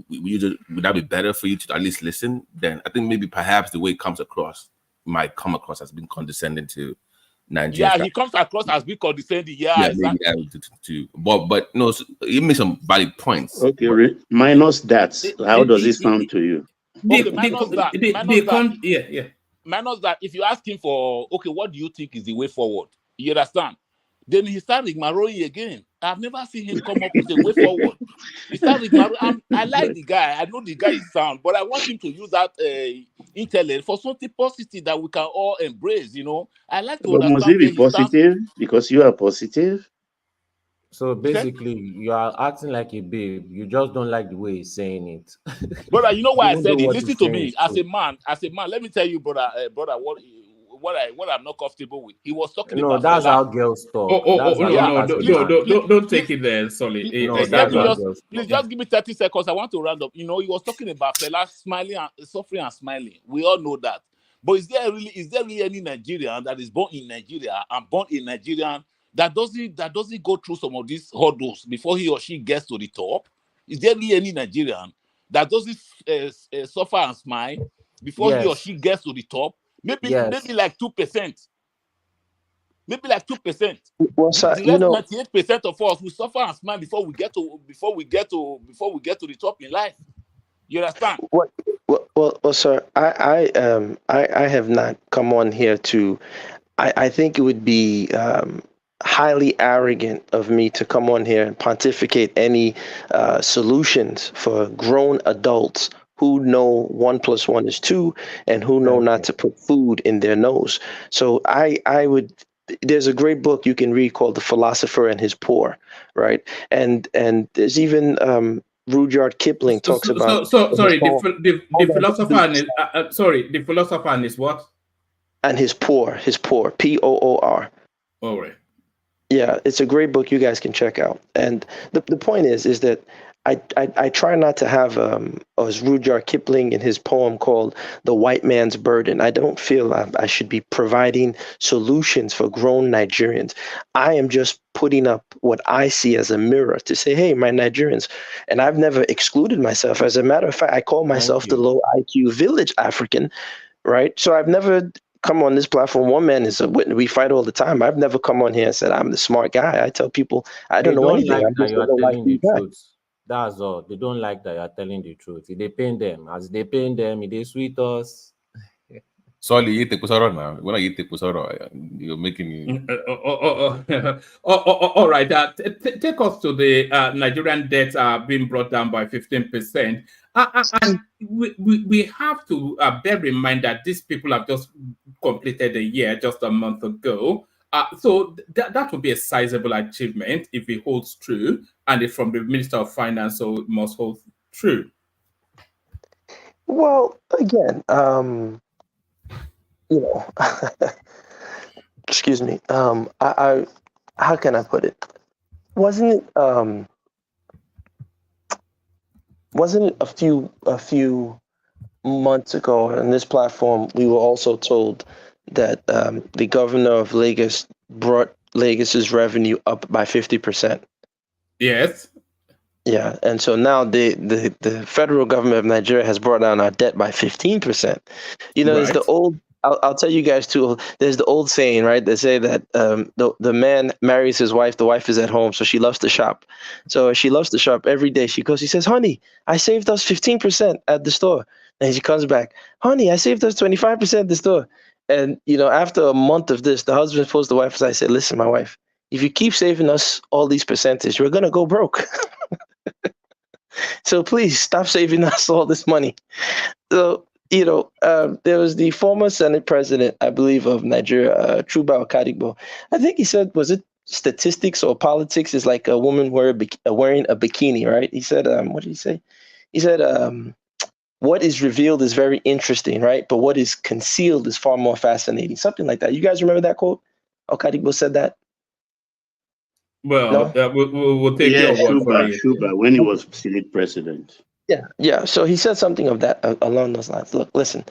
S20: be better for you to at least listen? Then I think maybe perhaps the way it comes across might come across as being condescending to Nigeria.
S1: Yeah, he comes across as being condescending. Yeah,
S20: yeah,
S1: exactly.
S20: But no, he made some valid points.
S18: Okay, minus that, how does it sound to you?
S1: Okay, minus that.
S6: Minus
S1: that, if you ask him for, okay, what do you think is the way forward? You understand? Then he started ignoring again. I've never seen him come up with a way forward. He started ignoring. I like the guy. I know the guy is sound, but I want him to use that intellect for something positive that we can all embrace. You know, I like to understand.
S18: Must he be positive because you are positive?
S14: So basically, you are acting like a babe. You just don't like the way he's saying it.
S1: Brother, you know why I said it? Listen to me. As a man, let me tell you, brother, what I'm not comfortable with. He was talking about.
S14: No, that's how girls talk.
S6: Don't take it there, Solly.
S1: Please just give me 30 seconds. I want to round up. You know, he was talking about Fela smiling and suffering and smiling. We all know that. But is there really any Nigerian that is born in Nigeria and born in Nigerian that doesn't go through some of these hurdles before he or she gets to the top? Is there really any Nigerian that doesn't suffer and smile before he or she gets to the top? Maybe like 2%. Maybe like 2%.
S19: Well, sir,
S1: the rest 98% of us will suffer and smile before we get to the top in life. You understand?
S19: Well, sir, I have not come on here to. I think it would be highly arrogant of me to come on here and pontificate any solutions for grown adults who know 1 + 1 is 2 and who know not to put food in their nose. So I would. There's a great book you can read called The Philosopher and His Poor, right? And there's even Rudyard Kipling talks about.
S6: The philosopher and his, the philosopher and his what?
S19: And his poor, Poor.
S6: All right.
S19: Yeah, it's a great book you guys can check out. And the point is that I try not to have as Rudyard Kipling in his poem called The White Man's Burden. I don't feel I should be providing solutions for grown Nigerians. I am just putting up what I see as a mirror to say, hey, my Nigerians, and I've never excluded myself. As a matter of fact, I call myself the low IQ village African, right? So I've never come on this platform. One man is we fight all the time. I've never come on here and said I'm the smart guy. I tell people I don't know anything. I'm just
S14: the truth. That's all. They don't like that you're telling the truth. They pain them. As they pain them, they sweet us.
S20: Sorry, you're making
S6: all right. Take us to the Nigerian debt being brought down by 15%. And we have to bear in mind that these people have just completed a year just a month ago. So that would be a sizable achievement if it holds true, and if from the Minister of Finance, so it must hold true.
S19: Well, again, excuse me. I how can I put it? Wasn't it a few months ago on this platform we were also told that the governor of Lagos brought Lagos's revenue up by 50%.
S6: Yes.
S19: Yeah, and so now the federal government of Nigeria has brought down our debt by 15%. There's the old. I'll tell you guys too. There's the old saying, right? They say that the man marries his wife. The wife is at home, so she loves to shop. So she loves to shop every day. She says, "Honey, I saved us 15% at the store." And she comes back, "Honey, I saved us 25% at the store." And after a month of this, the husband pulls the wife aside and says, "Listen, my wife, if you keep saving us all these percentage, we're gonna go broke. So please stop saving us all this money." So there was the former Senate president, I believe, of Nigeria, Bwala'S. I think he said, was it statistics or politics is like a woman wearing a bikini, right? He said, what did he say? He said, what is revealed is very interesting, right? But what is concealed is far more fascinating. Something like that. You guys remember that quote? Okadibo said that.
S6: Well,
S19: no?
S6: we'll take your word for it.
S18: Shuba, when he was Senate president.
S19: Yeah. So he said something of that along those lines. Look, listen,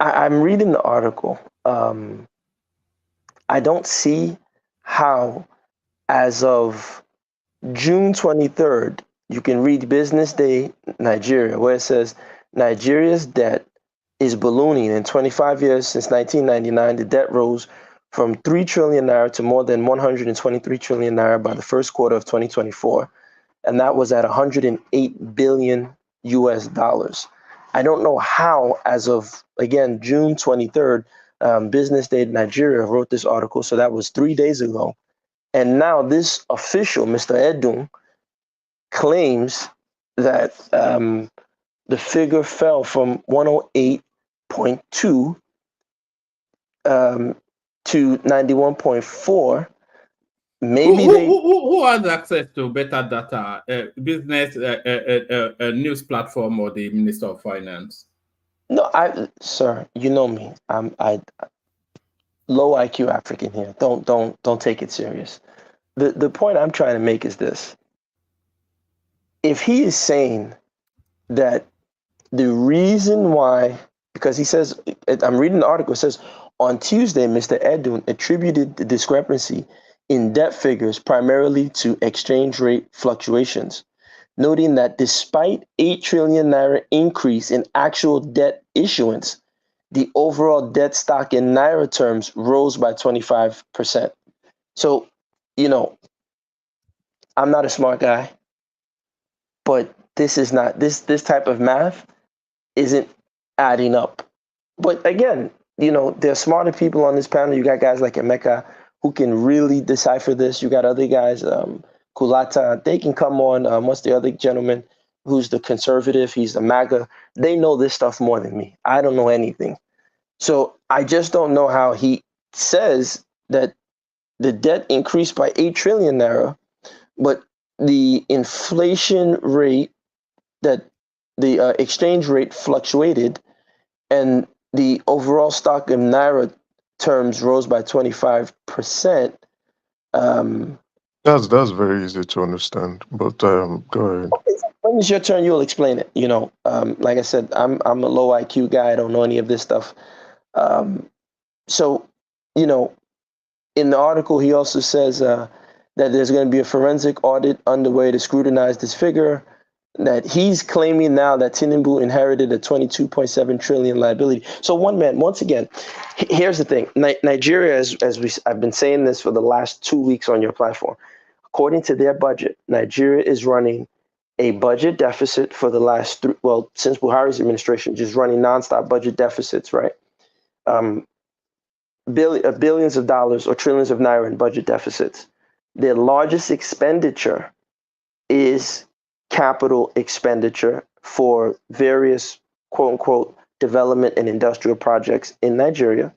S19: I'm reading the article. I don't see how, as of June 23rd, you can read Business Day Nigeria, where it says Nigeria's debt is ballooning. In 25 years since 1999, the debt rose from 3 trillion naira to more than 123 trillion naira by the first quarter of 2024. And that was at 108 billion US dollars. I don't know how, as of, again, June 23rd, Business Day Nigeria wrote this article. So that was 3 days ago. And now this official, Mr. Edun, claims that the figure fell from 108.2 to 91.4. Maybe
S6: who has access to better data? Business news platform or the Minister of Finance?
S19: No, sir, you know me. I low IQ African here. Don't take it serious. The point I'm trying to make is this. If he is saying that the reason why, because he says, I'm reading the article, it says, on Tuesday, Mr. Edun attributed the discrepancy in debt figures primarily to exchange rate fluctuations, noting that despite 8 trillion naira increase in actual debt issuance, the overall debt stock in naira terms rose by 25%. So, I'm not a smart guy, but this is not, this type of math isn't adding up. But again, there are smarter people on this panel. You got guys like Emeka who can really decipher this. You got other guys, Kulata, they can come on. What's the other gentleman who's the conservative? He's the MAGA. They know this stuff more than me. I don't know anything. So I just don't know how he says that the debt increased by 8 trillion naira, but the inflation rate, that the exchange rate fluctuated, and the overall stock in naira terms rose by 25%.
S21: That's very easy to understand. But go ahead.
S19: When it's your turn, you'll explain it. Like I said, I'm a low IQ guy. I don't know any of this stuff. So, in the article, he also says that there's going to be a forensic audit underway to scrutinize this figure, that he's claiming now that Tinubu inherited a 22.7 trillion liability. So once again, here's the thing. Nigeria, I've been saying this for the last 2 weeks on your platform. According to their budget, Nigeria is running a budget deficit for the last since Buhari's administration, just running nonstop budget deficits, right? Billions of dollars or trillions of naira in budget deficits. Their largest expenditure is capital expenditure for various quote unquote development and industrial projects in Nigeria.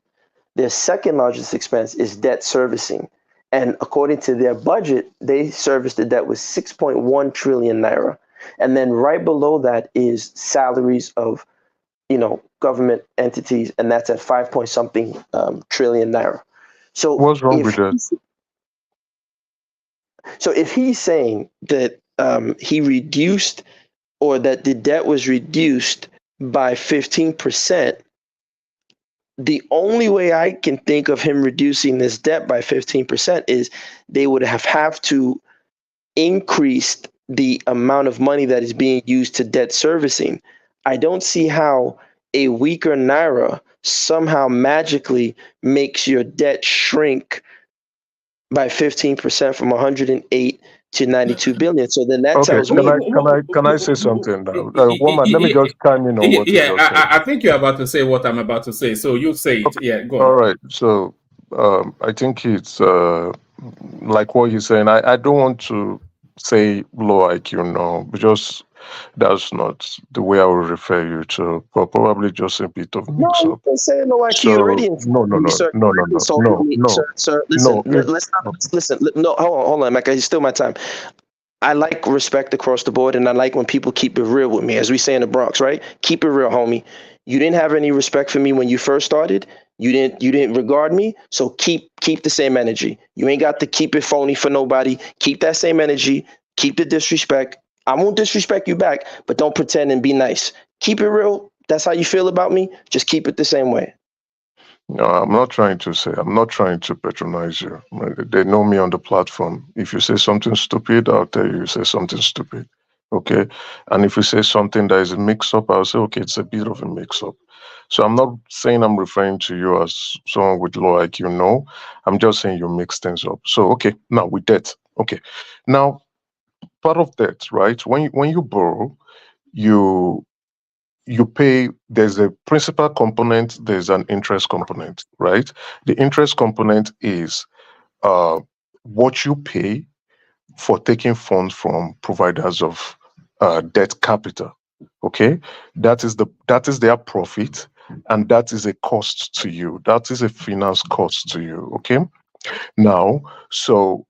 S19: Their second largest expense is debt servicing. And according to their budget, they serviced the debt with 6.1 trillion naira. And then right below that is salaries of, government entities, and that's at 5 point something trillion naira. So
S21: what's wrong with that?
S19: So if he's saying that he reduced, or that the debt was reduced by 15%, the only way I can think of him reducing this debt by 15% is they would have to increase the amount of money that is being used to debt servicing. I don't see how a weaker naira somehow magically makes your debt shrink by 15% from 108 to 92 billion. So then that tells me.
S21: Can I say something now? Woman, let me just chime in on what you just said.
S6: I think you're about to say what I'm about to say, so you say it. Yeah, go on.
S21: All right. So I think it's like what you're saying. I don't want to say low IQ, no, because that's not the way I would refer you to, but probably just a bit of mix up.
S19: No, say low IQ already.
S21: No.
S19: Sir, listen. Let's not listen. No, hold on, Mecca. It's still my time. I like respect across the board, and I like when people keep it real with me, as we say in the Bronx, right? Keep it real, homie. You didn't have any respect for me when you first started. You didn't regard me, so keep the same energy. You ain't got to keep it phony for nobody. Keep that same energy. Keep the disrespect. I won't disrespect you back, but don't pretend and be nice. Keep it real. That's how you feel about me. Just keep it the same way.
S21: No, I'm not trying to patronize you. They know me on the platform. If you say something stupid, I'll tell you say something stupid. Okay? And if you say something that is a mix up, I'll say, okay, it's a bit of a mix up. So I'm not saying I'm referring to you as someone with low IQ. No, I'm just saying you mix things up. So, okay, now with debt. Okay. Now, part of debt, right? When you borrow, you pay, there's a principal component, there's an interest component, right? The interest component is what you pay for taking funds from providers of debt capital. Okay, that is their profit, and that is a cost to you. That is a finance cost to you. Okay, now, so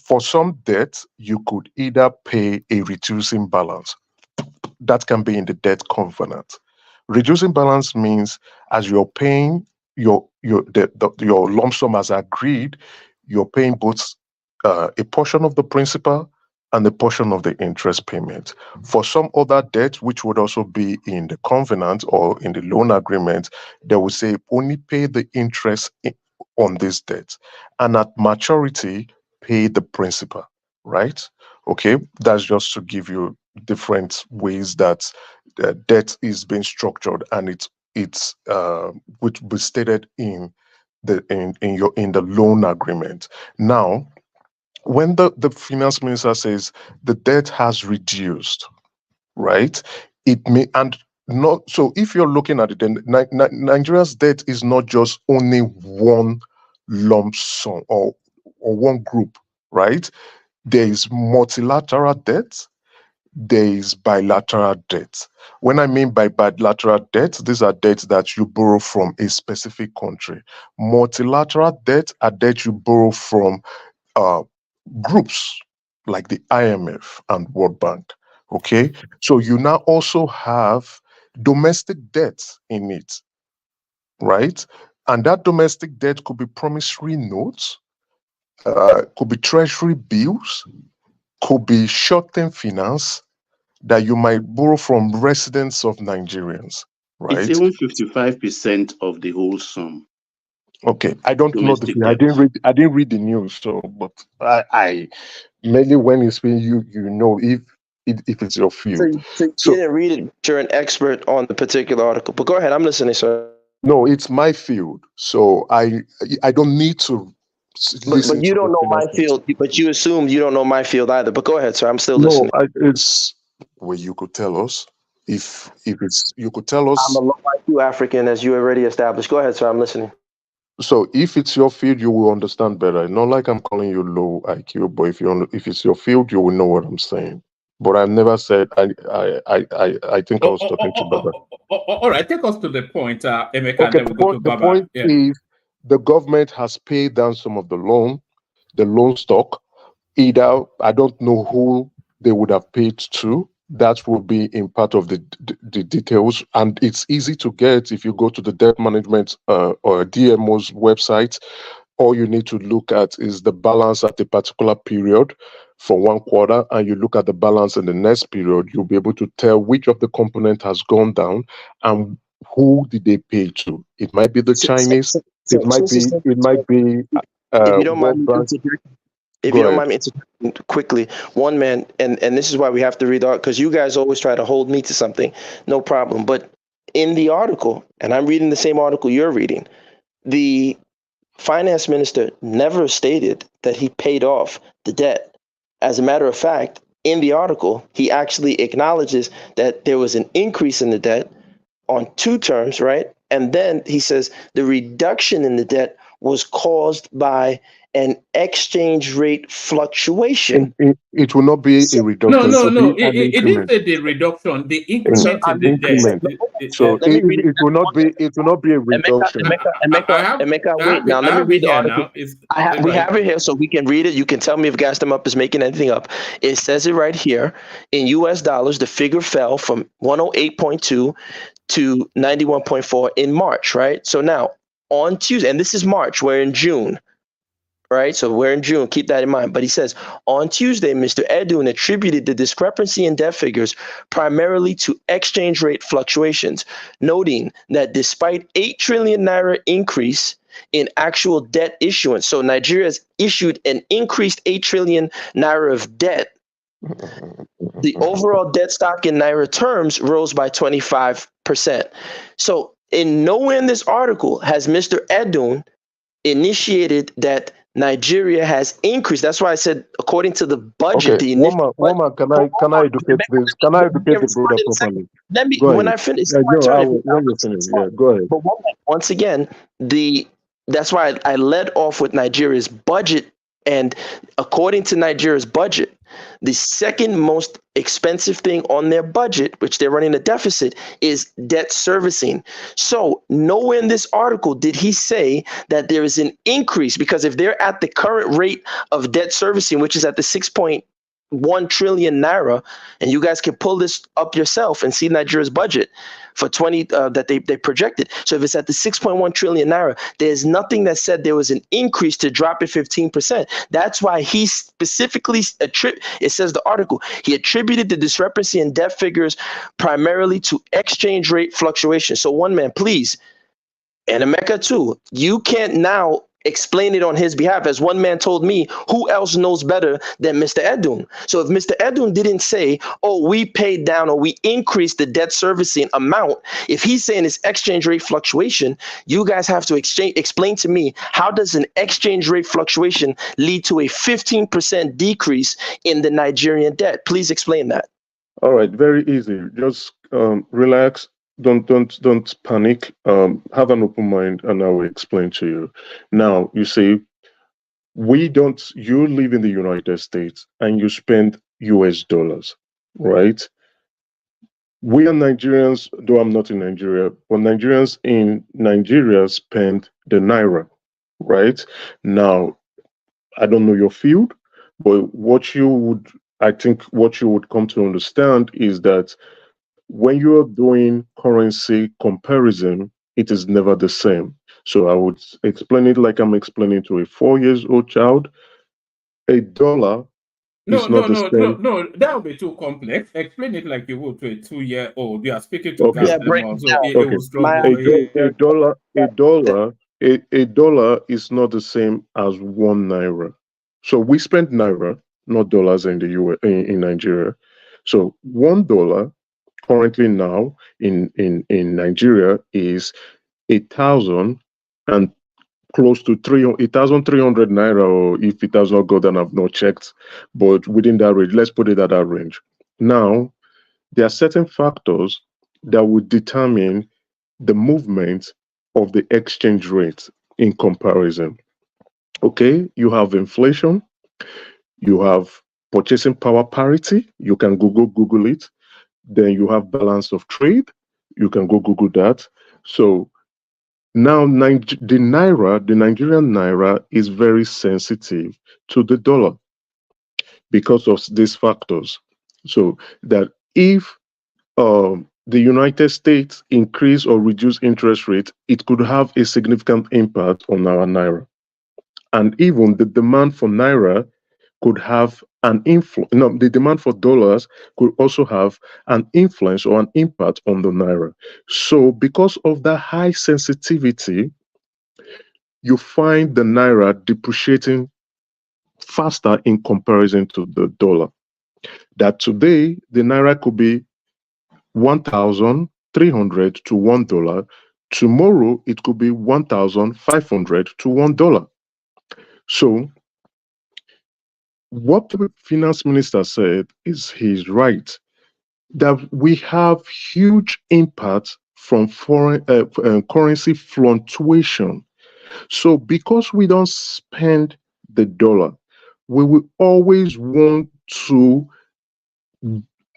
S21: for some debt, you could either pay a reducing balance. That can be in the debt covenant. Reducing balance means as you're paying your lump sum as agreed, you're paying both a portion of the principal and a portion of the interest payment. For some other debt, which would also be in the covenant or in the loan agreement, they will say only pay the interest on this debt, and at maturity, pay the principal, right? Okay, that's just to give you different ways that debt is being structured, and it's which was stated in the loan agreement. Now, when the finance minister says the debt has reduced, right? It may, and not so. If you're looking at it, then Nigeria's debt is not just only one lump sum or one group, right? There is multilateral debt, there is bilateral debt. When I mean by bilateral debt, these are debts that you borrow from a specific country. Multilateral debt are debt you borrow from groups like the IMF and World Bank. Okay, so you now also have domestic debt in it, right? And that domestic debt could be promissory notes, could be treasury bills, could be short-term finance that you might borrow from residents of Nigerians, right?
S18: It's even 55% of the whole sum.
S21: Okay, I don't know
S18: Domestic
S21: I
S18: debt.
S21: didn't read the news, so but I mainly when it's been you know if it's your field.
S19: So you didn't read it, but you're an expert on the particular article. But go ahead, I'm listening, sir.
S21: No, it's my field, so I don't need to listen
S19: But you
S21: to
S19: don't
S21: the
S19: know my
S21: finance
S19: field, but you assume you don't know my field either. But go ahead, sir. I'm still
S21: No,
S19: listening.
S21: it's well, you could tell us if it's you could tell us.
S19: I'm a low IQ African, as you already established. Go ahead, sir. I'm listening.
S21: So if it's your field, you will understand better. Not like I'm calling you low IQ, but if it's your field, you will know what I'm saying. But I never said I think I was talking to Baba.
S6: All right, take us to the point, Emeka,
S21: Okay,
S6: and then we go to
S21: the
S6: Baba.
S21: point is the government has paid down some of the loan stock. Either I don't know who they would have paid to. That will be in part of the details, and it's easy to get if you go to the debt management or DMO's website. All you need to look at is the balance at a particular period for one quarter, and you look at the balance in the next period. You'll be able to tell which of the component has gone down and who did they pay to. It might be the Chinese. It might be.
S19: If you don't mind
S21: World
S19: me
S21: Bank.
S19: interjecting, if
S21: Go
S19: you don't
S21: ahead.
S19: mind me interjecting quickly, one man, and this is why we have to read the article, because you guys always try to hold me to something. No problem. But in the article, and I'm reading the same article you're reading, the finance minister never stated that he paid off the debt. As a matter of fact, in the article, he actually acknowledges that there was an increase in the debt on two terms, right? And then he says the reduction in the debt was caused by an exchange rate fluctuation.
S21: It will not be a reduction.
S6: No.
S21: It will be an
S6: It didn't
S21: increment.
S6: say the reduction, the
S19: So
S6: increment
S19: I'm
S6: in the
S21: Increment.
S6: debt.
S21: So
S19: let me read
S21: it will not be a reduction.
S19: Emeka, wait. Now let me read the article. We have it here, so we can read it. You can tell me if Gas Them Up is making anything up. It says it right here. In U.S. dollars, the figure fell from 108.2 to 91.4 in March, right? So now on Tuesday, and this is March. We're in June. Right, so we're in June. Keep that in mind. But he says on Tuesday, Mr. Edun attributed the discrepancy in debt figures primarily to exchange rate fluctuations, noting that despite 8 trillion naira increase in actual debt issuance, so Nigeria has issued an increased 8 trillion naira of debt. The overall debt stock in naira terms rose by 25%. So, in nowhere in this article has Mr. Edun initiated that Nigeria has increased. That's why I said, according to the budget,
S21: Okay,
S19: the initial.
S21: woman, can I educate this? Can I educate the brother properly?
S19: Let me,
S21: Go
S19: when
S21: ahead.
S19: I finish,
S21: Yeah, no, when you finish, yeah, go ahead.
S19: But once again, that's why I led off with Nigeria's budget. And according to Nigeria's budget, the second most expensive thing on their budget, which they're running a deficit, is debt servicing. So nowhere in this article did he say that there is an increase, because if they're at the current rate of debt servicing, which is at the 6.1 trillion naira, and you guys can pull this up yourself and see Nigeria's budget for 20 that they projected. So if it's at the 6.1 trillion naira, there's nothing that said there was an increase to drop it 15%. That's why he specifically it says the article, he attributed the discrepancy in debt figures primarily to exchange rate fluctuations. So one man, please, and Emeka too, you can't now explain it on his behalf. As one man told me, who else knows better than Mr. Edun? So if Mr. Edun didn't say, oh, we paid down or we increased the debt servicing amount, if he's saying it's exchange rate fluctuation, you guys have to explain to me, how does an exchange rate fluctuation lead to a 15% decrease in the Nigerian debt? Please explain that.
S21: All right, very easy. Just relax. Don't panic. Have an open mind, and I will explain to you. Now, you see, you live in the United States and you spend US dollars, right? We are Nigerians, though I'm not in Nigeria, but Nigerians in Nigeria spend the naira, right? Now, I don't know your field, but I think what you would come to understand is that when you're doing currency comparison, it is never the same. So I would explain it like I'm explaining to a 4-year-old child. A dollar is not the same.
S6: No, that would be too complex. Explain it like you would to a 2-year-old. You are speaking to
S21: Okay.
S6: Gas Them Up, so it will struggle.
S21: A dollar is not the same as 1 naira. So we spend naira, not dollars in the in Nigeria. So $1 currently now in Nigeria is 1,000 and close to 1,300 naira, or if it has not gone down, I've not checked, but within that range, let's put it at that range. Now, there are certain factors that would determine the movement of the exchange rate in comparison. Okay, you have inflation, you have purchasing power parity, you can Google it. Then you have balance of trade, you can Google that. So now the Nigerian naira is very sensitive to the dollar because of these factors. So that if the United States increase or reduce interest rate, it could have a significant impact on our naira. And even the demand for naira could have an influence. No, the demand for dollars could also have an influence or an impact on the naira. So, because of that high sensitivity, you find the naira depreciating faster in comparison to the dollar. That today the naira could be 1,300 to $1. Tomorrow it could be 1,500 to $1. So what the finance minister said is he's right, that we have huge impact from foreign currency fluctuation. So because we don't spend the dollar, we will always want to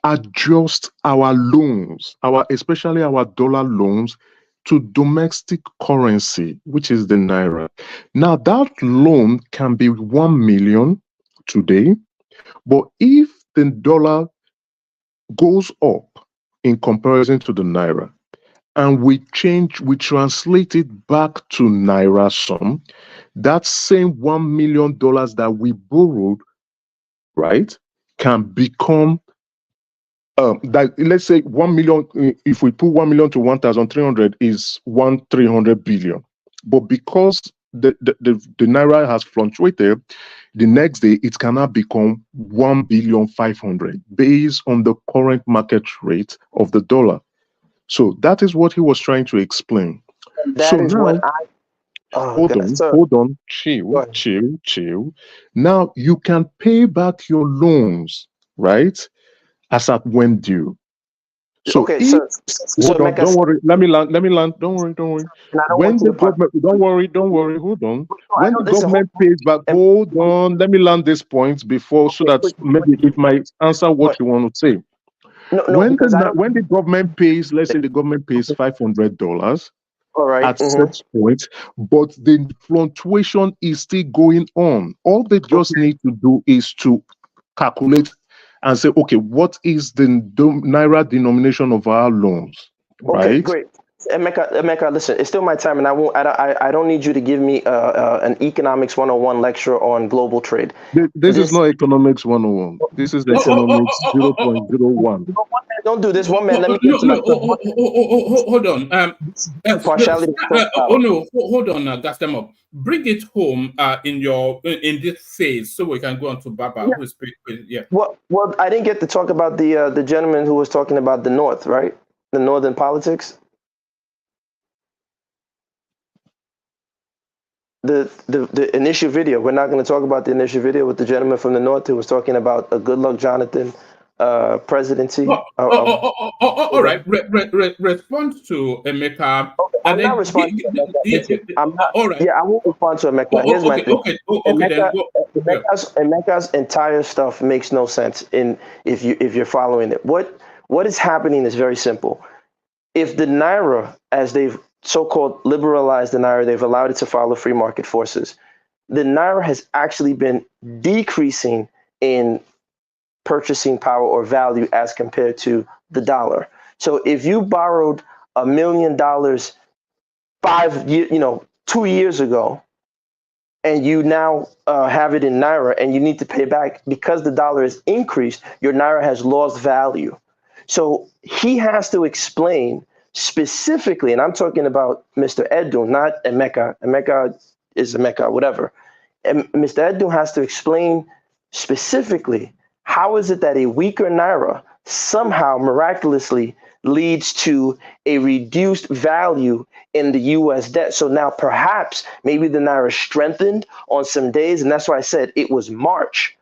S21: adjust our loans, especially our dollar loans, to domestic currency, which is the naira. Now that loan can be 1 million today, but if the dollar goes up in comparison to the naira, and we translate it back to naira sum, that same $1 million that we borrowed, right, can become that, let's say 1 million. If we put 1 million to 1,300 is 1,300 billion, but because the naira has fluctuated, the next day it cannot become 1,500,000,000 based on the current market rate of the dollar. So that is what he was trying to explain.
S19: That
S21: so
S19: is
S21: now,
S19: what I. Oh,
S21: hold
S19: God,
S21: on,
S19: sir.
S21: hold on, chill. Now you can pay back your loans, right, as at when due. So
S19: Okay,
S21: if,
S19: sir. So,
S21: hold on, don't worry. Let me land. Don't worry.
S19: And I don't
S21: When
S19: want you
S21: the
S19: to part.
S21: government, don't worry. Hold on.
S19: I
S21: When
S19: know
S21: the
S19: this is
S21: government pays back, hold on. Let me land this point before, so that maybe it might answer what you want to say.
S19: No, because I don't.
S21: When the government pays, let's say the government pays $500
S19: All right.
S21: at set point, but the fluctuation is still going on. All they just need to do is to calculate and say, okay, what is the naira denomination of our loans, right?
S19: Okay, great. Emeka, listen, it's still my time, and I don't need you to give me an economics 101 lecture on global trade.
S21: This is not economics 101. This is economics 0.01.
S19: Don't do this. One man, let me get to my
S6: hold on.
S19: Partiality.
S6: Hold on, Gastemop. Bring it home in this phase, so we can go on to Baba, who is yeah.
S19: Well, I didn't get to talk about the gentleman who was talking about the North, right? The Northern politics. The initial video. We're not going to talk about the initial video with the gentleman from the North who was talking about a good luck Jonathan presidency.
S6: All right. Respond to Emeka.
S19: I'm not responding to Emeka. I'm not.
S6: All right.
S19: Yeah, I won't respond to Emeka. Here's my thing. Emeka's entire stuff makes no sense if you're following it. What is happening is very simple. If the naira, as they've so-called liberalized the naira, they've allowed it to follow free market forces. The naira has actually been decreasing in purchasing power or value as compared to the dollar. So if you borrowed $1 million 2 years ago, and you now have it in naira, and you need to pay back because the dollar is increased, your naira has lost value. So he has to explain specifically, and I'm talking about Mr. Edun, not Emeka. Emeka is Emeka, whatever. And Mr. Edun has to explain specifically how is it that a weaker naira somehow miraculously leads to a reduced value in the U.S. debt. So now perhaps maybe the naira strengthened on some days, and that's why I said it was March.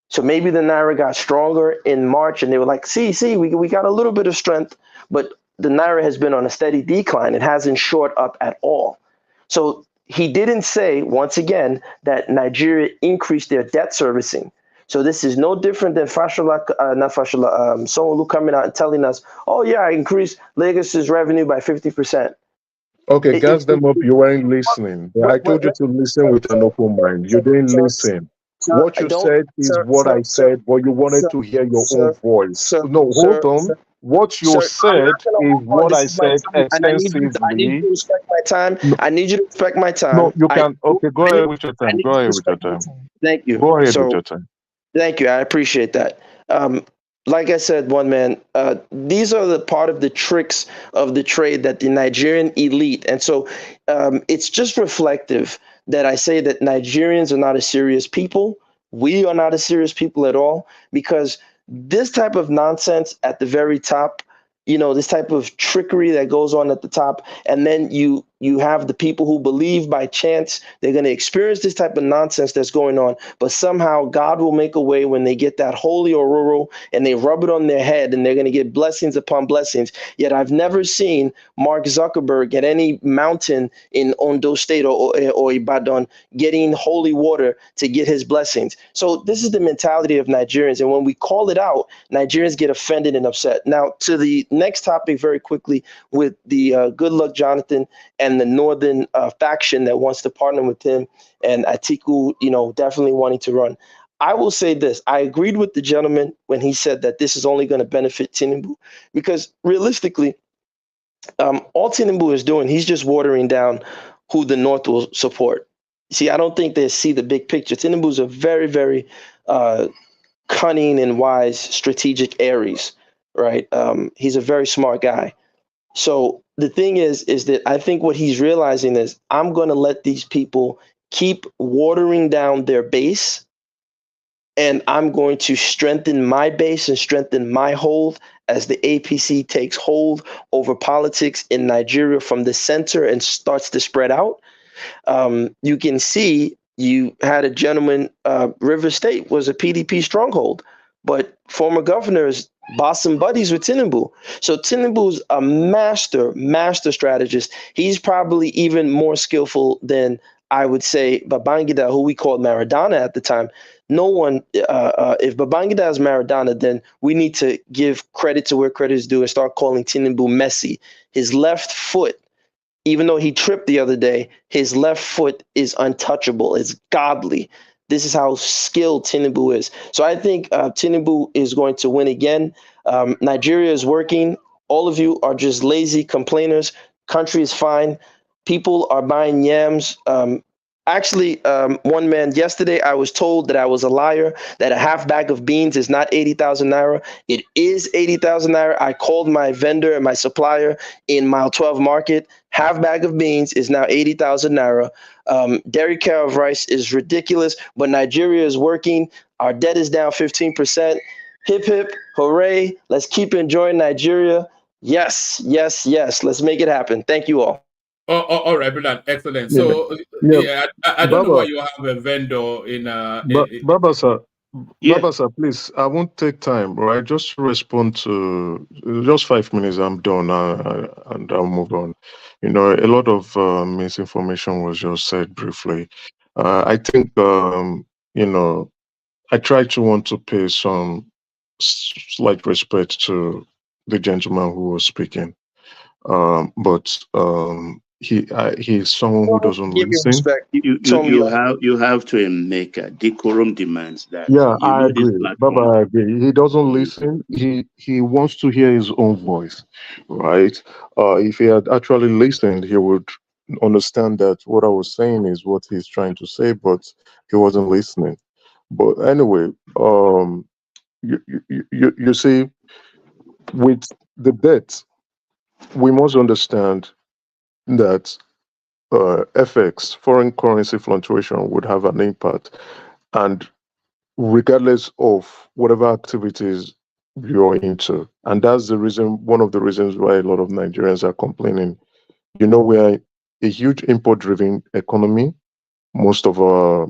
S19: So maybe the naira got stronger in March, and they were like, see, we got a little bit of strength, but the naira has been on a steady decline. It hasn't shot up at all. So he didn't say, once again, that Nigeria increased their debt servicing. So this is no different than Sanwo-Olu coming out and telling us, oh yeah, I increased Lagos's revenue by 50%.
S21: Okay, gas them up. You weren't listening. I told you to listen with an open mind. You didn't listen. What you said is what I said, but you wanted to hear your own voice. No, hold on. What you said is what I said extensively.
S19: I need you to respect my time. I need you to respect my time.
S21: No, you can. Okay, go ahead with your time. Go ahead with your time.
S19: Thank you.
S21: Go ahead with your time.
S19: Thank you. I appreciate that. Like I said, one man, these are the part of the tricks of the trade that the Nigerian elite. And so it's just reflective that I say that Nigerians are not a serious people. We are not a serious people at all, because this type of nonsense at the very top, this type of trickery that goes on at the top, and then you you have the people who believe by chance they're going to experience this type of nonsense that's going on, but somehow God will make a way when they get that holy Ororo and they rub it on their head and they're going to get blessings upon blessings. Yet I've never seen Mark Zuckerberg at any mountain in Ondo State or Ibadan getting holy water to get his blessings. So this is the mentality of Nigerians. And when we call it out, Nigerians get offended and upset. Now, to the next topic very quickly with the Good Luck Jonathan and the Northern faction that wants to partner with him and Atiku, definitely wanting to run. I will say this. I agreed with the gentleman when he said that this is only going to benefit Tinubu, because realistically, all Tinubu is doing, he's just watering down who the North will support. See, I don't think they see the big picture. Tinubu is a very, very cunning and wise strategic Aries, right? He's a very smart guy. So the thing is that I think what he's realizing is, I'm going to let these people keep watering down their base, and I'm going to strengthen my base and strengthen my hold as the APC takes hold over politics in Nigeria from the center and starts to spread out. You can see you had a gentleman, River State was a PDP stronghold, but former governor is bossing buddies with Tinubu. So Tinubu's a master strategist. He's probably even more skillful than, I would say, Babangida, who we called Maradona at the time. No one, if Babangida is Maradona, then we need to give credit to where credit is due and start calling Tinubu Messi. His left foot, even though he tripped the other day, his left foot is untouchable. It's godly. This is how skilled Tinubu is. So I think Tinubu is going to win again. Nigeria is working. All of you are just lazy complainers. Country is fine. People are buying yams. Actually, one man, yesterday I was told that I was a liar, that a half bag of beans is not 80,000 naira. It is 80,000 naira. I called my vendor and my supplier in Mile 12 Market. Half bag of beans is now 80,000 naira. Dairy care of rice is ridiculous, but Nigeria is working. Our debt is down 15%. Hip, hip, hooray. Let's keep enjoying Nigeria. Yes, yes, yes. Let's make it happen. Thank you all.
S6: All right, brilliant, excellent. So, I don't know why you have a vendor in.
S21: Baba sir, please, I won't take time, right? Just respond to just 5 minutes. I'm done, and I'll move on. A lot of misinformation was just said briefly. I think I try to want to pay some slight respect to the gentleman who was speaking, but he's someone who doesn't listen.
S18: You have to make decorum demands that.
S21: Yeah, I
S18: this
S21: agree.
S18: platform.
S21: Baba, I agree. He doesn't listen. He wants to hear his own voice, right? If he had actually listened, he would understand that what I was saying is what he's trying to say, but he wasn't listening. But anyway, you see, with the debt, we must understand that FX, foreign currency fluctuation, would have an impact, and regardless of whatever activities you're into. And that's the reason, one of the reasons why a lot of Nigerians are complaining. We are a huge import-driven economy. Most of our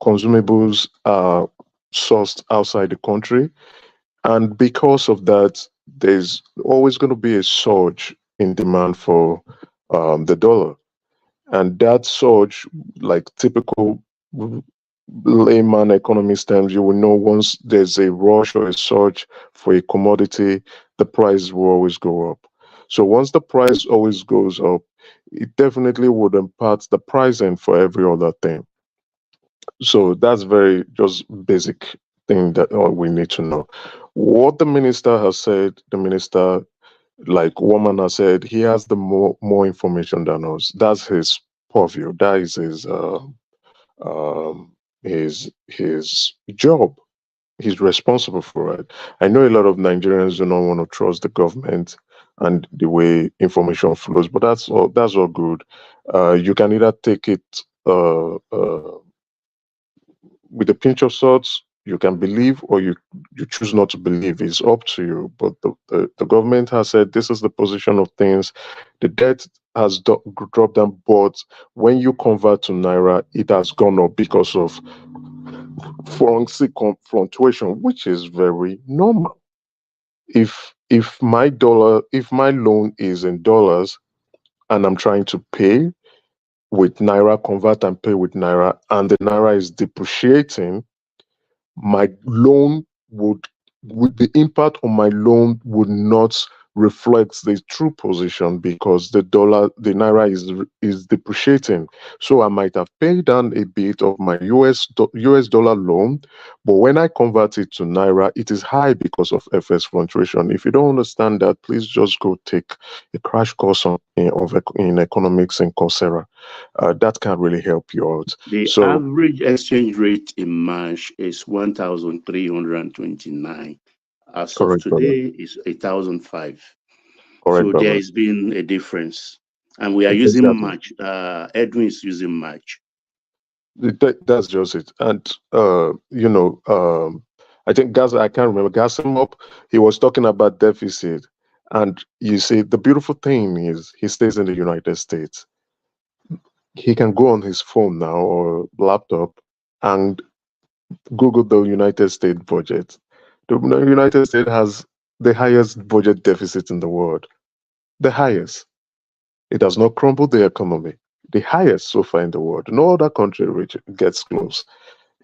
S21: consumables are sourced outside the country. And because of that, there's always going to be a surge in demand for the dollar. And that surge, like typical layman economist terms, you will know once there's a rush or a surge for a commodity, the price will always go up. So once the price always goes up, it definitely would impact the pricing for every other thing. So that's very just basic thing that we need to know. What the minister has said, the minister, like Woman has said, he has the more information than us. That's his purview. That is his job. He's responsible for it. I know a lot of Nigerians do not want to trust the government and the way information flows, but that's all good. You can either take it with a pinch of salt, You can believe or you choose not to believe. It's up to you. But the government has said this is the position of things. The debt has dropped down, but when you convert to Naira, it has gone up because of currency fluctuation, which is very normal. If my loan is in dollars and I'm trying to pay with Naira, convert and pay with Naira, and the Naira is depreciating, my loan would the impact on my loan would not reflect the true position because the Naira is depreciating. So I might have paid down a bit of my US dollar loan, but when I convert it to Naira, it is high because of FX fluctuation. If you don't understand that, please just go take a crash course in economics in Coursera. That can really help you out.
S18: The average exchange rate in March is 1,329. As of today, is 1,005. So there has been a difference, and we are using March. Edwin is using March.
S21: That's just it. And I think I can't remember Gasimop. He was talking about deficit, and you see, the beautiful thing is he stays in the United States. He can go on his phone now or laptop and Google the United States budget. The United States has the highest budget deficit in the world. The highest. It has not crumbled the economy. The highest so far in the world. No other country gets close.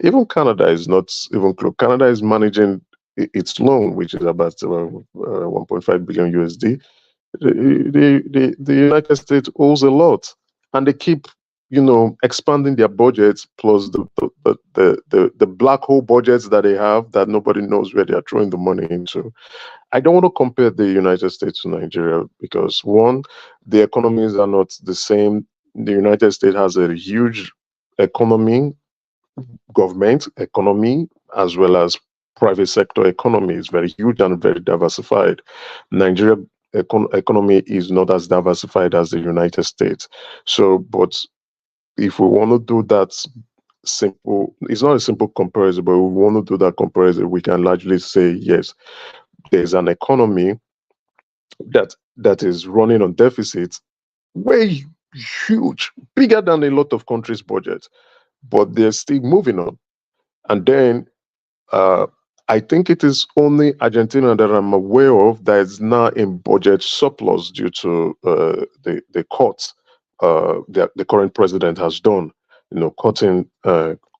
S21: Even Canada is not even close. Canada is managing its loan, which is about 1.5 billion USD. The United States owes a lot, and they keep expanding their budgets, plus the black hole budgets that they have that nobody knows where they are throwing the money into. I don't want to compare the United States to Nigeria because one, the economies are not the same. The United States has a huge government economy, as well as private sector economy is very huge and very diversified. Nigeria economy is not as diversified as the United States. So, but if we want to do that simple, it's not a simple comparison, but we want to do that comparison, we can largely say, yes, there's an economy that is running on deficits, way huge, bigger than a lot of countries' budget, but they're still moving on. And then I think it is only Argentina that I'm aware of that is now in budget surplus due to the cuts the current president has done, cutting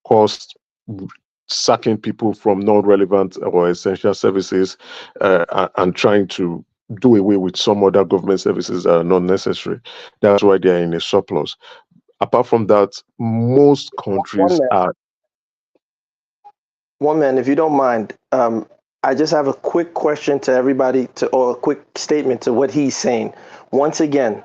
S21: costs, sacking people from non-relevant or essential services, and trying to do away with some other government services that are not necessary. That's why they are in a surplus. Apart from that, most countries are.
S19: One man, if you don't mind, I just have a quick question to everybody, or a quick statement to what he's saying. Once again,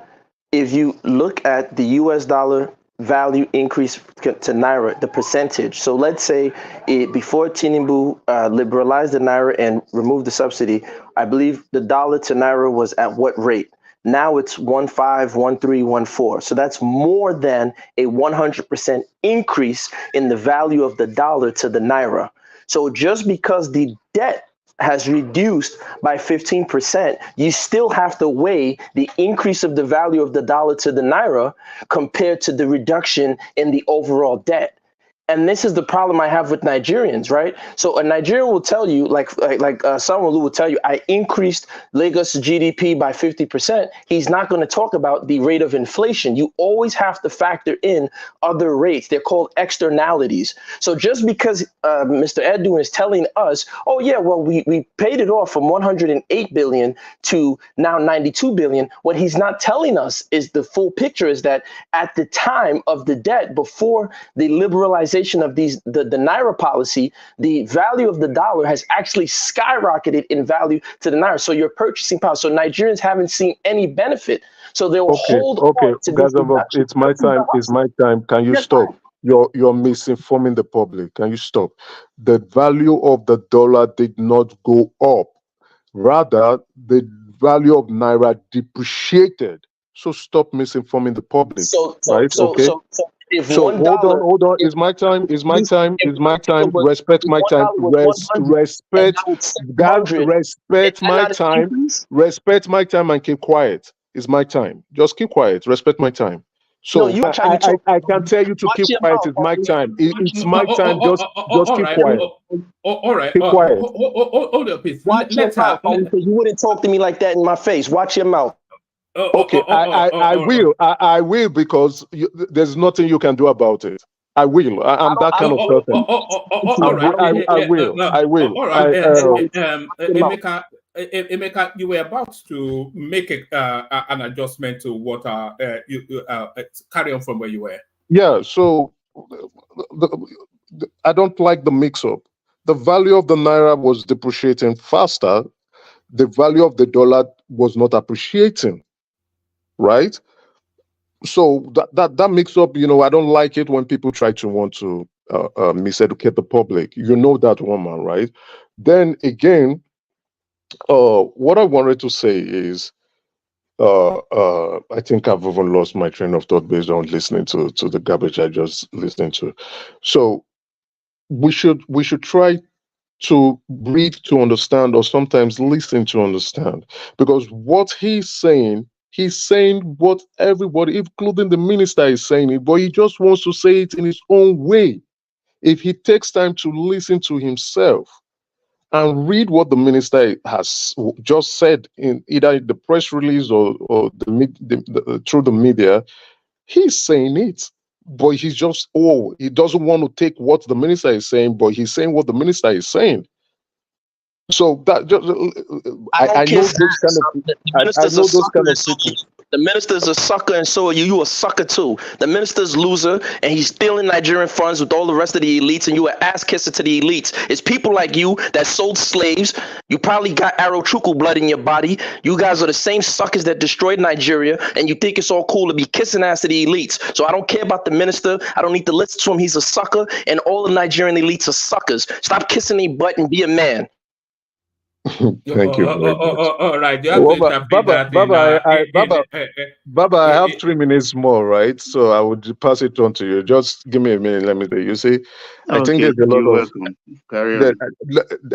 S19: if you look at the US dollar value increase to Naira, the percentage. So let's say before Tinubu liberalized the Naira and removed the subsidy, I believe the dollar to Naira was at what rate? Now it's 1.5, 1.3, 1.4. So that's more than a 100% increase in the value of the dollar to the Naira. So just because the debt has reduced by 15%, you still have to weigh the increase of the value of the dollar to the Naira compared to the reduction in the overall debt. And this is the problem I have with Nigerians, right? So a Nigerian will tell you, like someone who will tell you, I increased Lagos GDP by 50%. He's not going to talk about the rate of inflation. You always have to factor in other rates. They're called externalities. So just because Mr. Edwin is telling us, oh yeah, well, we paid it off from 108 billion to now 92 billion. What he's not telling us is the full picture is that at the time of the debt, before the liberalization of the Naira policy, the value of the dollar has actually skyrocketed in value to the Naira. So your purchasing power. So Nigerians haven't seen any benefit. So they will hold on to
S21: guys, it's my time. It's my time. Can you stop? You're misinforming the public. Can you stop? The value of the dollar did not go up. Rather, the value of Naira depreciated. So stop misinforming the public.
S19: So If
S21: So
S19: $1,
S21: hold on.
S19: if,
S21: Is my time.
S19: if
S21: Respect my time.
S19: $1 was 100
S21: Respect,
S19: and now it's
S21: guys.
S19: 700,
S21: Respect
S19: am I
S21: my
S19: not an
S21: time.
S19: increase?
S21: Respect my time and keep quiet. It's my time. Just keep quiet. Respect my time.
S19: No,
S21: So
S19: you trying to talk.
S21: I can't tell you to
S19: Watch
S21: keep
S19: your
S21: quiet.
S19: mouth,
S21: It's my
S19: homie.
S21: time. It's my time. Just
S6: All
S21: keep
S6: right.
S21: quiet.
S6: All right.
S21: Keep quiet.
S6: Hold up, please.
S19: Watch your mouth, homie, because you wouldn't talk to me like that in my face. Watch your mouth.
S21: Okay, I will. I will because there's nothing you can do about it. I will. I'm that kind of person.
S6: All right.
S21: I will.
S6: All right.
S21: Emeka,
S6: Emeka, you were about to make an adjustment to what you carry on from where you were.
S21: Yeah. So I don't like the mix-up. The value of the naira was depreciating faster. The value of the dollar was not appreciating. Right. So that mix up, I don't like it when people try to want to miseducate the public. You know that, woman, right? Then again, what I wanted to say is, I think I've even lost my train of thought based on listening to the garbage I just listened to. So we should try to read to understand, or sometimes listen to understand, because what he's saying what everybody, including the minister, is saying it, but he just wants to say it in his own way. If he takes time to listen to himself and read what the minister has just said in either the press release or through the media, he's saying it. But he's just, he doesn't want to take what the minister is saying, but he's saying what the minister is saying. So that just, I know those kind of, I know those kind of people.
S19: The minister's a sucker, and so are you. You a sucker too. The minister's a loser, and he's stealing Nigerian funds with all the rest of the elites, and you an ass kisser to the elites. It's people like you that sold slaves. You probably got Arochukwu blood in your body. You guys are the same suckers that destroyed Nigeria, and you think it's all cool to be kissing ass to the elites. So I don't care about the minister. I don't need to listen to him. He's a sucker, and all the Nigerian elites are suckers. Stop kissing their butt and be a man.
S21: Thank you very much.
S6: All right, you have to interpret that
S21: Baba, I have 3 minutes more, right? So I would pass it on to you. Just give me a minute. Let me say. You see, I think there's a lot of.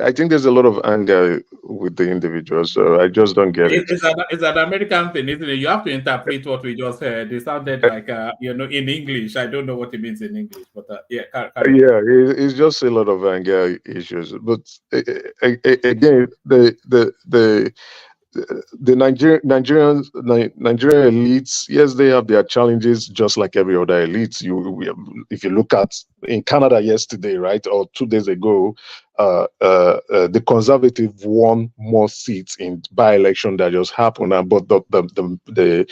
S21: I think there's a lot of anger with the individuals. So I just don't get it.
S6: It's an American thing, isn't it? You have to interpret what we just heard. It sounded like in English. I don't know what it means in English, but yeah.
S21: Yeah, it's just a lot of anger issues. But again, the Nigerian elites, yes, they have their challenges just like every other elites. If you look at in Canada yesterday, right, or 2 days ago, the Conservative won more seats in by-election that just happened. But the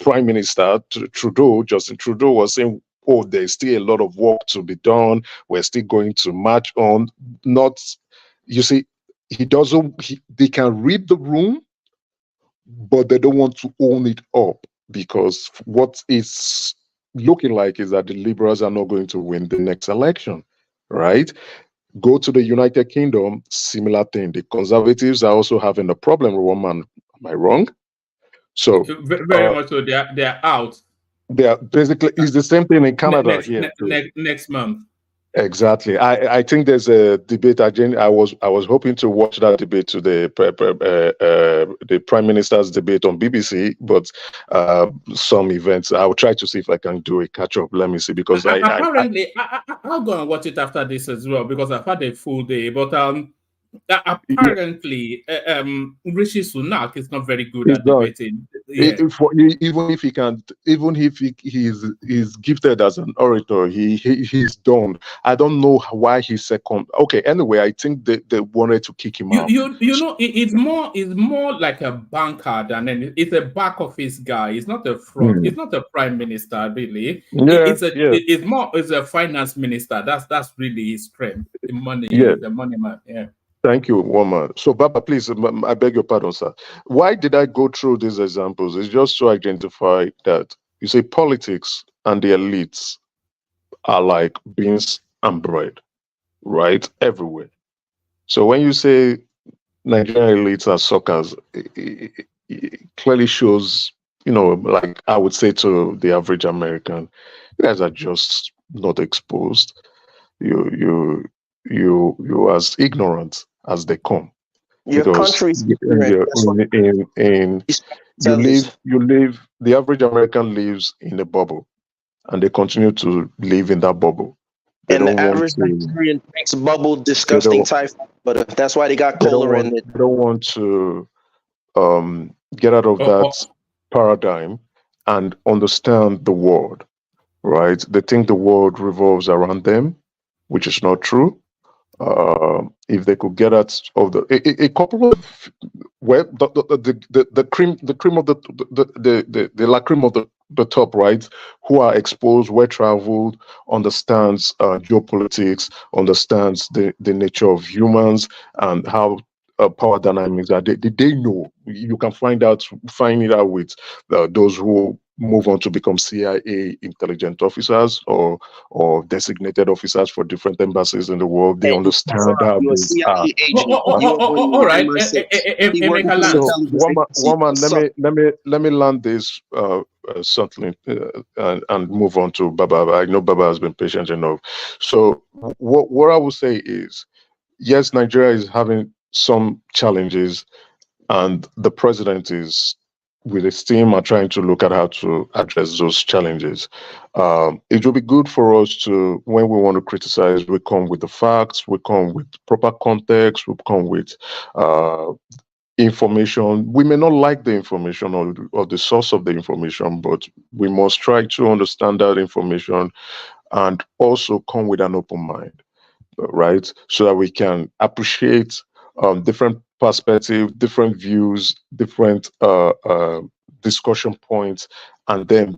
S21: Prime Minister Justin Trudeau, was saying, "Oh, there's still a lot of work to be done. We're still going to march on." You see. They can read the room, but they don't want to own it up, because what it's looking like is that the Liberals are not going to win the next election, right? Go to the United Kingdom, similar thing. The Conservatives are also having a problem with one man. Am I wrong? So
S6: very much so. They're out.
S21: They are basically, it's the same thing in Canada
S6: next month.
S21: Exactly. I think there's a debate agenda. I was hoping to watch that debate today, the Prime Minister's debate on BBC, but some events. I will try to see if I can do a catch up. Let me see, because
S6: I'll go and watch it after this as well, because I've had a full day. But apparently, Rishi Sunak is not very good at debating. Yeah.
S21: Even if he's gifted as an orator, he's done. I don't know why he's second. Okay, anyway, I think they wanted to kick him out.
S6: You know, it's more like a banker than it's a back office guy. It's not a front. It's not a prime minister, really. It's a finance minister. That's really his strength. The money, the money man. Yeah.
S21: Thank you, woman. So, Baba, please, I beg your pardon, sir. Why did I go through these examples? It's just to identify that, you say, politics and the elites are like beans and bread, right? Everywhere. So when you say Nigerian elites are suckers, it clearly shows, like I would say to the average American, guys are just not exposed. You as ignorant as they come,
S19: Your
S21: because
S19: country's ignorant. That's what
S21: you live the average American lives in a bubble, and they continue to live in that bubble. They
S19: and the
S21: don't want
S19: average
S21: to.
S19: Nigerian drinks bubble
S21: They
S19: disgusting
S21: don't.
S19: typhoid butter. That's why they got
S21: They don't
S19: cholera in
S21: want.
S19: it.
S21: They don't want to get out of that paradigm and understand the world. Right? They think the world revolves around them, which is not true. If they could get out of a couple of the cream of the la cream of the top, right, who are exposed, well traveled, understands geopolitics, understands the nature of humans and how power dynamics are. They know. You can find it out with those who move on to become CIA intelligent officers or designated officers for different embassies in the world. They understand how
S19: You're a
S21: these
S19: CIA
S21: are.
S19: agent. You're
S6: All
S19: on
S6: right,
S19: MI6. He working for the
S21: So
S19: intelligence agency.
S21: woman,
S19: What's up?
S21: let me land this something and move on to Baba. I know Baba has been patient enough. So what I would say is, yes, Nigeria is having some challenges, and the president is with his team are trying to look at how to address those challenges. It will be good for us to, when we want to criticize, we come with the facts, we come with proper context, we come with information. We may not like the information or the source of the information, but we must try to understand that information and also come with an open mind, right? So that we can appreciate different perspectives, different views, different discussion points, and then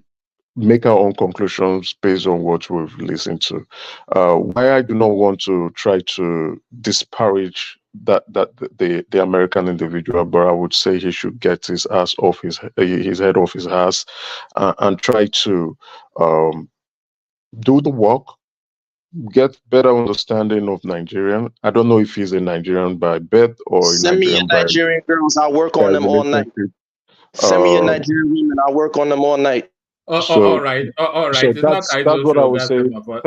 S21: make our own conclusions based on what we've listened to. Why I do not want to try to disparage the American individual, but I would say he should get his ass off his head off his ass and try to do the work, get better understanding of Nigerian. I don't know if he's a Nigerian by birth or a
S19: Send me your
S21: Nigerian by
S19: Nigerian girls. I'll work on them all night.
S21: relationship.
S19: Send me your Nigerian women. I'll work on them all night.
S6: All right.
S21: So
S6: It's not
S21: that's
S6: idle
S21: what I
S6: show.
S21: would
S6: That's
S21: say.
S6: about.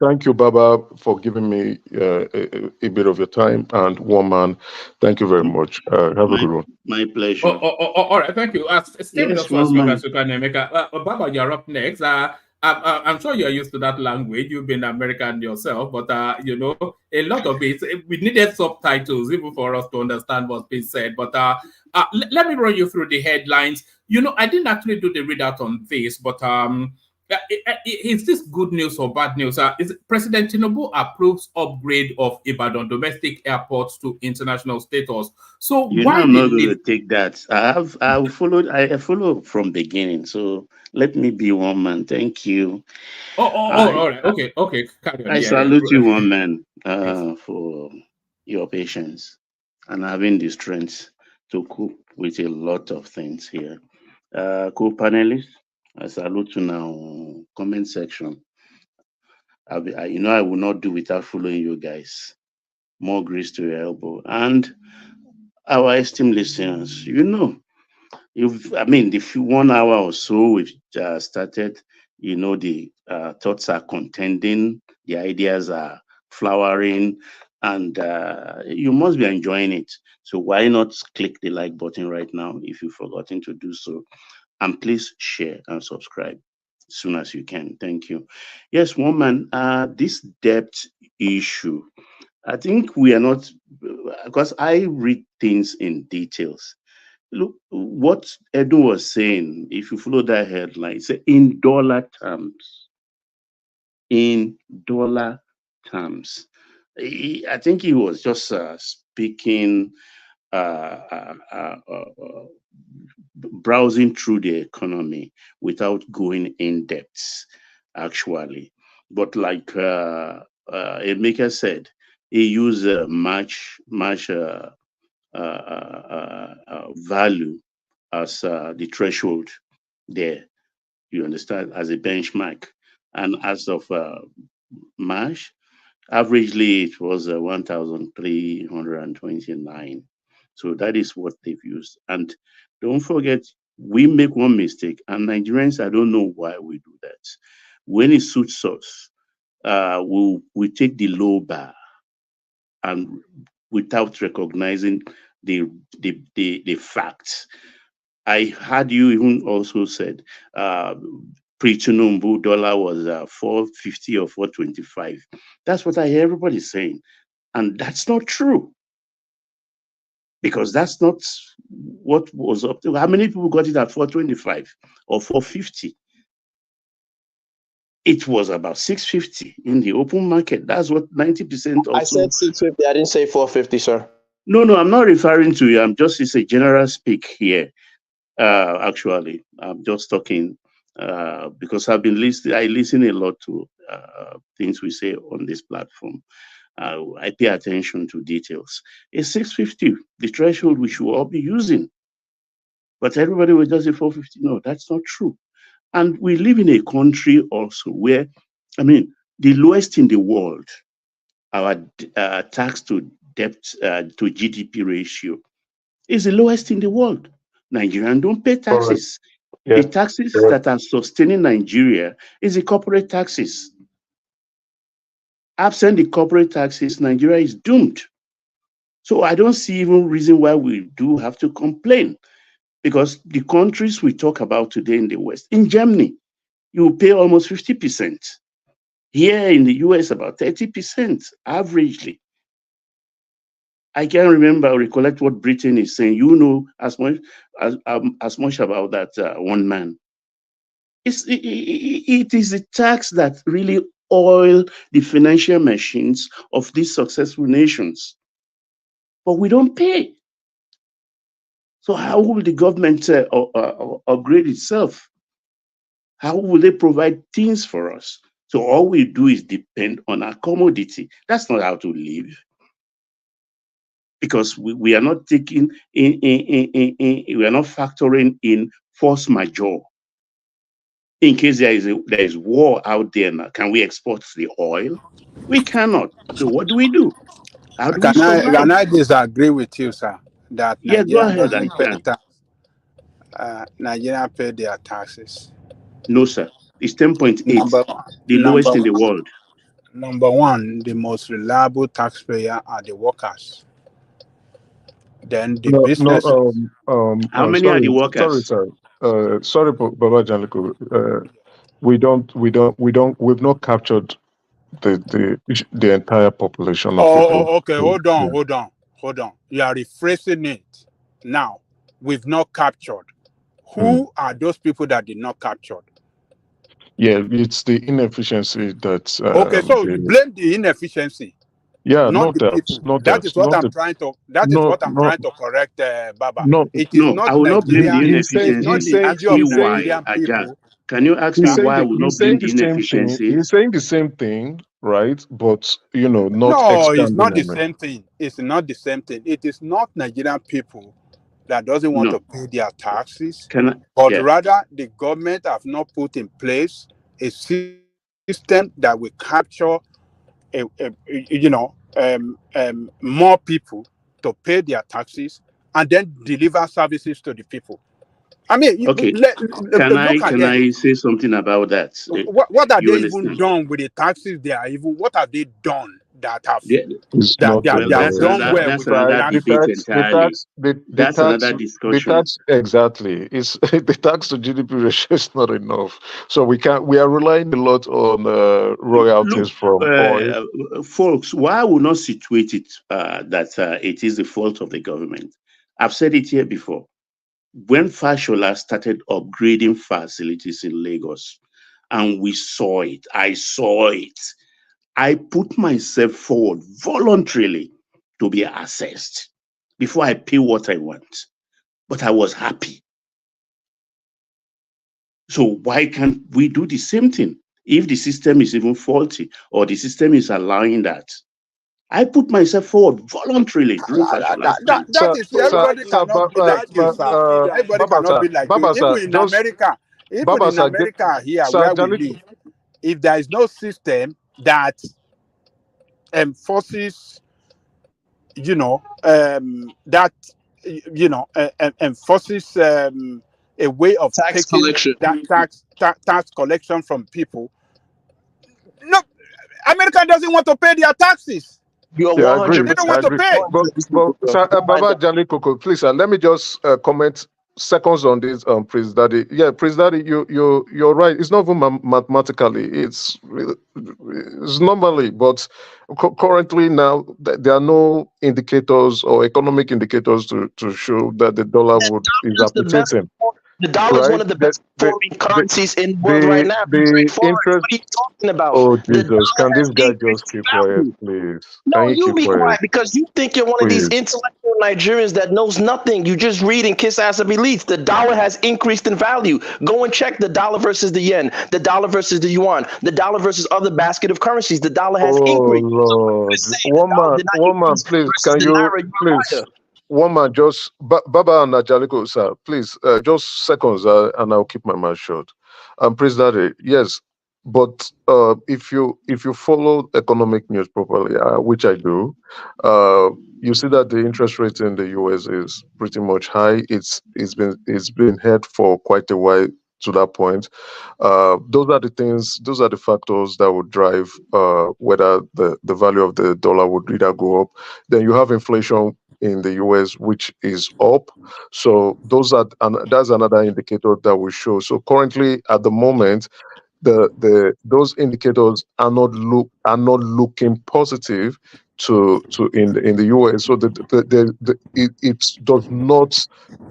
S21: Thank you, Baba, for giving me a bit of your time. And woman, thank you very much. Have a good one.
S18: My pleasure.
S6: All right, thank you. Stay with us for as long as you can, make Baba, you're up next. I'm sure you're used to that language. You've been American yourself, but you know, a lot of it, we needed subtitles even for us to understand what's being said. But let me run you through the headlines. You know, I didn't actually do the readout on this, but is this good news or bad news? Is President Tinubu approves upgrade of Ibadan domestic airports to international status? So
S18: You know, I'm not going to take that. I follow from beginning. So let me be one man. Thank you.
S6: All right. Okay. Carry on.
S18: I salute you, one man, for your patience and having the strength to cope with a lot of things here. Co-panelists, I salute you now. Comment section. I will not do without following you guys. More grace to your elbow. And our esteemed listeners, you know, the 1 hour or so we've started, you know, the thoughts are contending, the ideas are flowering, and you must be enjoying it. So why not click the like button right now if you've forgotten to do so, and please share and subscribe as soon as you can. Thank you. Yes, woman, this debt issue, I think we are not, because I read things in details. Look, what Edu was saying, if you follow that headline, it's in dollar terms. In dollar terms. I think he was just speaking, browsing through the economy without going in depth, actually. But like Emeka said, he used March value as the threshold there, you understand, as a benchmark. And as of March, averagely it was 1,329. So that is what they've used. And don't forget, we make one mistake, and Nigerians, I don't know why we do that. when it suits us, we take the low bar, and without recognizing the facts. I heard you even also said pre-Tinubu dollar was 450 or 425. That's what I hear everybody saying, and that's not true, because that's not what was up to. How many people got it at 425 or 450? It was about 650 in the open market. That's what 90% also.
S19: I said 650. I didn't say 450, sir.
S18: No, I'm not referring to you. It's a general speak here. Actually, I'm just talking because I've been listening. I listen a lot to things we say on this platform. I pay attention to details. It's 650, the threshold we should all be using. But everybody will just say 450. No, that's not true. And we live in a country also where, the lowest in the world, our tax to debt to GDP ratio is the lowest in the world. Nigerians don't pay taxes.
S21: Yeah.
S18: The taxes that are sustaining Nigeria is the corporate taxes. Absent the corporate taxes, Nigeria is doomed. So I don't see even reason why we do have to complain, because the countries we talk about today in the West, in Germany, you pay almost 50%. Here in the US, about 30% averagely. I can't remember or recollect what Britain is saying. You know as much about that one man. It is the tax that really oil the financial machines of these successful nations. But we don't pay. So how will the government upgrade itself? How will they provide things for us? So all we do is depend on our commodity. That's not how to live. Because we are not taking we are not factoring in force majeure. In case there is war out there now, can we export the oil? We cannot. So what do? How do we survive?
S15: Can I disagree with you, sir? That Nigeria
S18: go ahead.
S15: doesn't pay tax. Nigeria pay their taxes.
S18: No, sir. It's 10.8, the lowest in the world.
S15: Number one, the most reliable taxpayer are the workers. Then the business.
S18: How many are the workers?
S21: Sorry, Baba Janliko. We've not captured the entire population of people.
S15: Okay. Hold on. You are rephrasing it. Now, we've not captured. Who are those people that did not capture?
S21: Yeah, it's the inefficiency that.
S15: Okay, so you blame the inefficiency.
S21: Yeah,
S15: not the people. That is what I'm trying to. That is what I'm trying to correct, Baba. It is not
S18: I will not blame the inefficiency.
S15: It's not
S18: Ask me why, Aja. Can you ask me why I will not blame the inefficiency?
S21: He's saying the same thing, right? But not.
S15: No, it's not the same thing. It's not the same thing. It is not Nigerian people that doesn't want to pay their taxes, but rather the government have not put in place a system that will capture more people to pay their taxes and then deliver services to the people. I mean,
S18: okay. Can I say something about that?
S15: What are they even done with the taxes? What have they done that have done well with
S18: another debate entirely. That's another discussion.
S21: Exactly. It's the tax to GDP ratio is not enough. So we are relying a lot on royalties from oil.
S18: Folks, why I will not situate it that it is the fault of the government? I've said it here before. When Fashola started upgrading facilities in Lagos, and we saw it, I saw it. I put myself forward voluntarily to be assessed before I pay what I want. But I was happy. So why can't we do the same thing? If the system is even faulty or the system is allowing that, I put myself forward voluntarily during
S15: that is everybody cannot be like you, sir. Everybody cannot be like you. Even in America, here where we live, if there is no system that enforces, enforces a way of
S3: tax collection,
S15: tax collection from people, America doesn't want to pay their taxes.
S9: You're
S21: Yeah, I agree.
S15: They don't want to pay.
S21: But sir, Baba Jali Koko, please, let me just comment seconds on this, Prince Daddy. Yeah, Prince Daddy, you're right. It's not even mathematically. It's normally, but currently now there are no indicators or economic indicators to show that the dollar is appreciating.
S19: The dollar is one of the best performing currencies in the world right now.
S21: The interest.
S19: What are you talking about?
S21: Oh
S19: The
S21: Jesus!
S19: dollar
S21: Can this
S19: has
S21: guy
S19: increased
S21: just
S19: in
S21: keep quiet,
S19: value.
S21: please?
S19: No,
S21: Can he
S19: you
S21: keep
S19: be
S21: quiet?
S19: quiet because you think you're one of these
S21: Please.
S19: intellectual Nigerians that knows nothing. You just read and kiss ass of elites. The dollar has increased in value. Go and check the dollar versus the yen, the dollar versus the yuan, the dollar versus other basket of currencies. The dollar has
S21: Oh
S19: increased.
S21: Lord! One man, please. Can you please? One man, just Baba and Ajaliko, sir. Please, just seconds, and I'll keep my mouth shut. Praise Daddy. Yes, but if you follow economic news properly, which I do, you see that the interest rate in the US is pretty much high. It's been held for quite a while to that point. Those are the factors that would drive whether the value of the dollar would either go up. Then you have inflation in the US, which is up. So that's another indicator that will show. So currently, at the moment, those indicators are not looking positive to in the US. So it does not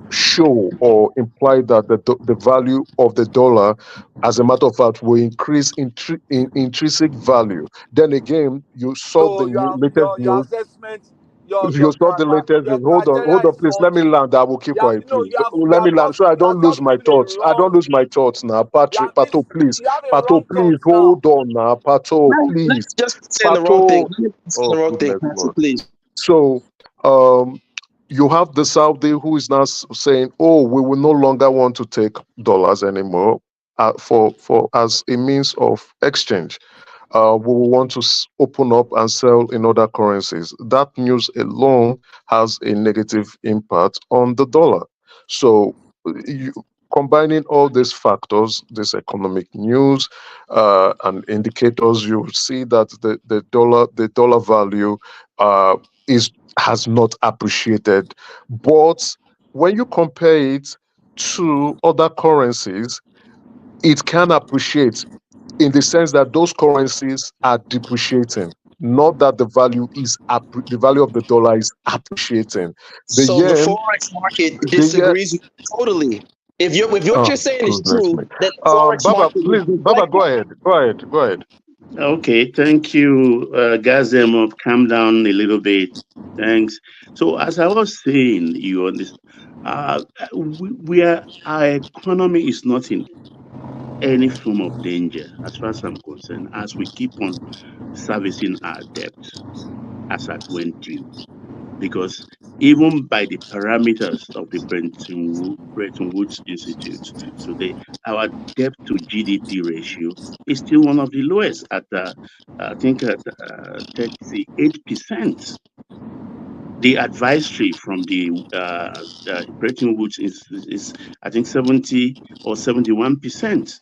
S21: show or imply that the value of the dollar, as a matter of fact, will increase in intrinsic value. Then again, you saw
S1: So
S21: the latest
S1: your
S21: news.
S1: assessment,
S21: You saw the latest news. Hold on, please. Let me land. I will keep quiet, please. Let me land so I don't lose my thoughts. I don't lose my thoughts now. Pato, please. Pato, please. Hold on now. Pato, please.
S19: Let's just say the wrong thing.
S21: Pato.
S19: Say the wrong thing.
S21: Lord.
S19: Please.
S21: So, you have the Saudi who is now saying, "Oh, we will no longer want to take dollars anymore for as a means of exchange. We will want to open up and sell in other currencies." That news alone has a negative impact on the dollar. So, combining all these factors, this economic news and indicators, you will see that the dollar value has not appreciated. But when you compare it to other currencies, it can appreciate in the sense that those currencies are depreciating, not that the value of the dollar is appreciating. The
S19: So the
S21: yen,
S19: forex market disagrees with you totally. If what you're saying is true, then the forex
S21: Baba,
S19: market
S21: please,
S19: is
S21: Baba, go ahead.
S18: Okay, thank you, Gazem. Calm down a little bit. Thanks. So, as I was saying, you understand, our economy is not in any form of danger, as far as I'm concerned, as we keep on servicing our debt as at when due. Because even by the parameters of the Bretton Woods Institute today, our debt to GDP ratio is still one of the lowest at, I think, at 38%. The advisory from the Bretton Woods is, I think, 70 or 71%.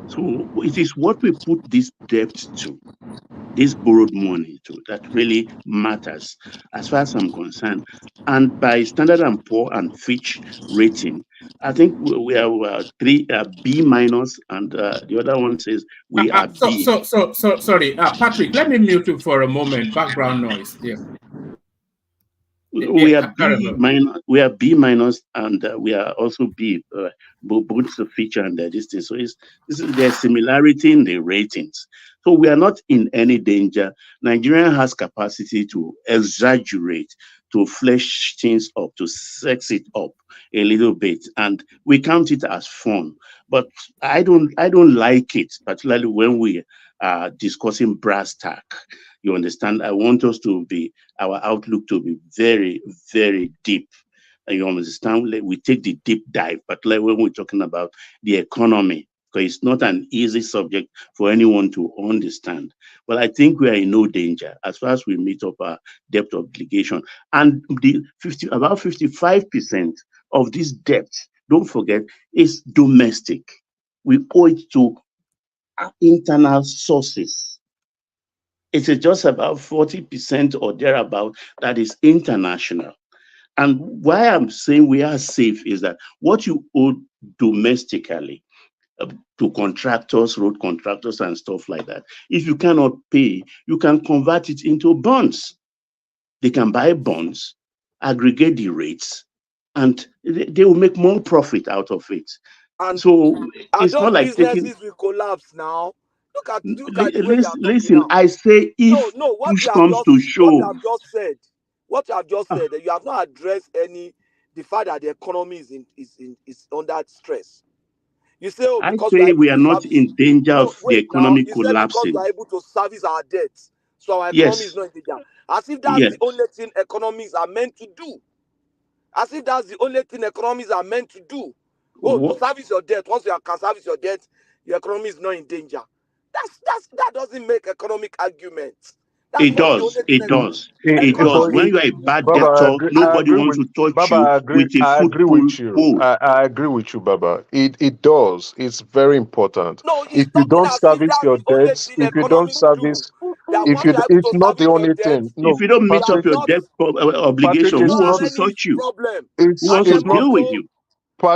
S18: So it is what we put this debt to, this borrowed money to, that really matters as far as I'm concerned. And by Standard & Poor and Fitch rating, I think we are B minus, and the other one says we are B.
S6: Sorry, Patrick, let me mute you for a moment. Background noise. Yeah.
S18: We are B minus, and we are also B, both the feature and the distance. So there's similarity in the ratings. So we are not in any danger. Nigeria has capacity to exaggerate, to flesh things up, to sex it up a little bit, and we count it as fun. But I don't like it, particularly when we are discussing brass tack. You understand? I want us to be, our outlook to be very, very deep. You understand? We take the deep dive, but like when we're talking about the economy, because it's not an easy subject for anyone to understand. Well, I think we are in no danger as far as we meet up our debt obligation. And about 55% of this debt, don't forget, is domestic. We owe it to internal sources. It's just about 40% or thereabout that is international. And why I'm saying we are safe is that what you owe domestically to contractors, road contractors, and stuff like that, if you cannot pay, you can convert it into bonds. They can buy bonds, aggregate the rates, and they will make more profit out of it.
S3: And
S18: it's
S3: those
S18: not like
S3: businesses
S18: taking.
S3: will collapse now. Look at the way you are talking
S18: Listen,
S3: now.
S18: I say if
S3: No, what
S18: push
S3: you have
S18: comes
S3: just
S18: to shove,
S3: that you have not addressed the fact that the economy is under stress. You say, oh,
S18: I
S3: because we are
S18: say
S3: able
S18: we are
S3: to
S18: not
S3: service.
S18: in danger
S3: No,
S18: of the
S3: wait now.
S18: economy
S3: You said because we
S18: collapsing.
S3: are able to service our debts, so our economy is
S18: Yes,
S3: not in danger. As if that's
S18: yes.
S3: the only thing economies are meant to do. As if that's the only thing economies are meant to do. Oh, to service your debt. Once you can service your debt, your economy is not in danger. That doesn't make economic arguments. That's
S18: It
S3: not the only
S18: does.
S3: thing.
S18: It does. It does.
S3: Economy.
S18: When you are a bad
S21: Baba,
S18: debtor, nobody wants to touch you with a
S21: I
S18: foot
S21: agree with you.
S18: pole.
S21: I agree with you, Baba. It does. It's very important.
S3: No, he's
S21: If you
S3: talking
S21: don't
S3: as if
S21: service
S3: that's
S21: your
S3: the only
S21: debts,
S3: thing
S21: if you don't
S3: economics do.
S21: service,
S3: That
S21: if
S3: once
S21: you,
S3: you're able
S21: it's
S3: to
S21: not the
S3: service your
S21: only
S3: debt,
S21: thing.
S18: If
S21: No,
S18: you don't meet
S3: you are
S18: up
S21: Patrick,
S18: your
S3: not.
S18: debt
S21: Patrick,
S18: obligation,
S3: You
S21: it's
S18: who wants
S3: have
S21: not.
S18: to
S3: any
S18: touch you?
S3: problem.
S18: Who
S21: It's
S18: wants
S3: And
S18: to
S21: it's
S3: then
S21: not.
S18: deal with
S3: also,
S18: you?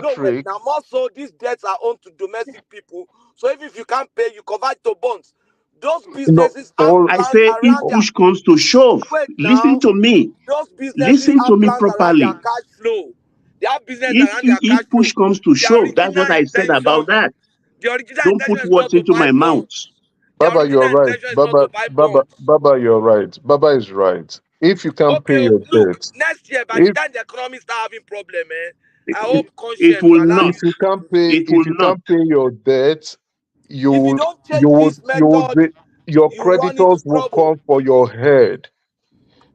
S3: no wait,
S21: Patrick,
S3: now more so these debts are owned to domestic people. So even if you can't pay, you convert to bonds. Those
S21: no.
S3: businesses have
S21: All
S18: I
S3: plans
S18: say if
S3: around their.
S18: push comes to shove,
S3: Wait
S18: listen
S3: now,
S18: to me.
S3: those businesses
S18: Listen to
S3: have
S18: me
S3: plans around their
S18: properly.
S3: cash flow. They have business
S18: If
S3: around their cash
S18: if
S3: flow.
S18: push comes to
S3: The
S18: shove, that's
S3: original
S18: what I said about
S3: intention,
S18: that.
S3: the original
S18: Don't
S3: intention
S18: put
S3: is not
S18: words
S3: to
S18: into
S3: buy
S18: my mouth.
S3: bonds. The
S21: Baba,
S3: original
S21: you're right.
S3: intention is not to buy bonds.
S21: Baba, you're right. Baba is right. If you can't pay
S3: Okay,
S21: your
S3: look,
S21: debt,
S3: next year by the
S21: if
S3: time the economy start having problem, I
S18: It,
S3: hope
S18: it
S3: conscience
S18: will
S3: will allow
S18: not.
S3: you to.
S18: It will
S21: if you
S18: not.
S21: can't pay your debt,
S3: If you don't
S21: you
S3: change this
S21: would
S3: method,
S21: be, your
S3: you run into
S21: creditors will
S3: trouble.
S21: come for your head.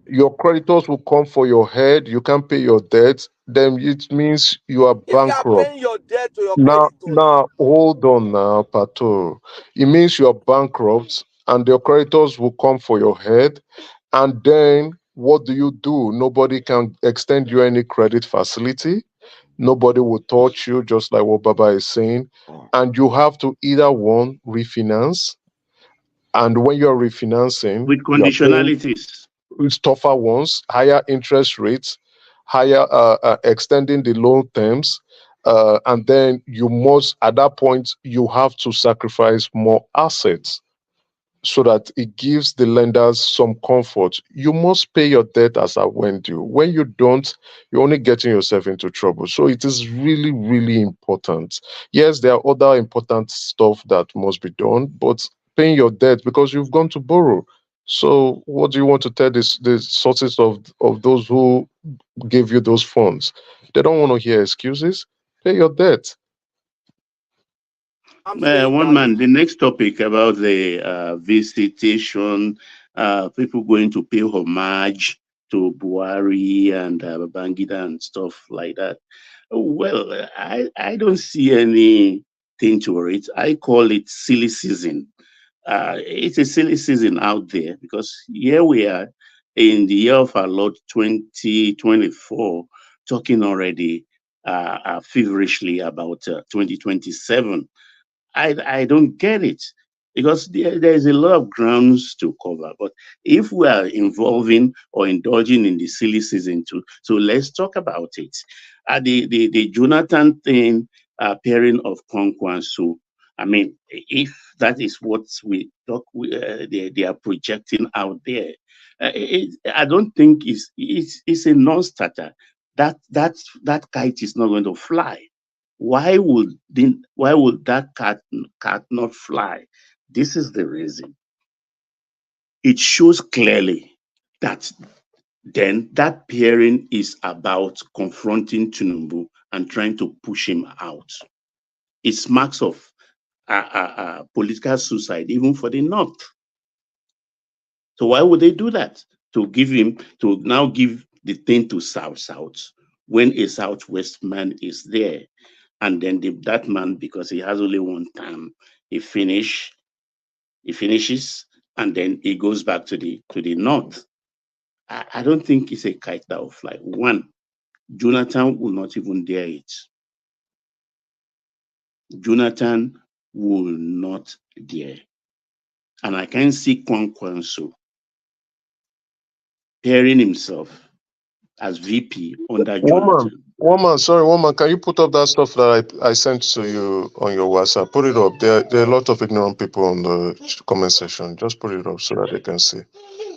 S21: Your creditors will come for your head. You can't pay your debt, then it means you are
S3: If you are
S21: bankrupt.
S3: paying your debt to your creditors,
S21: Now, hold on now, Pato. It means you are bankrupt and your creditors will come for your head. And then what do? Nobody can extend you any credit facility. Nobody will touch you, just like what Baba is saying. And you have to either one, refinance. And when you're refinancing,
S18: With
S21: you are paying
S18: conditionalities.
S21: tougher ones, higher interest rates, higher extending the loan terms, and then you must at that point you have to sacrifice more assets so that it gives the lenders some comfort. You must pay your debt as at when due. When you don't, you're only getting yourself into trouble. So it is really, really important. Yes, there are other important stuff that must be done, but paying your debt because you've gone to borrow. So what do you want to tell the sources of those who gave you those funds? They don't want to hear excuses. Pay your debt.
S3: I'm saying
S18: One
S3: that
S18: man, the next topic about the visitation, people going to pay homage to Buhari and Babangida and stuff like that. Well, I don't see anything to it. I call it silly season. It's a silly season out there because here we are in the year of our Lord 2024, talking already feverishly about 2027. I don't get it because there's a lot of grounds to cover. But if we are involving or indulging in the silly season too, so let's talk about it. The JONAATHAN thing, pairing of KWANKWASO. I mean, if that is what we talk, they are projecting out there, I don't think it's a non-starter. That kite is not going to fly. Why would that cat not fly? This is the reason. It shows clearly that then that pairing is about confronting Tinubu and trying to push him out. It's marks of political suicide, even for the North. So why would they do that? To now give the thing to South when a Southwest man is there. And then that man, because he has only one term, he finishes, and then he goes back to the North. I don't think it's a kite that will fly. One, JONAATHAN will not even dare it. JONAATHAN will not dare. And I can see KWANKWASO pairing himself as VP under Jonathan.
S21: Woman, can you put up that stuff that I sent to you on your WhatsApp? Put it up. There are a lot of ignorant people on the comment section. Just put it up so that they can see.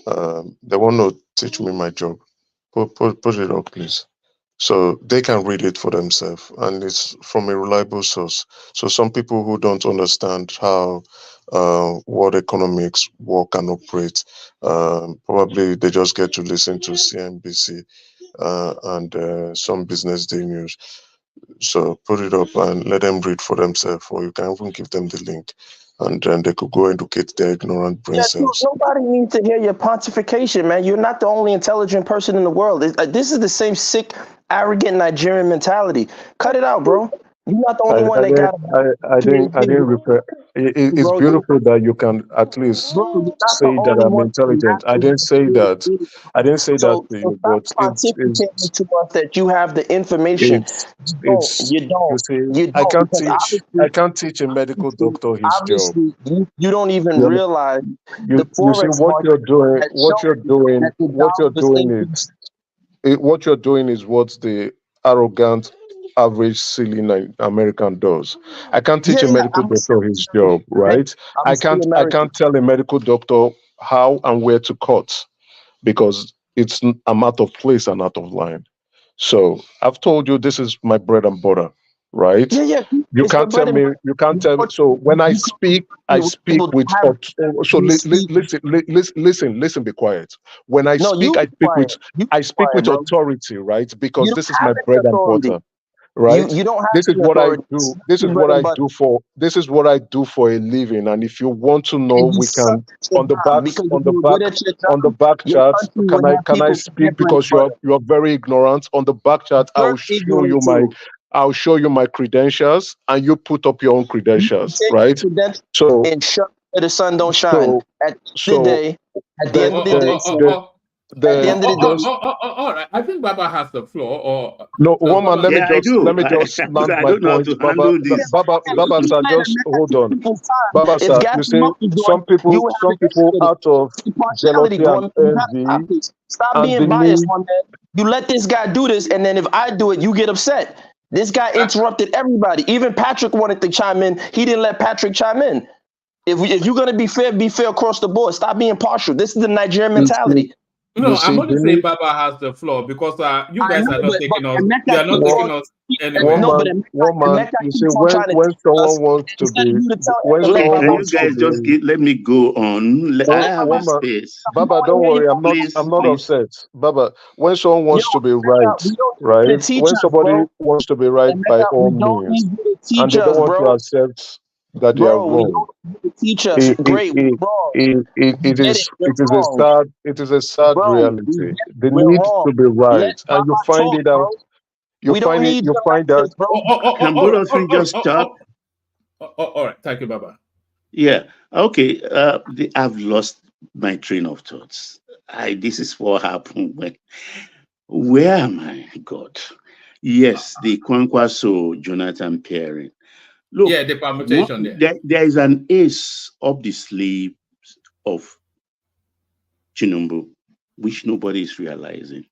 S21: They want to teach me my job. Put it up, please. So they can read it for themselves, and it's from a reliable source. So some people who don't understand how world economics work and operate, probably they just get to listen to CNBC and some business day news. So put it up and let them read for themselves, or you can even give them the link, and then they could go educate their ignorant brain cells.
S19: Nobody needs to hear your pontification, man. You're not the only intelligent person in the world. This is the same sick, arrogant Nigerian mentality. Cut it out, bro. You're not the only one that got it.
S21: I didn't refer. It's beautiful that you can at least say that I'm intelligent. I didn't say that. I didn't say that to you, but
S19: pontificating to us that you have the information. You don't.
S21: I can't teach a medical doctor his job.
S19: Obviously, you don't even realize
S21: you see what you're doing. What you're doing is what the arrogant, average, silly American does. I can't teach a medical doctor his job, right? I can't tell a medical doctor how and where to cut because I'm out of place and out of line. So I've told you this is my bread and butter, right?
S19: Yeah.
S21: You can't tell me. You can't tell me. So when I speak with. So listen. Be quiet. When I speak, I speak with authority, right? Because this is my bread and butter, right?
S19: You don't have
S21: this is what I do. This is what I do for. This is what I do for a living. And if you want to know, we can on the back chat. Can I speak because you are very ignorant? On the back chat, I'll show you my credentials, and you put up your own credentials, right? So
S19: the sun don't shine. At the end of the day.
S6: All right. I think Baba has the floor. Or
S21: no, woman. Let me just land my point. Baba, sir, just hold on. Baba, sir, you see, some people out of jealousy and envy.
S19: Stop being biased, man. You let this guy do this, and then if I do it, you get upset. This guy interrupted everybody. Even Patrick wanted to chime in. He didn't let Patrick chime in. If you're gonna be fair across the board. Stop being partial. This is the Nigerian mentality.
S6: No, I'm only saying Baba has the floor because you guys are not taking us. You are not taking us anywhere.
S21: Woman, you see, when someone wants to be,
S18: you guys just let me go on. I have a space.
S21: Baba, don't worry. I'm not upset. Baba, when someone wants to be right? When somebody wants to be right by all means, and they don't want to accept that they are wrong.
S19: Teach us. Great.
S21: It is a sad reality. They need to be right, and you find it out. You find out.
S18: Can both of you just stop?
S6: All right. Thank you, Baba.
S18: Yeah. Okay. I've lost my train of thoughts. This is what happened. Where am I? God. Yes, the KWANKWASO Jonathan pairing. Look,
S6: yeah, the permutation
S18: there is an ace up the sleeve of Tinubu, which nobody is realizing.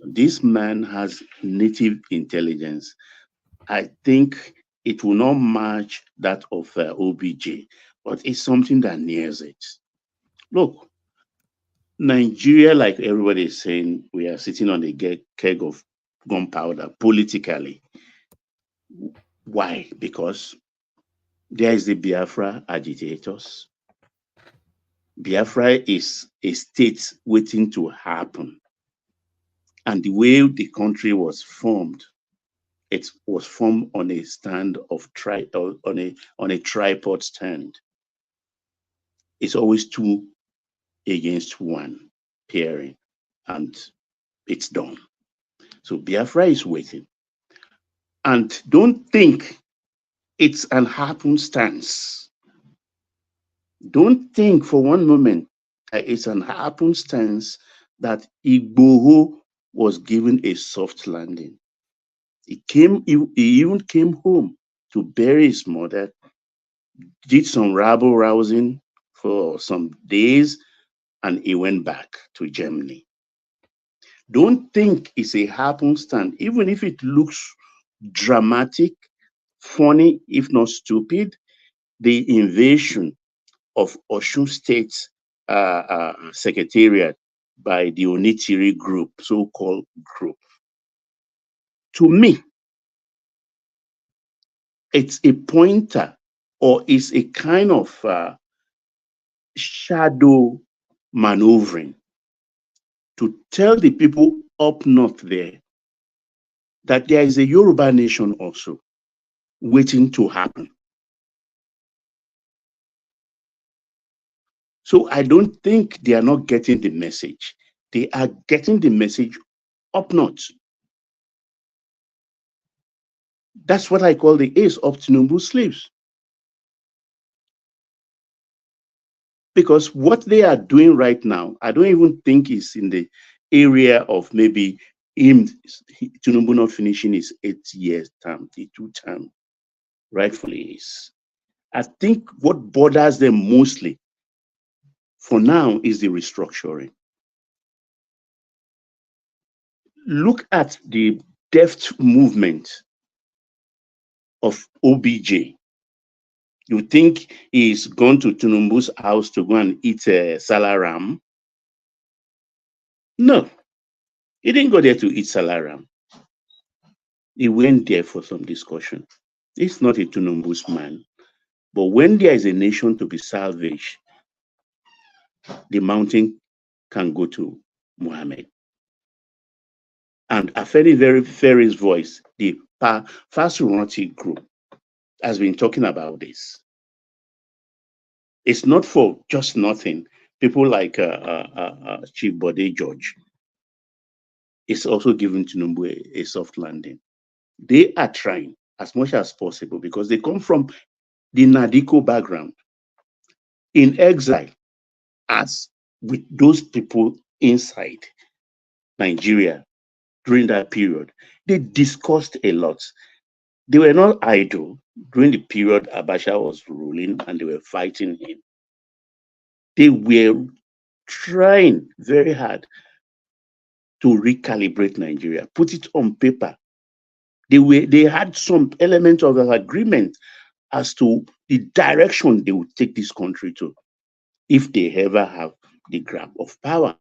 S18: This man has native intelligence. I think it will not match that of OBJ, but it's something that nears it. Look, Nigeria, like everybody is saying, we are sitting on a keg of gunpowder politically. Why? Because there is the Biafra agitators. Biafra is a state waiting to happen. And the way the country was formed, it was formed on a stand of on a tripod stand. It's always 2 against 1 pairing, and it's done. So Biafra is waiting. And don't think it's an happenstance. Don't think for one moment that it's an happenstance that Igboho was given a soft landing. He even came home to bury his mother, did some rabble rousing for some days, and he went back to Germany. Don't think it's a happenstance, even if it looks dramatic, funny, if not stupid. The invasion of Osun State Secretariat by the Onitiri group, so-called group. To me, it's a pointer, or it's a kind of shadow maneuvering to tell the people up north there that there is a Yoruba nation also waiting to happen. So I don't think they are not getting the message. They are getting the message up north. That's what I call the ace of Tinubu's sleeves. Because what they are doing right now, I don't even think is in the area of maybe him, Tinubu not finishing his 8-year term, the 2-term, rightfully is. I think what bothers them mostly for now is the restructuring. Look at the deft movement of OBJ. You think he's gone to Tinubu's house to go and eat a salaram? No, he didn't go there to eat salaram. He went there for some discussion. He's not a Tinubu's man. But when there is a nation to be salvaged, the mountain can go to Muhammad. And Afeni Ferry's voice, the Fasurati group, has been talking about this. It's not for just nothing. People like Chief Bode George, it's also giving Tinubu a soft landing. They are trying as much as possible because they come from the Nadiko background, in exile, as with those people inside Nigeria during that period. They discussed a lot. They were not idle during the period Abacha was ruling and they were fighting him. They were trying very hard to recalibrate Nigeria, put it on paper. They had some element of an agreement as to the direction they would take this country to if they ever have the grab of power.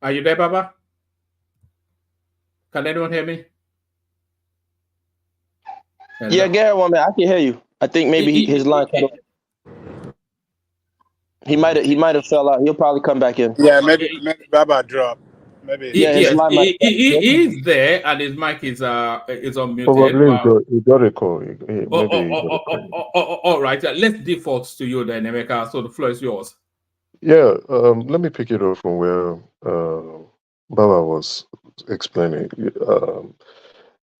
S6: Are you there, Baba? Can anyone hear me? Hello?
S19: Yeah, Gary, woman, I can hear you. I think maybe his line cut off. He might have fell out. He'll probably come back in.
S15: Yeah, maybe Baba dropped. Maybe.
S19: Yeah, his
S6: Yes,
S19: line might.
S6: he is there, and his mic is unmuted.
S21: Probably he got a call. Maybe
S6: All right, let's default to you then, Emeka. So the floor is yours.
S21: Yeah, let me pick it up from where Baba was explaining.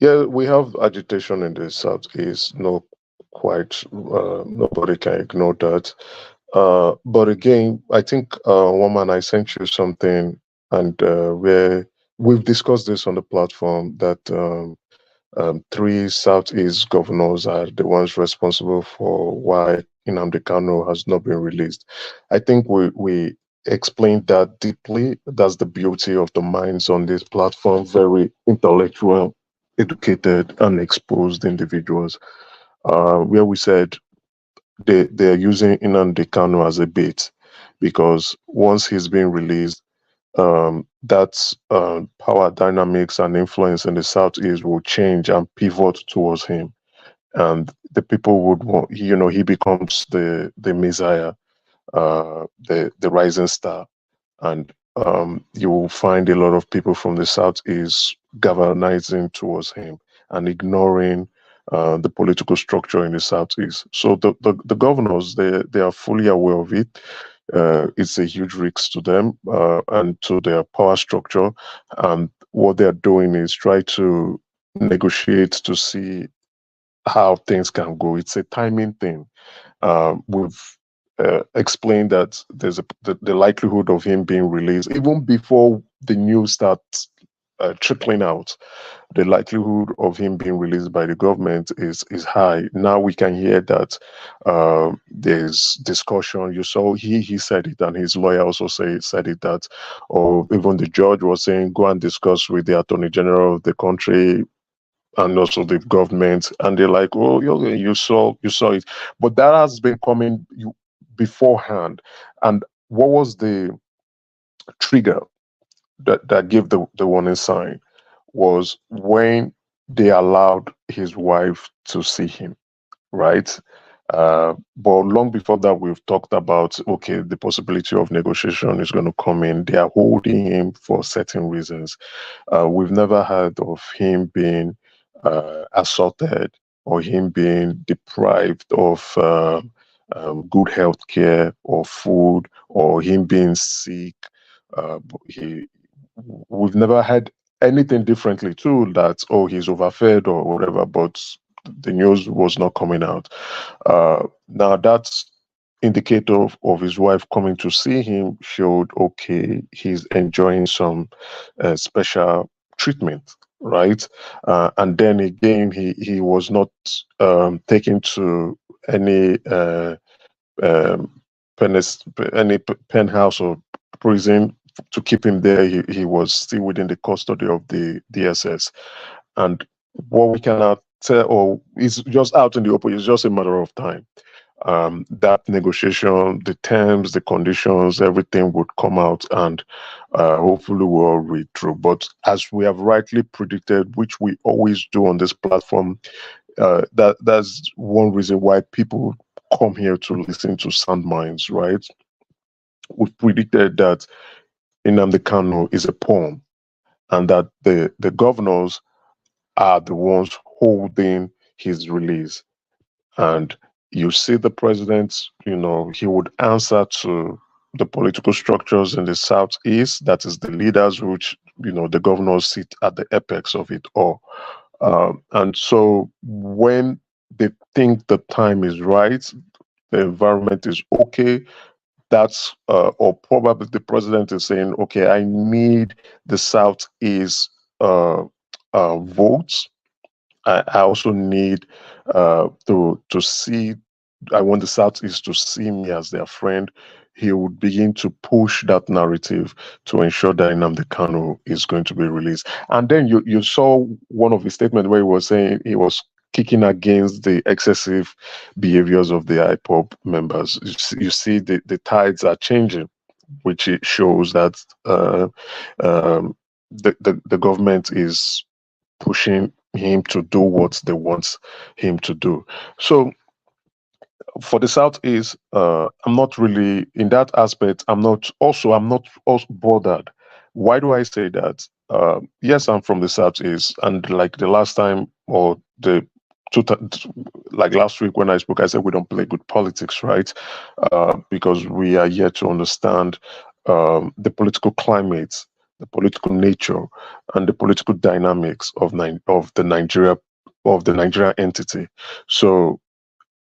S21: Yeah, we have agitation in the southeast. No, quite. Nobody can ignore that. But again, I think Woman, I sent you something, and where we've discussed this on the platform that 3 Southeast governors are the ones responsible for why Nnamdi Kanu has not been released. I think we explained that deeply. That's the beauty of the minds on this platform, very intellectual, educated, and exposed individuals, where we said they're using Nnamdi Kanu as a bait because once he's been released, that's power dynamics and influence in the southeast will change and pivot towards him, and the people would want, he becomes the messiah, the rising star, and you will find a lot of people from the southeast galvanizing towards him and ignoring the political structure in the southeast. So the governors, they are fully aware of it. It's a huge risk to them and to their power structure. And what they're doing is try to negotiate to see how things can go. It's a timing thing. We've explained that there's the likelihood of him being released even before the news starts trickling out. The likelihood of him being released by the government is high. Now we can hear that there's discussion. You saw he said it, and his lawyer also said it, that, or even the judge was saying, go and discuss with the attorney general of the country and also the government, and they're like, oh, you saw it, but that has been coming beforehand. And what was the trigger that gave the warning sign was when they allowed his wife to see him, right? But long before that, we've talked about, okay, the possibility of negotiation is going to come in. They are holding him for certain reasons. We've never heard of him being assaulted or him being deprived of good health care or food, or him being sick. We've never had anything differently too, that, oh, he's overfed or whatever, but the news was not coming out. Now that's indicator of his wife coming to see him showed, okay, he's enjoying some special treatment, right? And then again, he was not taken to any penthouse or prison to keep him there. He was still within the custody of the DSS. And what we cannot tell, or it's just out in the open, it's just a matter of time. That negotiation, the terms, the conditions, everything would come out, and hopefully we'll all read through. But as we have rightly predicted, which we always do on this platform, that's one reason why people come here to listen to Sound Minds, right? We've predicted that Nnamdi Kanu is a pawn, and that the governors are the ones holding his release. And you see the president, he would answer to the political structures in the Southeast, that is the leaders, which, the governors sit at the apex of it all. And so when they think the time is right, the environment is okay, that's or probably the president is saying, okay, I need the Southeast votes. I also need to see, I want the Southeast to see me as their friend. He would begin to push that narrative to ensure that Nnamdi Kanu is going to be released. And then you saw one of his statements where he was saying he was kicking against the excessive behaviors of the IPOB members. You see the tides are changing, which it shows that the government is pushing him to do what they want him to do. So for the Southeast, I'm not really in that aspect. I'm not also bothered. Why do I say that? Yes, I'm from the Southeast, and like the last time, or like last week when I spoke, I said we don't play good politics, right? Because we are yet to understand the political climate, the political nature, and the political dynamics of the Nigeria entity. So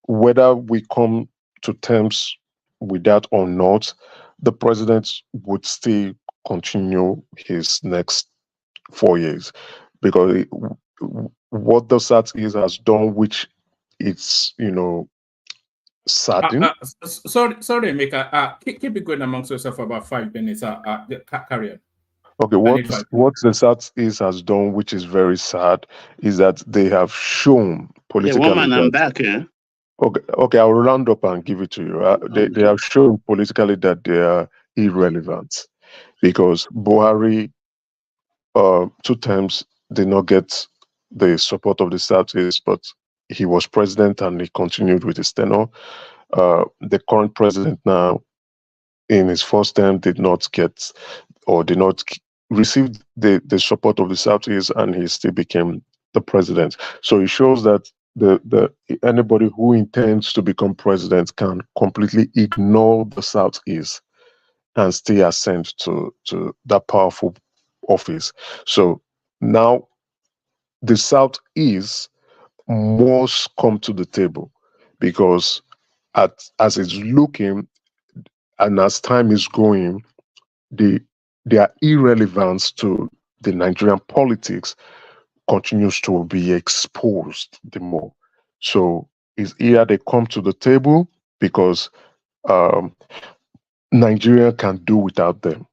S21: whether we come to terms with that or not, the president would still continue his next 4 years, because what the Southeast has done, which it's saddening.
S6: Sorry, Mika. Keep it going amongst yourself for about 5 minutes. Carry on.
S21: Okay, what the Southeast has done, which is very sad, is that they have shown politically.
S18: Yeah, woman, I'm back. Yeah.
S21: Okay, I'll round up and give it to you. They have shown politically that they are irrelevant, because Buhari 2 times did not get the support of the Southeast, but he was president and he continued with his tenure. The current president now, in his first term, did not receive the support of the Southeast, and he still became the president. So it shows that anybody who intends to become president can completely ignore the Southeast and still ascend to that powerful office. So now the Southeast must come to the table, because as it's looking and as time is going, their irrelevance to the Nigerian politics continues to be exposed the more. So it's here they come to the table because Nigeria can do without them.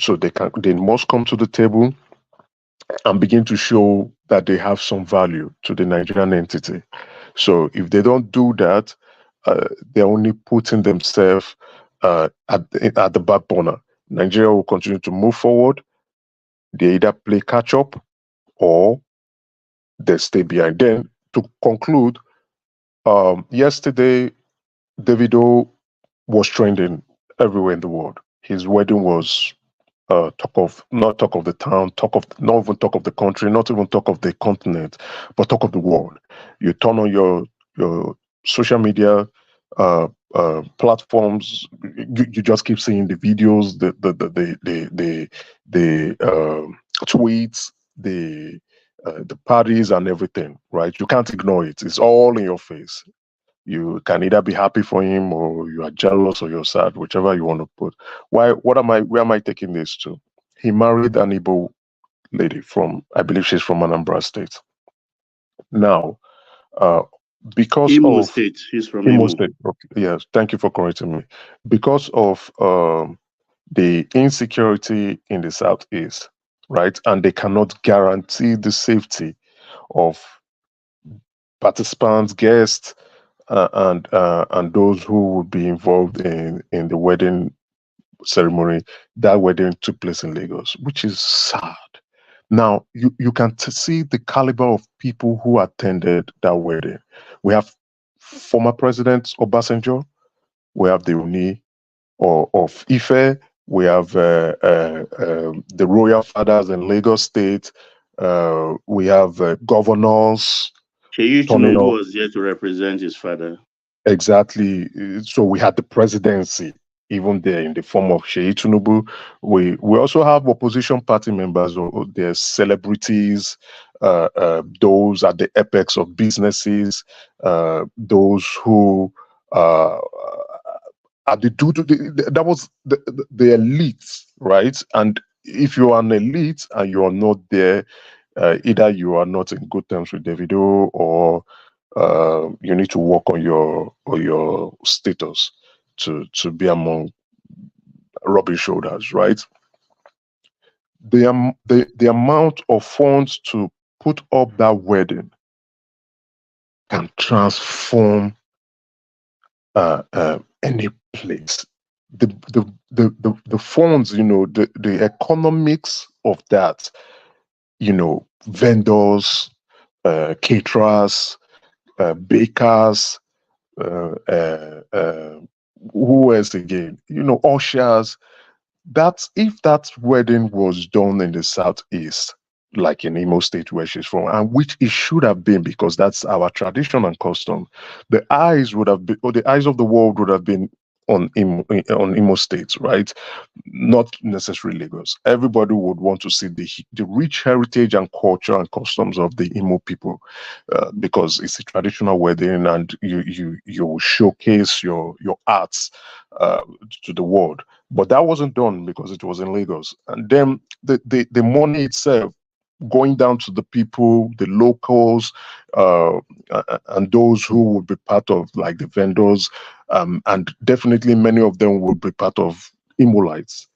S21: So they must come to the table and begin to show that they have some value to the Nigerian entity. So if they don't do that, they're only putting themselves at the back burner. Nigeria will continue to move forward. They either play catch up or they stay behind. Then to conclude, yesterday Davido was trending everywhere in the world. His wedding was not talk of the town, not even talk of the country, not even talk of the continent, but talk of the world. You turn on your social media platforms, you just keep seeing the videos, the tweets, the parties and everything, right? You can't ignore it. It's all in your face. You can either be happy for him or you are jealous or you're sad, whichever you want to put. Where am I taking this to? He married an Igbo lady I believe she's from Anambra State. Now, because
S18: Imo
S21: of
S18: State, she's from
S21: Imo
S18: Imo.
S21: State, okay, yes, thank you for correcting me. Because of the insecurity in the Southeast, right? And they cannot guarantee the safety of participants, guests, and those who would be involved in the wedding ceremony. That wedding took place in Lagos, which is sad. Now you can see the caliber of people who attended that wedding. We have former President Obasanjo, we have the Uni of Ife, we have the royal fathers in Lagos State, we have governors.
S18: Sheyi Tinubu was there to represent his father.
S21: Exactly. So we had the presidency even there in the form of Sheyi Tinubu. We also have opposition party members, or their celebrities, those at the apex of businesses, those who at that was the elites, right? And if you are an elite and you are not there, either you are not in good terms with Davido or you need to work on your status to be among rubbish shoulders, right? The amount of funds to put up that wedding can transform any place. The funds, the economics of that, vendors, caterers, bakers, who else again? Ushers. If that wedding was done in the Southeast, like in Imo State where she's from, and which it should have been because that's our tradition and custom, the eyes would have been, or the eyes of the world would have been on Imo State, right? Not necessarily Lagos. Everybody would want to see the rich heritage and culture and customs of the Imo people, because it's a traditional wedding, and you showcase your arts to the world. But that wasn't done because it was in Lagos, and then the money itself going down to the people, the locals, and those who would be part of, like, the vendors, and definitely many of them would be part of Imolites.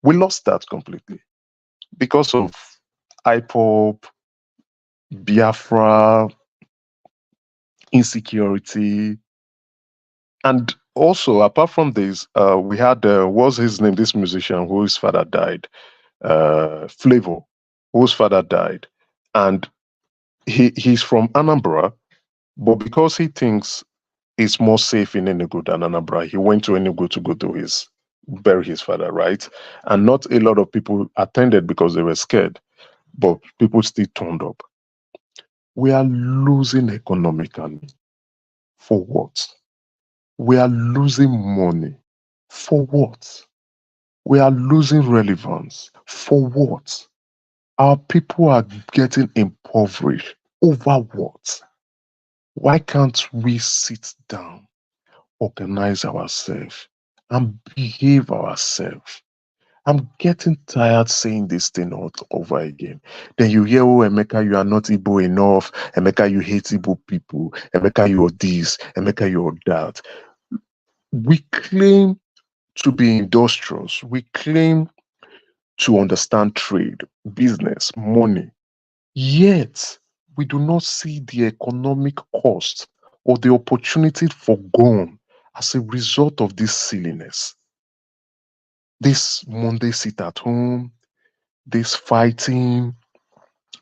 S21: We lost that completely because of IPOP, Biafra, insecurity, and also apart from this, we had what's his name? This musician whose father died, Flavor, whose father died, and he's from Anambra, but because he thinks it's more safe in Enugu than Anambra, he went to Enugu to go to bury his father, right? And not a lot of people attended because they were scared, but people still turned up. We are losing economically. For what? We are losing money. For what? We are losing relevance. For what? Our people are getting impoverished. Over what? Why can't we sit down, organize ourselves, and behave ourselves? I'm getting tired saying this thing all over again. Then you hear, oh, Emeka, you are not Igbo enough. Emeka, you hate Igbo people. Emeka, you're this. Emeka, you're that. We claim to be industrious. We claim to understand trade, business, money. Yet, we do not see the economic cost or the opportunity forgone as a result of this silliness. This Monday sit at home, this fighting,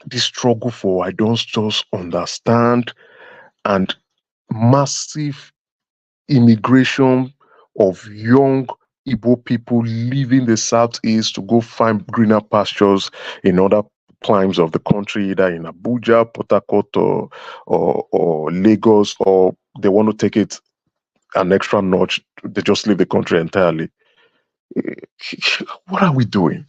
S21: this struggle for I don't just understand, and massive immigration of young Igbo people leaving the southeast to go find greener pastures in other climes of the country, either in Abuja, Port Harcourt, or Lagos, or they want to take it an extra notch. They just leave the country entirely. What are we doing?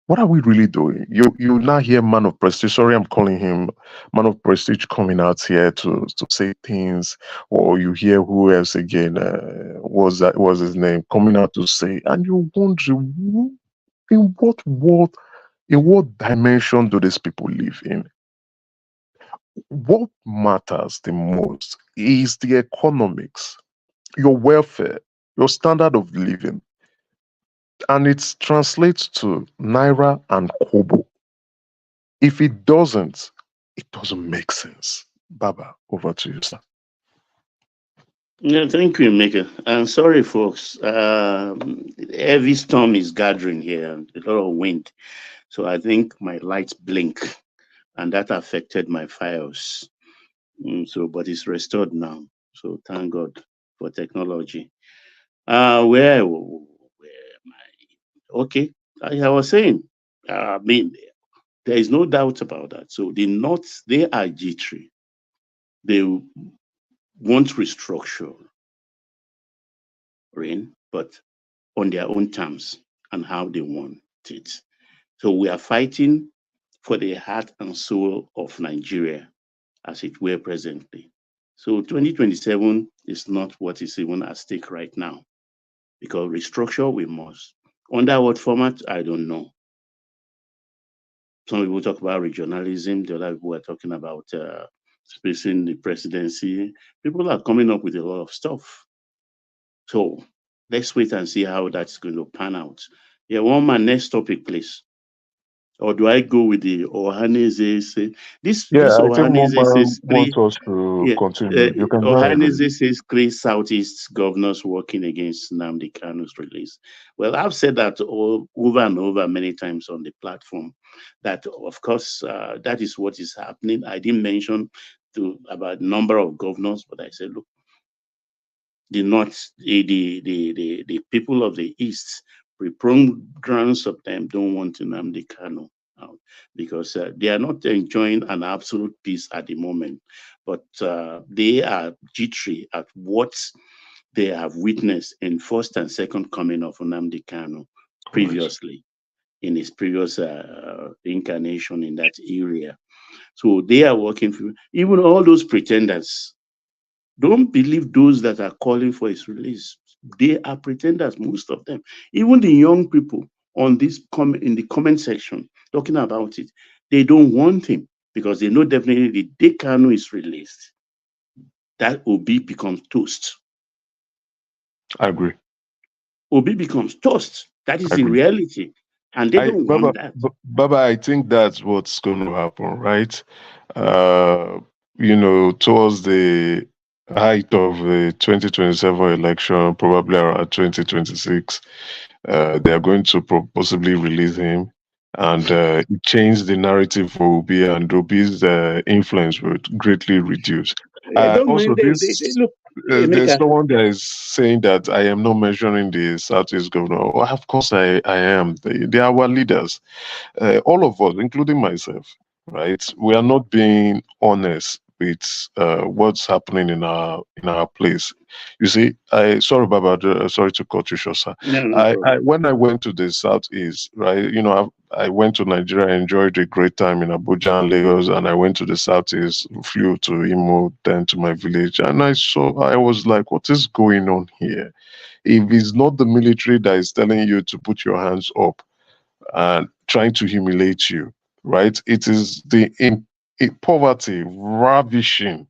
S21: What are we really doing? You now hear Man of Prestige. Sorry, I'm calling him Man of Prestige coming out here to say things, or you hear who else again? Was his name coming out to say? And you wonder, in what world, in what dimension do these people live in? What matters the most is the economics, your welfare, your standard of living, and it translates to naira and kobo. If it doesn't make sense. Baba, over to you, sir.
S18: Yeah, thank you, Emeka. And sorry, folks. Heavy storm is gathering here, a lot of wind. So I think my lights blink, and that affected my files. But it's restored now. So thank God for technology. Where am I? Okay, I was saying, I mean, there is no doubt about that. So the North, they are G3. They want restructure, but on their own terms and how they want it. So we are fighting for the heart and soul of Nigeria, as it were presently. So 2027 is not what is even at stake right now, because restructure we must. Under what format, I don't know. Some people talk about regionalism, the other people are talking about spacing the presidency. People are coming up with a lot of stuff. So let's wait and see how that's going to pan out. Yeah, one man, next topic, please. Or do I go with the Ohaneze? This
S21: I think
S18: Ohaneze says
S21: wants us to continue. You can go ahead.
S18: Ohaneze says three Southeast governors working against Nnamdi Kanu's release. Well, I've said that over and over many times on the platform. That of course that is what is happening. I didn't mention about number of governors, but I said, look, the North, the people of the East, preponderance of them don't want Nnamdi Kanu out because they are not enjoying an absolute peace at the moment, but they are jittery at what they have witnessed in first and second coming of Nnamdi Kanu previously, in his previous incarnation in that area. So they are working for even all those pretenders. Don't believe those that are calling for his release. They are pretenders, most of them. Even the young people on this in the comment section talking about it, they don't want him because they know definitely the day Kanu is released, that Obi becomes toast.
S21: I agree.
S18: Obi becomes toast. That is the reality. And they don't want that.
S21: Baba, I think that's what's going to happen, right? Towards the height of the 2027 election, probably around 2026, they are going to possibly release him, and it changed the narrative for Obi, and Obi's influence will greatly reduce. Also, there's someone that is saying that I am not mentioning the Southeast governor. Well, of course, I am. They are our leaders. All of us, including myself, right? We are not being honest with what's happening in our place. You see, sorry, Baba, sorry to cut you short, sir.
S18: No, no problem.
S21: When I went to the southeast, right? You know, I went to Nigeria, enjoyed a great time in Abuja and Lagos, and I went to the southeast, flew to Imo, then to my village, and I was like, what is going on here? If it's not the military that is telling you to put your hands up and trying to humiliate you, right? It is the poverty ravishing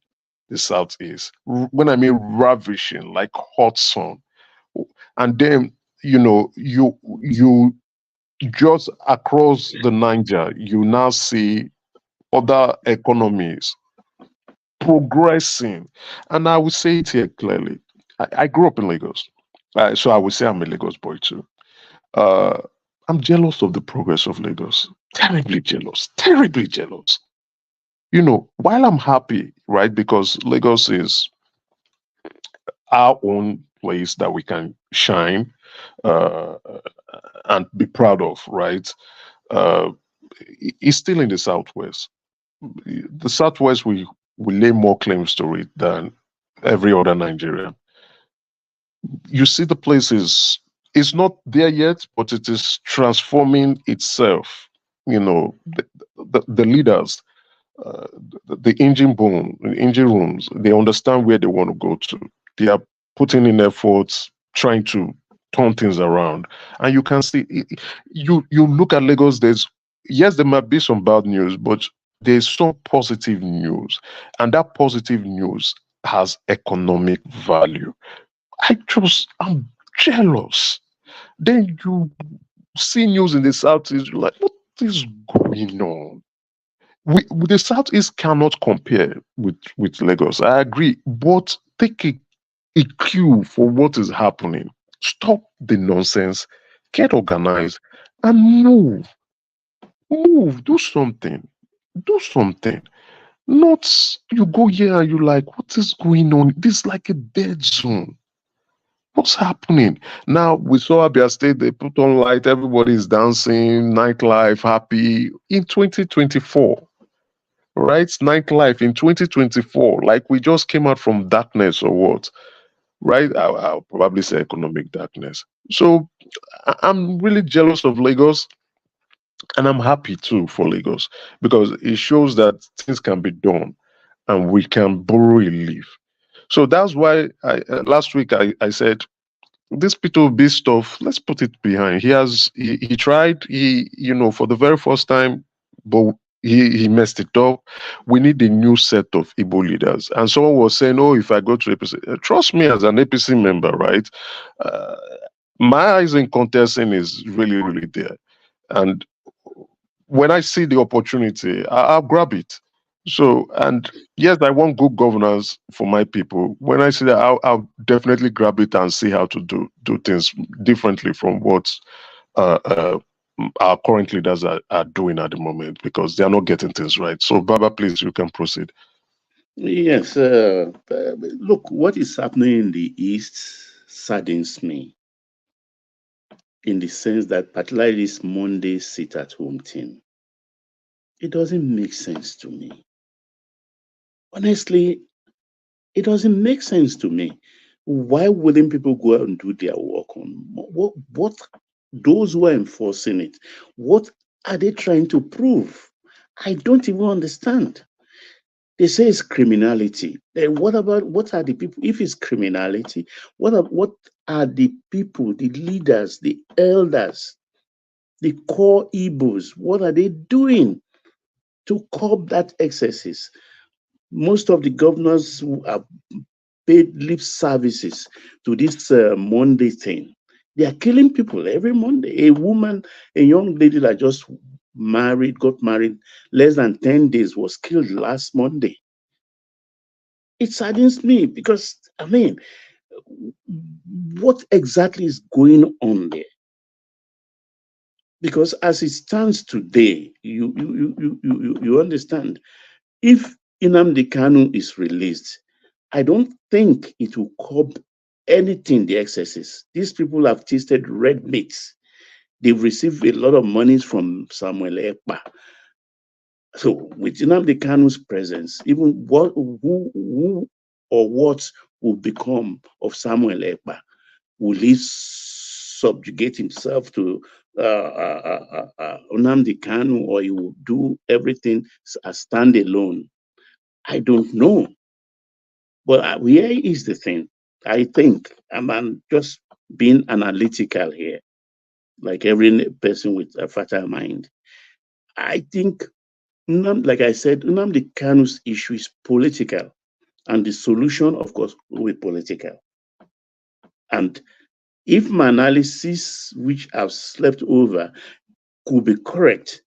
S21: the southeast. When I mean ravishing, like hot sun, and then you just across the Niger, you now see other economies progressing, and I will say it here clearly. I grew up in Lagos, so I would say I'm a Lagos boy too. Uh, I'm jealous of the progress of Lagos. Terribly jealous. Terribly jealous. You know, while I'm happy, right, because Lagos is our own place that we can shine uh, and be proud of, right? Uh, it's still in the southwest. The southwest, we lay more claims to it than every other Nigerian. You see, the place is it's not there yet, but it is transforming itself. You know, the leaders, uh, the engine rooms, they understand where they want to go to. They are putting in efforts, trying to turn things around, and you can see. You look at Lagos. Yes, there might be some bad news, but there's some positive news, and that positive news has economic value. I'm jealous. Then you see news in the southeast, you're like, what is going on? The southeast cannot compare with Lagos. I agree, but take a cue for what is happening. Stop the nonsense, get organized, and move. Move, do something. Do something. Not you go here and you like, what is going on? This is like a dead zone. What's happening? Now we saw Abia State, they put on light, everybody's dancing, nightlife, happy in 2024. Right? Nightlife in 2024. Like we just came out from darkness or what? Right? I'll probably say economic darkness. So I'm really jealous of Lagos, and I'm happy too for Lagos because it shows that things can be done and we can borrow a leaf. So that's why last week I said this P2B stuff, let's put it behind. He tried, for the very first time, but he messed it up. We need a new set of Igbo leaders. And someone was saying, oh, if I go to APC, trust me as an APC member, right? Uh, my eyes in contesting is really, really there. And when I see the opportunity, I'll grab it. So, and yes, I want good governance for my people. When I see that, I'll definitely grab it and see how to do things differently from what uh, uh, our current leaders are doing at the moment because they are not getting things right. So, Baba, please, you can proceed.
S18: Yes, look, what is happening in the East saddens me in the sense that, particularly this Monday sit at home thing, it doesn't make sense to me. Honestly, it doesn't make sense to me. Why wouldn't people go out and do their work on what those who are enforcing it? What are they trying to prove? I don't even understand. They say it's criminality. Then what are the people? If it's criminality, what are the people, the leaders, the elders, the core Igbos? What are they doing to curb that excesses? Most of the governors who are paid lip services to this Monday thing. They are killing people every Monday. A young lady that just got married less than 10 days was killed last Monday. It saddens me because, I mean, what exactly is going on there? Because as it stands today, you understand, if Nnamdi Kanu is released, I don't think it will curb anything, the excesses. These people have tasted red meat. They've received a lot of monies from Samuel Ekpa. So with Nnamdi Kanu's presence, even who or what will become of Samuel Ekpa? Will he subjugate himself to Nnamdi Kanu, or he will do everything as standalone? I don't know. But here is the thing. I think I'm just being analytical here, like every person with a fertile mind. I think, like I said, Nnamdi Kanu's issue is political, and the solution, of course, will be political. And if my analysis, which I've slept over, could be correct,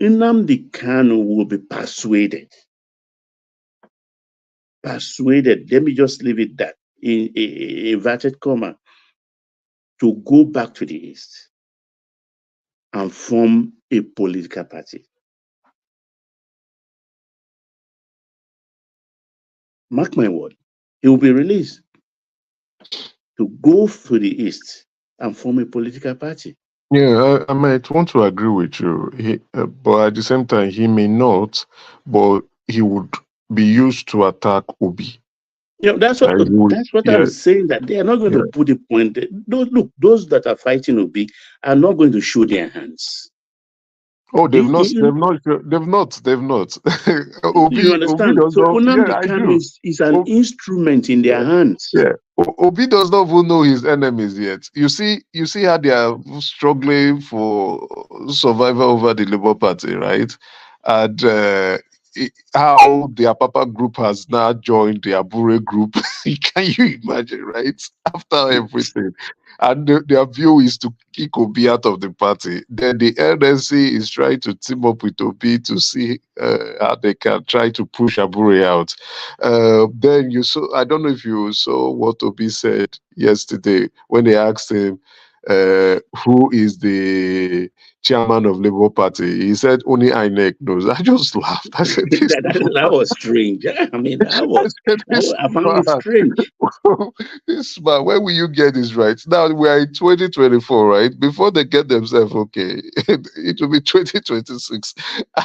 S18: Nnamdi Kanu will be persuaded. Persuaded, let me just leave it that, in inverted comma, to go back to the East and form a political party. Mark my word, he will be released to go to the East and form a political party.
S21: Yeah, I might want to agree with you, but at the same time, he may not, but he would be used to attack Obi.
S18: You know, that's what I'm saying, that they are not going to put the point. Those that are fighting Obi are not going to show their hands.
S21: Oh, they've not. Obi,
S18: you understand?
S21: Obi does
S18: so
S21: not.
S18: Nnamdi
S21: Yeah, I
S18: Kanu
S21: do.
S18: is an instrument in their hands.
S21: Yeah, Obi does not even know his enemies yet. You see how they are struggling for survival over the Labour Party, right? And how the Apapa group has now joined the Abure group. Can you imagine, right? After everything. And their view is to kick Obi out of the party. Then the LNC is trying to team up with Obi to see how they can try to push Abure out. Then I don't know if you saw what Obi said yesterday when they asked him who is the chairman of Labour Party. He said only INEC knows. I just laughed. I said
S18: that was strange. I mean, I found it strange.
S21: This man, when will you get this right? Now we are in 2024, right? Before they get themselves okay, it will be 2026,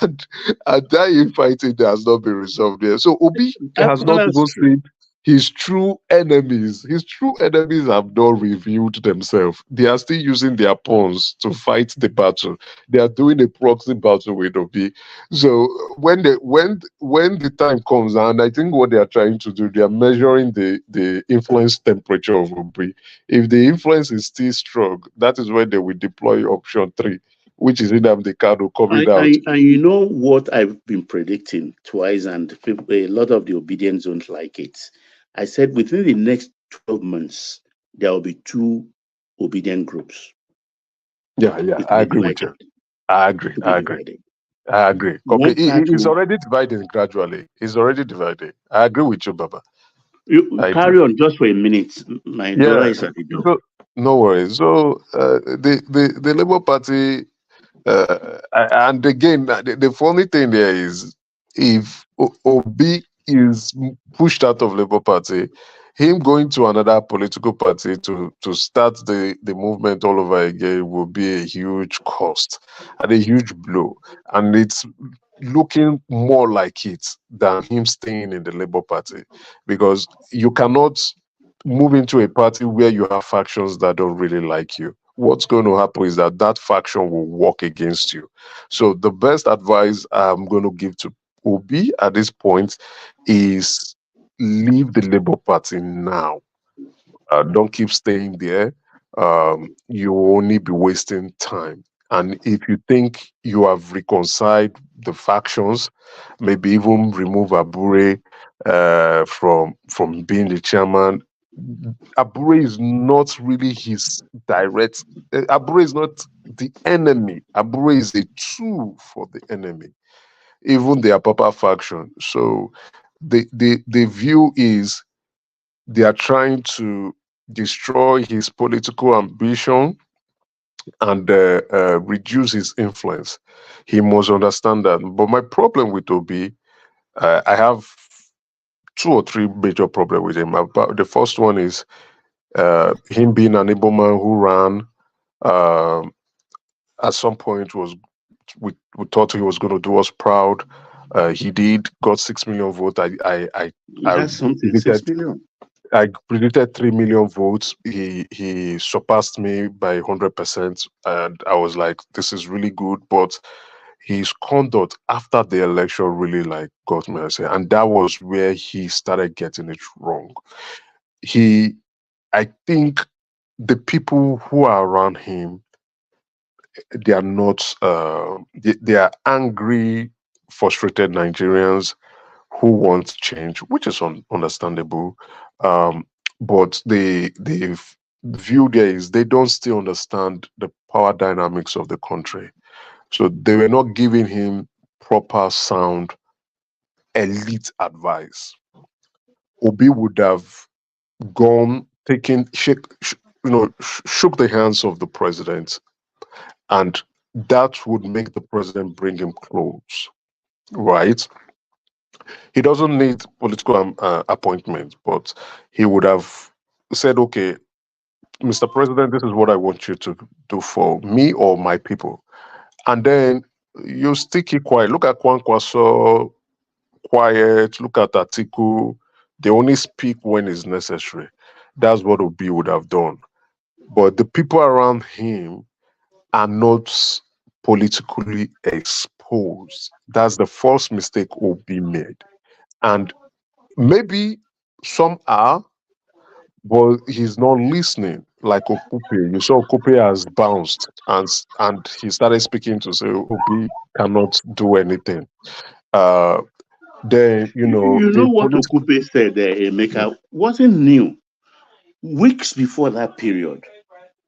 S21: and that infighting has not been resolved yet. So Obi has not even seen his true enemies. His true enemies have not revealed themselves. They are still using their pawns to fight the battle. They are doing a proxy battle with Obi. So when the time comes, and I think what they are trying to do, they are measuring the influence temperature of Obi. If the influence is still strong, that is when they will deploy option 3, which is Nnamdi Kanu coming out.
S18: And you know what I've been predicting twice, and a lot of the Obedience don't like it. I said within the next 12 months, there will be 2 obedient groups.
S21: Yeah, I agree with you. I agree. Okay, it's already dividing gradually. It's already dividing. I agree with you, Baba.
S18: You carry on just for a minute. My daughter is at the door.
S21: So, no worries. So the Labour Party, and again, the funny thing there is, if Obi is pushed out of Labour Party, him going to another political party to start the movement all over again will be a huge cost and a huge blow. And it's looking more like it than him staying in the Labour Party, because you cannot move into a party where you have factions that don't really like you. What's going to happen is that faction will work against you. So the best advice I'm going to give to Obi at this point is leave the Labour Party now. Don't keep staying there. You will only be wasting time. And if you think you have reconciled the factions, maybe even remove Abure from being the chairman. Abure is not really his direct. Abure is not the enemy. Abure is a tool for the enemy, even the Apapa faction. So the view is they are trying to destroy his political ambition and reduce his influence. He must understand that. But my problem with Obi, I have 2 or 3 major problems with him. The first one is him being an Igbo man who ran, at some point was we thought he was going to do us proud. He did, got 6 million votes.
S18: That's something, 6 million.
S21: I predicted 3 million votes. He surpassed me by 100%, and I was like, "This is really good." But his conduct after the election really like got me, and that was where he started getting it wrong. I think the people who are around him, they are not. They are angry, frustrated Nigerians who want change, which is understandable. But the view there is they don't still understand the power dynamics of the country. So they were not giving him proper, sound, elite advice. Obi would have gone, shook the hands of the president, and that would make the president bring him close, right? He doesn't need political appointment, but he would have said, "Okay, Mr. President, this is what I want you to do for me or my people." And then you still keep quiet. Look at KWANKWASO, quiet. Look at Atiku. They only speak when it's necessary. That's what Obi would have done. But the people around him are not politically exposed. That's the first mistake Obi made. And maybe some are, but he's not listening. Like Okupe, you saw Okupe has bounced, and he started speaking to say Obi cannot do anything. Then
S18: You know what Okupe said there, Emeka, wasn't new. Weeks before that period,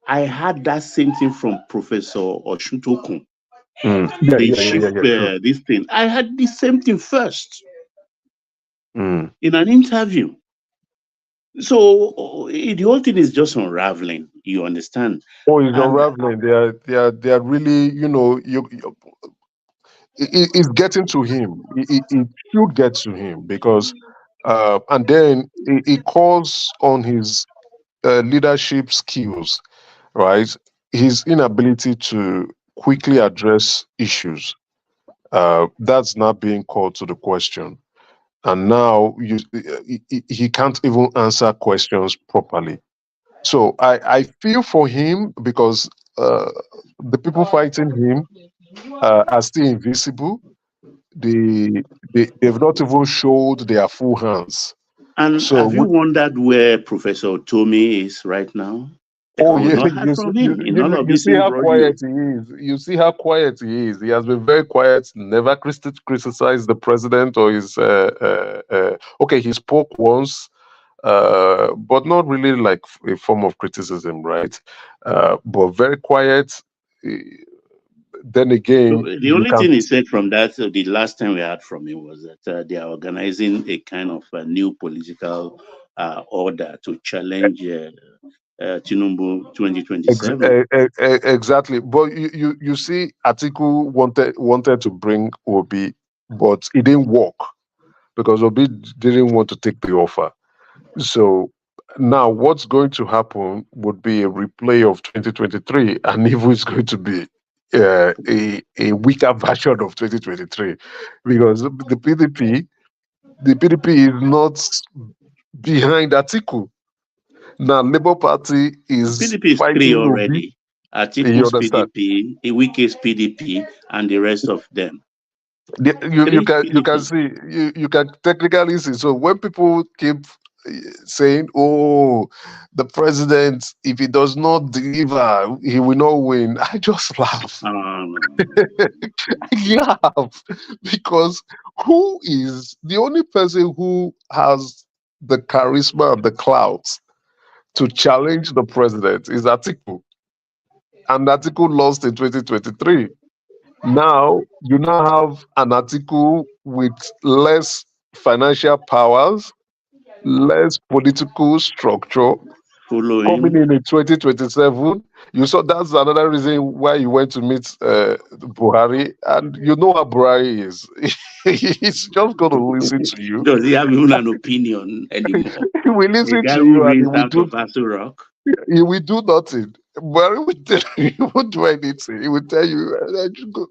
S18: I had that same thing from Professor Oshutokun. This thing. I had the same thing first in an interview. So the whole thing is just unraveling. You understand?
S21: Oh, it's unraveling. They are really, it's getting to him. It should get to him because, and then it calls on his leadership skills, right? His inability to quickly address issues. That's not being called to the question. And now he can't even answer questions properly. So I feel for him because the people fighting him are still invisible. They've not even showed their full hands.
S18: And
S21: so
S18: have you wondered where Professor Tommy is right now?
S21: Oh yeah, you see how quiet he is. You see how quiet he is. He has been very quiet. Never criticized the president or his. Okay, he spoke once, but not really like a form of criticism, right? But very quiet. Then again,
S18: so the only thing he said from that, the last time we heard from him was that they are organizing a kind of a new political order to challenge Tinubu 2027.
S21: Exactly, but you see, Atiku wanted to bring Obi, but it didn't work because Obi didn't want to take the offer. So now what's going to happen would be a replay of 2023, and even it's going to be a weaker version of 2023 because the PDP is not behind Atiku. Now Labour Party is
S18: PDP is three already. Atiku's PDP, Wike's PDP, and the rest of them.
S21: You can see you can technically see. So when people keep saying, "Oh, the president, if he does not deliver, he will not win," I just laugh. I laugh because who is the only person who has the charisma and the clout to challenge the president is Atiku, and Atiku lost in 2023. Now you now have an Atiku with less financial powers, less political structure coming in 2027. You saw that's another reason why he went to meet Buhari, and you know how Buhari is. He's just going to listen to you.
S18: Does he have even an opinion anymore?
S21: He will listen to you and he will do nothing. But he would do anything. He would tell you,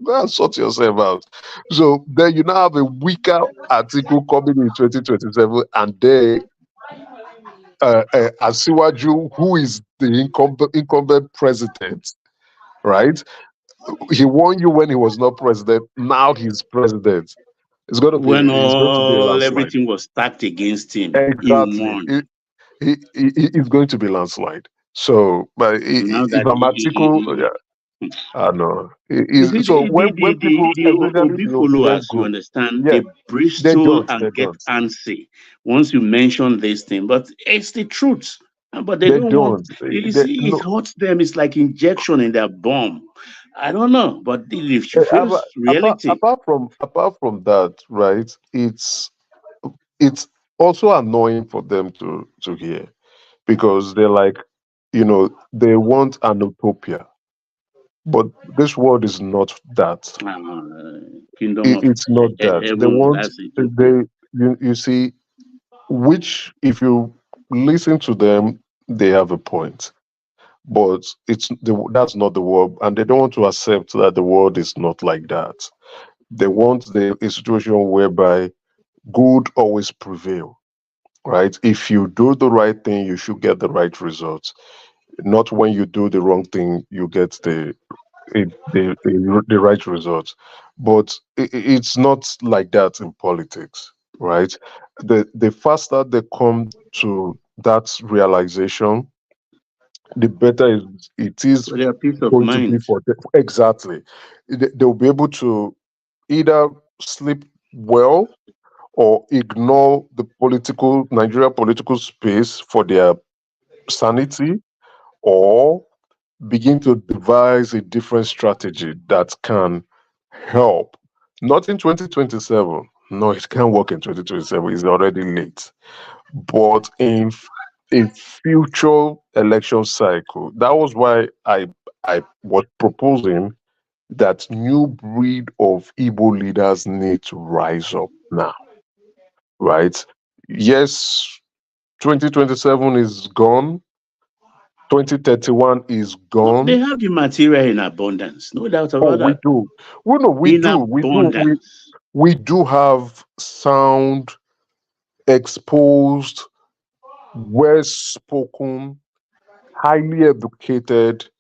S21: go and sort yourself out. So then you now have a weaker article coming in 2027, and then Asiwaju, who is the incumbent president, right? He won you when he was not president. Now he's president. It's going to be
S18: When
S21: a
S18: all
S21: landslide.
S18: everything was stacked against him, he
S21: Exactly.
S18: won.
S21: It's going to be landslide. So, but
S18: Now
S21: if
S18: that
S21: I'm Atiku, yeah, I know.
S18: you see,
S21: So when people,
S18: the
S21: especially
S18: Obi
S21: the opinion
S18: followers, you
S21: group,
S18: understand,
S21: yeah,
S18: they bristle
S21: they
S18: and get
S21: don't,
S18: antsy once you mention this thing, but it's the truth. But they
S21: they
S18: don't want.
S21: don't.
S18: You
S21: They,
S18: see, it
S21: no,
S18: hurts them. It's like injection in their bomb. I don't know, but if you face reality,
S21: apart from that, right? It's also annoying for them to hear, because they're like, they want an utopia, but this world is not that.
S18: kingdom of
S21: It's not that. They
S18: heaven,
S21: want
S18: that's Ethiopia.
S21: you see, which if you listen to them, they have a point, but that's not the world, and they don't want to accept that the world is not like that. They want a situation whereby good always prevail, right? If you do the right thing, you should get the right results. Not when you do the wrong thing, you get the right results. But it's not like that in politics, right? The faster they come to that realization, the better it is
S18: For their peace of
S21: going to be
S18: mind.
S21: for them. Exactly. They'll be able to either sleep well or ignore the Nigeria political space for their sanity, or begin to devise a different strategy that can help. Not in 2027. No, it can't work in 2027. It's already late. But in a future election cycle, that was why I was proposing that new breed of Igbo leaders need to rise up now, right? Yes, 2027 is gone. 2031 is
S18: No, they
S21: gone.
S18: have the material in abundance, no doubt
S21: Oh,
S18: about
S21: we
S18: that.
S21: do. Well, no,
S18: In abundance.
S21: we do have sound, exposed, well spoken, highly educated,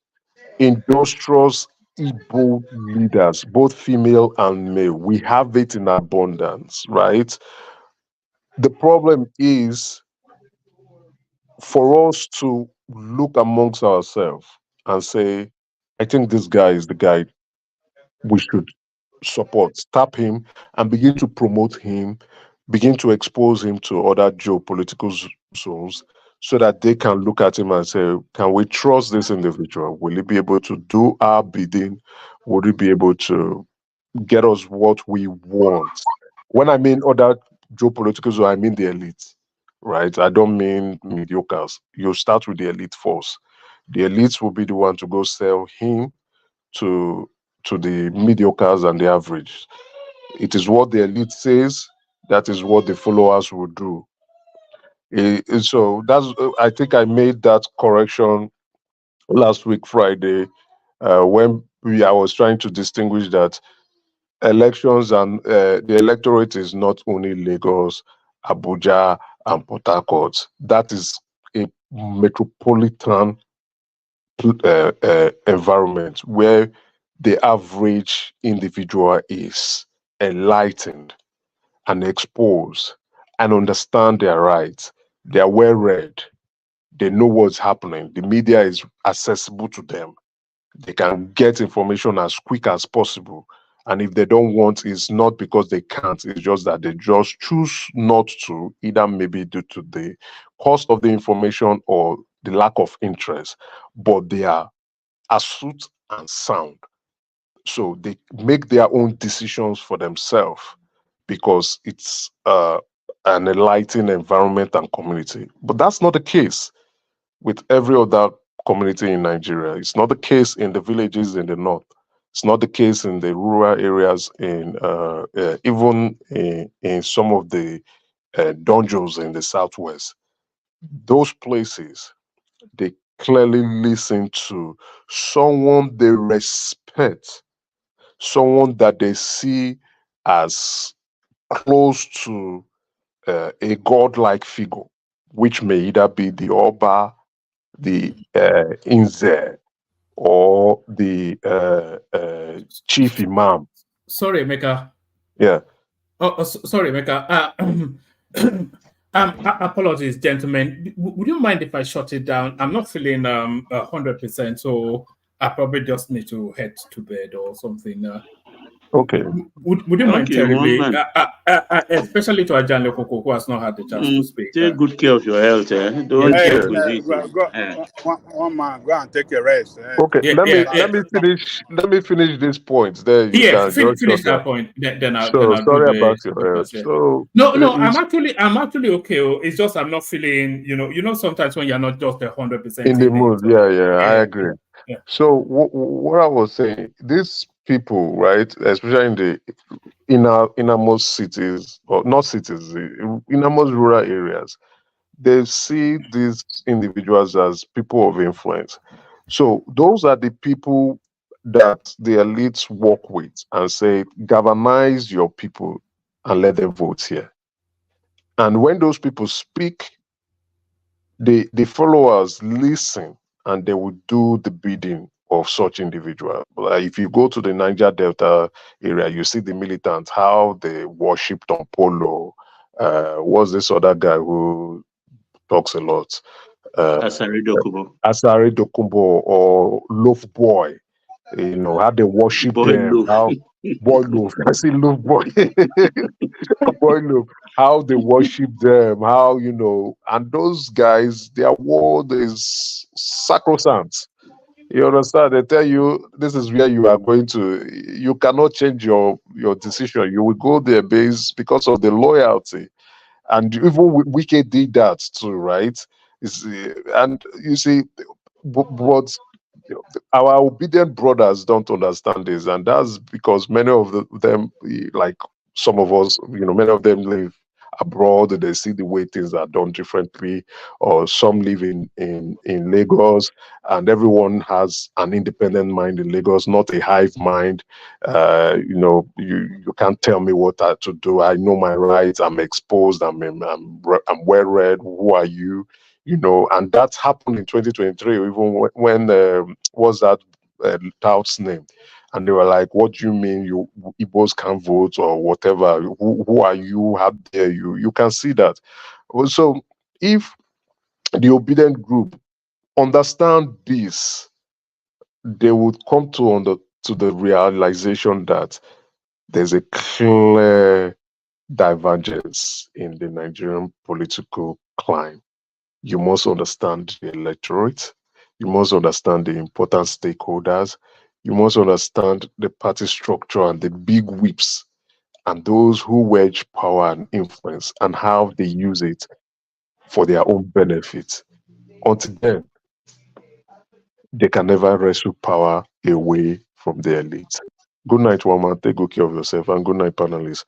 S21: industrious Igbo leaders, both female and male. We have it in abundance, right? The problem is for us to look amongst ourselves and say, I think this guy is the guy we should support, tap him, and begin to promote him, begin to expose him to other geopolitical zones, so that they can look at him and say, can we trust this individual? Will he be able to do our bidding? Would he be able to get us what we want? When I mean other geopolitical zones, I mean the elite, right? I don't mean mediocres. You start with the elite first. The elites will be the one to go sell him to the mediocres and the average. It is what the elite says. That is what the followers will do. So that's. I think I made that correction last week Friday, when I was trying to distinguish that elections and the electorate is not only Lagos, Abuja, and Port Harcourt. That is a metropolitan environment where the average individual is enlightened and exposed and understand their rights. They are well read. They know what's happening. The media is accessible to them. They can get information as quick as possible. And if they don't want, it's not because they can't, it's just that they just choose not to, either maybe due to the cost of the information or the lack of interest. But they are astute and sound. So they make their own decisions for themselves because it's an enlightened environment and community. But that's not the case with every other community in Nigeria. It's not the case in the villages in the north. It's not the case in the rural areas, even in some of the dungeons in the southwest. Those places, they clearly listen to, someone they respect, someone that they see as close to a godlike figure, which may either be the Oba, the Inze, or the chief imam.
S6: Sorry, Emeka.
S21: Yeah.
S6: Sorry, Emeka. Apologies, gentlemen. Would you mind if I shut it down? I'm not feeling 100%, so I probably just need to head to bed or something.
S21: Okay.
S6: Would you mind
S18: Okay,
S6: terribly,
S18: one man.
S6: especially to Ajan Lekoko, who has not had the chance to speak?
S18: Take good care of your health. Don't
S15: Hey,
S18: joke with it.
S15: one man, go and take a rest.
S21: Okay, let me finish this point. Then you can just
S6: finish
S21: shut
S6: that
S21: up.
S6: point. Then I'll
S21: So
S6: do
S21: sorry
S6: the
S21: about your health. So
S6: No, I'm actually okay. It's just I'm not feeling, sometimes when you're not just 100%
S21: in the mood, I agree.
S6: Yeah.
S21: So what I was saying, these people, right, especially in the innermost cities, or not cities, innermost rural areas, they see these individuals as people of influence. So those are the people that the elites work with and say, galvanize your people and let them vote here. And when those people speak, the followers listen and they will do the bidding of such individual. Like if you go to the Niger Delta area, you see the militants, how they worship Tompolo. What's this other guy who talks a lot?
S18: Asari Dokubo.
S21: Asari Dokumbo or Loaf Boy. How they worship
S18: Boy
S21: them.
S18: Loaf.
S21: How Boy Loaf. I see Loaf Boy. Boy Loaf. How they worship them. How, and those guys, their word is sacrosanct. You understand? They tell you this is where you are going to. You cannot change your decision. You will go there based because of the loyalty. And even Wike did that too, right? And you see, but our obedient brothers don't understand this, and that's because many of them, like some of us, many of them live abroad. They see the way things are done differently, or some live in Lagos, and everyone has an independent mind in Lagos, not a hive mind. You can't tell me what to do. I know my rights. I'm exposed. I'm well read. Who are you? And that happened in 2023, even when what's that tout's name? And they were like, what do you mean you Igbos can't vote or whatever? Who are you? How dare you? You can see that. So if the obedient group understand this, they would come to the realization that there's a clear divergence in the Nigerian political climate. You must understand the electorate. You must understand the important stakeholders. You must understand the party structure and the big whips and those who wedge power and influence and how they use it for their own benefit. Until then, they can never wrestle power away from the elite. Good night, Wama. Take good care of yourself, and good night, panelists.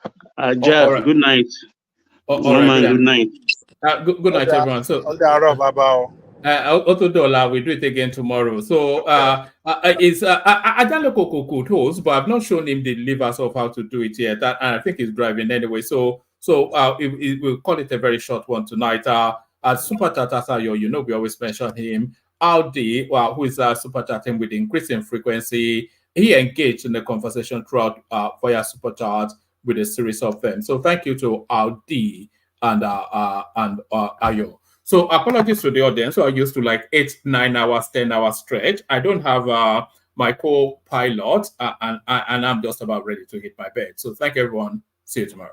S18: Jeff, good night. Mama, good night.
S6: Good night, everyone. So, Otodola, we do it again tomorrow. So, Ajan Lekoko could host, but I've not shown him the levers of how to do it yet. And I think he's driving anyway. So we'll call it a very short one tonight. Super Tatasayo, we always mention him. Audi, who is super chatting with increasing frequency. He engaged in the conversation throughout via super chat with a series of them. So thank you to Audi and Ayo. So apologies to the audience. So I used to like 8, 9 hours, 10 hours stretch. I don't have my co-pilot and I'm just about ready to hit my bed. So thank you, everyone. See you tomorrow.